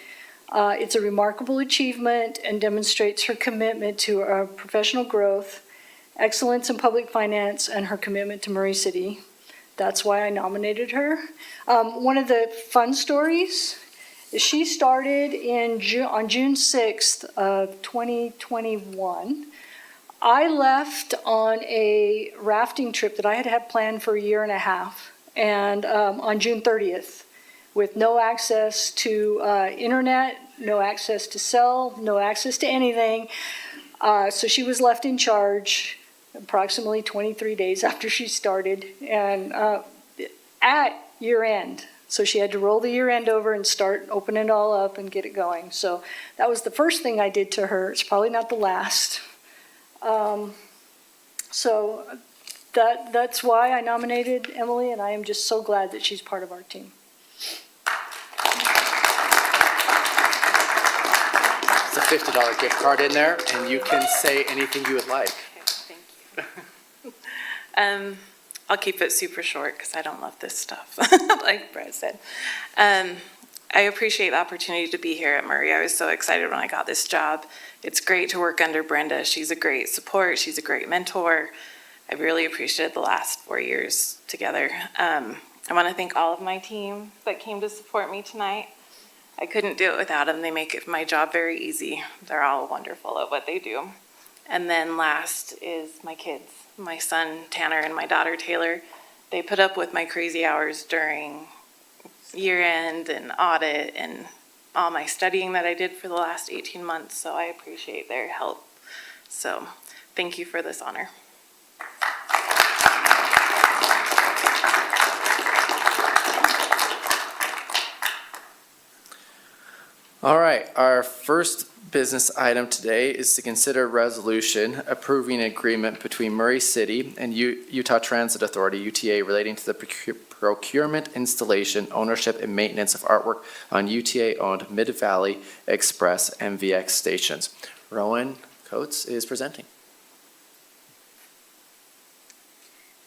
It's a remarkable achievement and demonstrates her commitment to professional growth, excellence in public finance, and her commitment to Murray City. That's why I nominated her. One of the fun stories is she started on June 6th of 2021. I left on a rafting trip that I had planned for a year and a half, and on June 30th, with no access to internet, no access to cell, no access to anything. So she was left in charge approximately 23 days after she started, and at year end. So she had to roll the year end over and start opening it all up and get it going. So that was the first thing I did to her. It's probably not the last. So that's why I nominated Emily, and I am just so glad that she's part of our team. It's a $50 gift card in there, and you can say anything you would like. I'll keep it super short because I don't love this stuff, like Brett said. I appreciate the opportunity to be here at Murray. I was so excited when I got this job. It's great to work under Brenda. She's a great support. She's a great mentor. I've really appreciated the last 4 years together. I want to thank all of my team that came to support me tonight. I couldn't do it without them. They make my job very easy. They're all wonderful at what they do. And then last is my kids, my son Tanner and my daughter Taylor. They put up with my crazy hours during year end and audit and all my studying that I did for the last 18 months, so I appreciate their help. So thank you for this honor. All right, our first business item today is to consider a resolution approving an agreement between Murray City and Utah Transit Authority, UTA, relating to the procurement, installation, ownership, and maintenance of artwork on UTA-owned Mid-Valley Express MVX stations. Rowan Coates is presenting.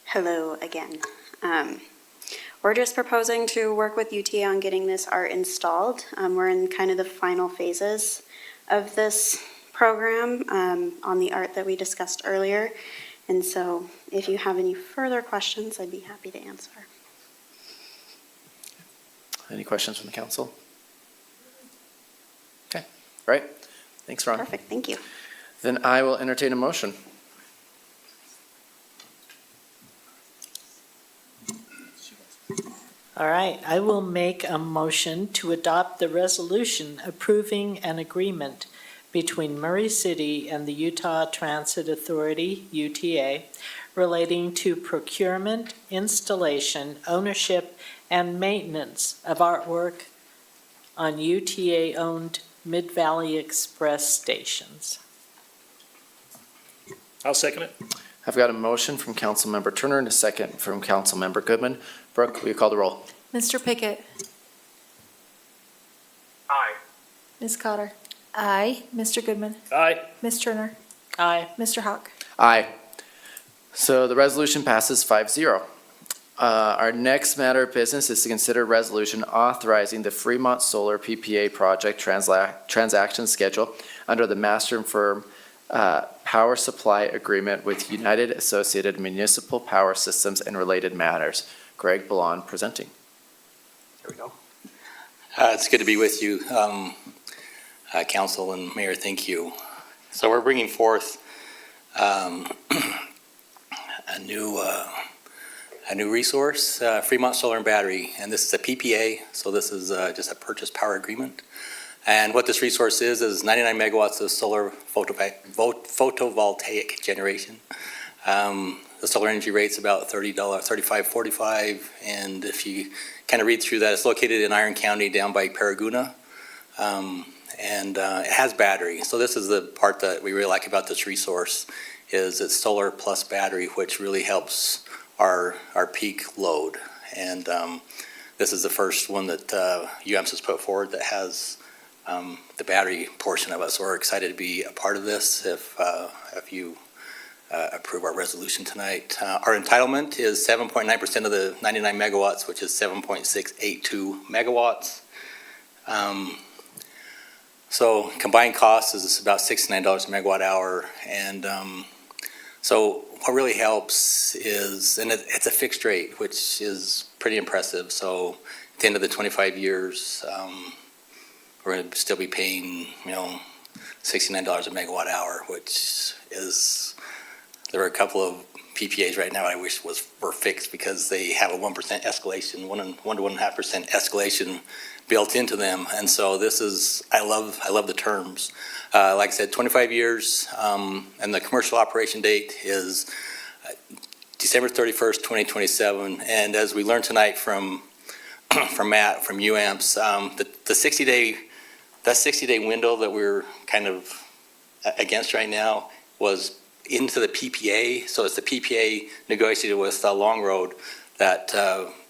Hello again. We're just proposing to work with UTA on getting this art installed. We're in kind of the final phases of this program on the art that we discussed earlier. And so if you have any further questions, I'd be happy to answer. Any questions from the council? Okay, all right. Thanks, Ron. Perfect, thank you. Then I will entertain a motion. All right, I will make a motion to adopt the resolution approving an agreement between Murray City and the Utah Transit Authority, UTA, relating to procurement, installation, ownership, and maintenance of artwork on UTA-owned Mid-Valley Express stations. I'll second it. I've got a motion from Councilmember Turner and a second from Councilmember Goodman. Brooke, will you call the roll? Mr. Pickett? Aye. Ms. Cotter? Aye. Mr. Goodman? Aye. Ms. Turner? Aye. Mr. Hawk? Aye. So the resolution passes 5-0. Our next matter of business is to consider a resolution authorizing the Fremont Solar PPA project transaction schedule under the Master Firm Power Supply Agreement with United Associated Municipal Power Systems and related matters. Greg Ballon presenting. There we go. It's good to be with you, Council and Mayor, thank you. So we're bringing forth a new resource, Fremont Solar and Battery, and this is a PPA, so this is just a purchase power agreement. And what this resource is 99 megawatts of solar photovoltaic generation. The solar energy rate's about $35.45, and if you kind of read through that, it's located in Iron County down by Paraguna. and it has battery. So this is the part that we really like about this resource, is it's solar plus battery, which really helps our peak load. And this is the first one that UAMPS has put forward that has the battery portion of it. So we're excited to be a part of this if you approve our resolution tonight. Our entitlement is 7.9% of the 99 megawatts, which is 7.682 megawatts. So combined cost is about $69 a megawatt hour. And so what really helps is, and it's a fixed rate, which is pretty impressive. So at the end of the 25 years, we're going to still be paying, $69 a megawatt hour, which is, there are a couple of PPAs right now I wish were fixed because they have a 1% escalation, 1 to 1.5% escalation built into them. And so this is, I love the terms. Like I said, 25 years, and the commercial operation date is December 31st, 2027. And as we learned tonight from Matt, from UAMPS, the 60-day window that we're kind of against right now was into the PPA. So it's the PPA negotiated with Long Road that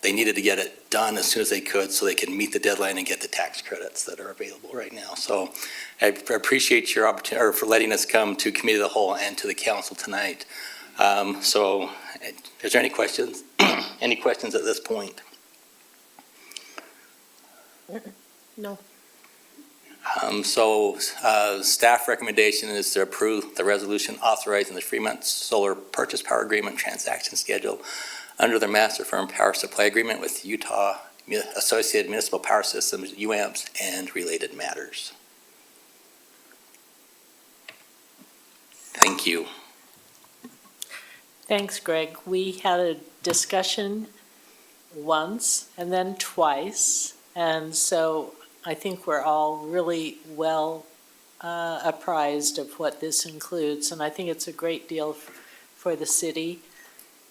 they needed to get it done as soon as they could so they can meet the deadline and get the tax credits that are available right now. So I appreciate your opportunity, or for letting us come to Committee of the Whole and to the Council tonight. So is there any questions? Any questions at this point? No. Staff recommendation is to approve the resolution authorizing the Fremont Solar Purchase Power Agreement transaction schedule under the Master Firm Power Supply Agreement with Utah Associated Municipal Power Systems, UAMPS, and related matters. Thank you. Thanks, Greg. We had a discussion once and then twice, and so I think we're all really well apprised of what this includes, and I think it's a great deal for the city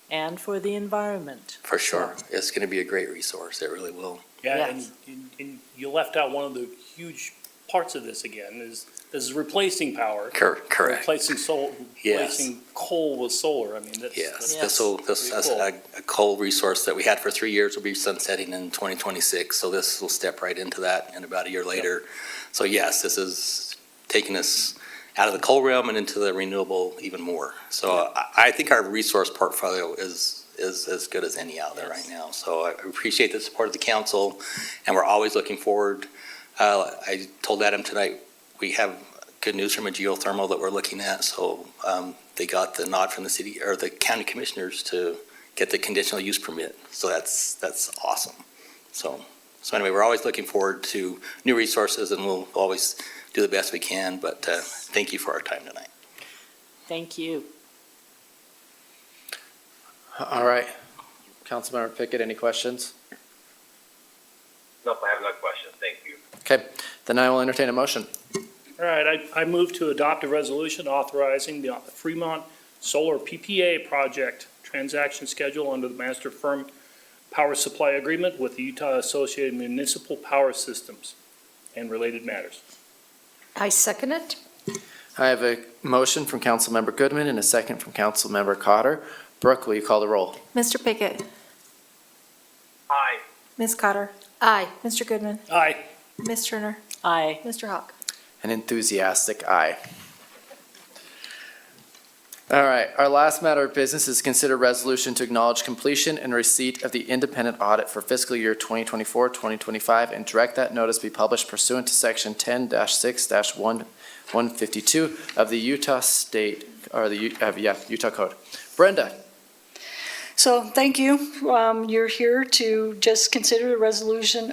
and for the environment. For sure. It's going to be a great resource. It really will. Yeah, Yes. and you left out one of the huge parts of this again, is this is replacing power. Correct. Replacing Yes. replacing coal with solar. I mean, that's. Yes, that's this pretty is cool. a coal resource that we had for 3 years will be sunsetting in 2026. So this will step right into that in about a year later. So yes, this is taking us out of the coal realm and into the renewable even more. So I think our resource portfolio is as good as any out there right now. So I appreciate the support of the council, and we're always looking forward. I told Adam tonight, we have good news from a geothermal that we're looking at. So they got the nod from the city or the county commissioners to get the conditional use permit. So that's awesome. So anyway, we're always looking forward to new resources, and we'll always do the best we can. But thank you for our time tonight. Thank you. All right. Councilmember Pickett, any questions? Nope, I have no questions. Thank you. Okay, then I will entertain a motion. All right, I move to adopt a resolution authorizing the Fremont Solar PPA project transaction schedule under the Master Firm Power Supply Agreement with the Utah Associated Municipal Power Systems and related matters. I second it. I have a motion from Councilmember Goodman and a second from Councilmember Cotter. Brooke, will you call the roll? Mr. Pickett? Aye. Ms. Cotter? Aye. Mr. Goodman? Aye. Ms. Turner? Aye. Mr. Hawk? An enthusiastic aye. All right, our last matter of business is consider resolution to acknowledge completion and receipt of the independent audit for fiscal year 2024-2025 and direct that notice be published pursuant to section 10-6-152 of the Utah State, or the Utah Code. Brenda. So thank you. You're here to just consider a resolution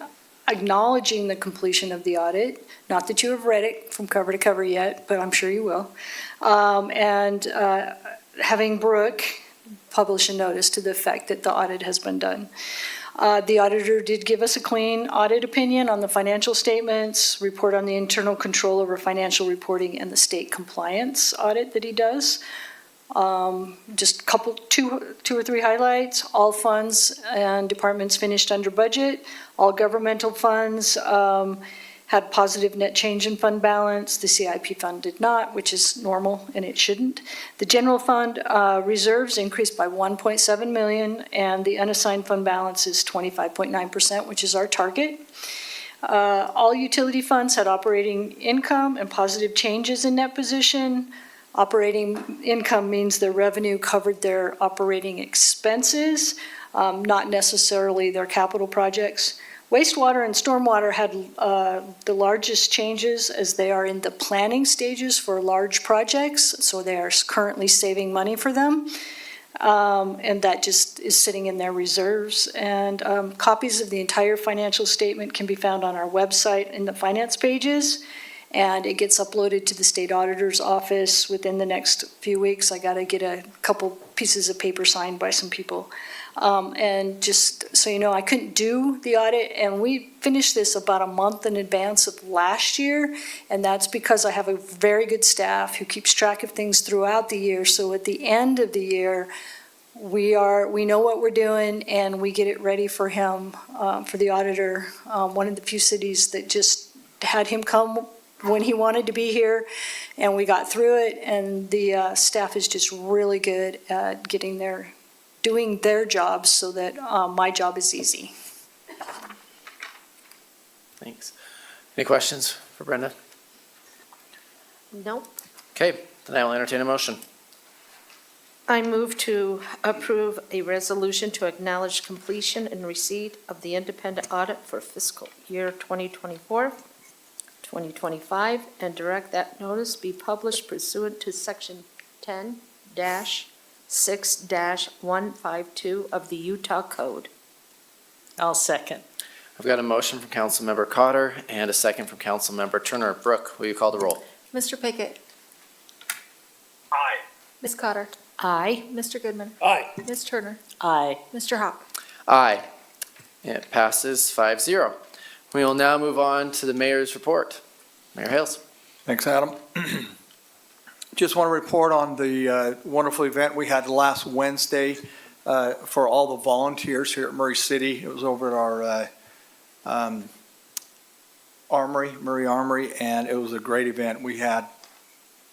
acknowledging the completion of the audit. Not that you have read it from cover to cover yet, but I'm sure you will. And having Brooke publish a notice to the effect that the audit has been done. The auditor did give us a clean audit opinion on the financial statements, report on the internal control over financial reporting and the state compliance audit that he does. Just two or three highlights. All funds and departments finished under budget. All governmental funds had positive net change in fund balance. The CIP fund did not, which is normal and it shouldn't. The general fund reserves increased by 1.7 million, and the unassigned fund balance is 25.9%, which is our target. All utility funds had operating income and positive changes in net position. Operating income means their revenue covered their operating expenses, not necessarily their capital projects. Wastewater and stormwater had the largest changes as they are in the planning stages for large projects, so they are currently saving money for them. And that just is sitting in their reserves. And copies of the entire financial statement can be found on our website in the finance pages. And it gets uploaded to the state auditor's office within the next few weeks. I got to get a couple pieces of paper signed by some people. And just so you know, I couldn't do the audit, and we finished this about a month in advance of last year, and that's because I have a very good staff who keeps track of things throughout the year. So at the end of the year, we know what we're doing, and we get it ready for him, for the auditor. One of the few cities that just had him come when he wanted to be here, and we got through it, and the staff is just really good at doing their jobs so that my job is easy. Thanks. Any questions for Brenda? Nope. Okay, then I will entertain a motion. I move to approve a resolution to acknowledge completion and receipt of the independent audit for fiscal year 2024-2025 and direct that notice be published pursuant to section 10-6-152 of the Utah Code. I'll second. I've got a motion from Councilmember Cotter and a second from Councilmember Turner. Brooke, will you call the roll? Mr. Pickett? Aye. Ms. Cotter? Aye. Mr. Goodman? Aye. Ms. Turner? Aye. Mr. Hawk? Aye. It passes 5-0. We will now move on to the mayor's report. Mayor Hales. Thanks, Adam. Just want to report on the wonderful event we had last Wednesday for all the volunteers here at Murray City. It was over at our Murray Armory, and it was a great event. We had a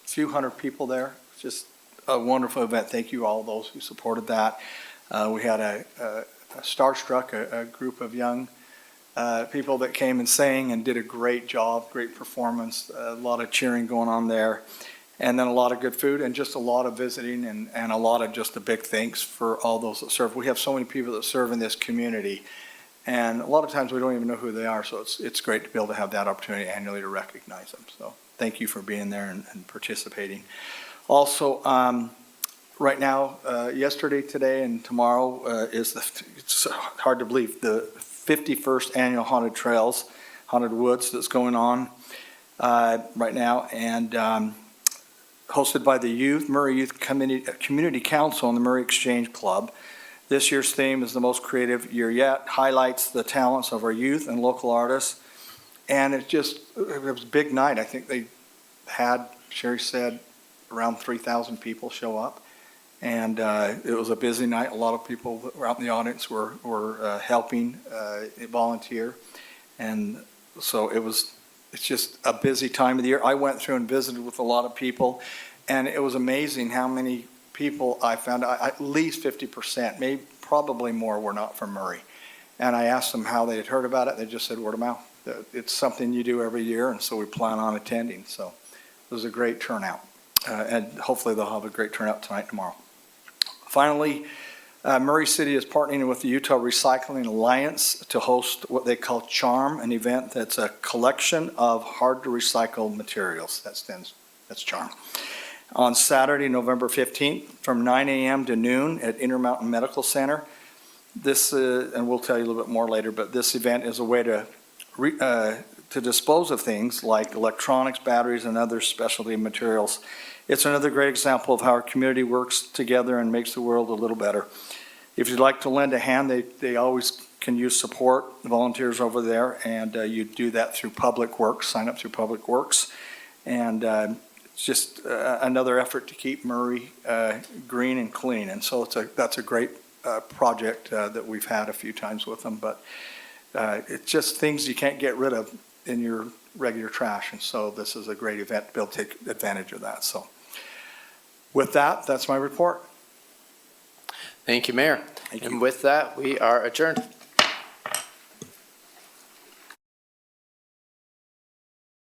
few hundred people there. Just a wonderful event. Thank you all those who supported that. We had a Starstruck, a group of young people that came and sang and did a great job, great performance, a lot of cheering going on there. And then a lot of good food and just a lot of visiting and a lot of just a big thanks for all those that serve. We have so many people that serve in this community, and a lot of times we don't even know who they are, so it's great to be able to have that opportunity annually to recognize them. So thank you for being there and participating. Also, right now, yesterday, today, and tomorrow is it's hard to believe, the 51st annual Haunted Trails, Haunted Woods that's going on right now, and hosted by the Murray Youth Community Council and the Murray Exchange Club. This year's theme is the most creative year yet, highlights the talents of our youth and local artists, and it was a big night. I think they had, Sherry said, around 3,000 people show up, and it was a busy night. A lot of people that were out in the audience were helping volunteer, and so it's just a busy time of the year. I went through and visited with a lot of people, and it was amazing how many people I found, at least 50%, maybe probably more, were not from Murray. And I asked them how they had heard about it. They just said word of mouth. It's something you do every year, and so we plan on attending. So it was a great turnout, and hopefully they'll have a great turnout tonight and tomorrow. Finally, Murray City is partnering with the Utah Recycling Alliance to host what they call CHARM, an event that's a collection of hard-to-recycle materials. That's CHARM. On Saturday, November 15th, from 9 a.m. to noon at Intermountain Medical Center. This, and we'll tell you a little bit more later, but this event is a way to dispose of things like electronics, batteries, and other specialty materials. It's another great example of how our community works together and makes the world a little better. If you'd like to lend a hand, they always can use support, volunteers over there, and you do that through Public Works, sign up through Public Works. And it's just another effort to keep Murray green and clean. And so that's a great project that we've had a few times with them. But it's just things you can't get rid of in your regular trash. And so this is a great event to be able to take advantage of that. So with that, that's my report. Thank you, Mayor. And with that, we are adjourned.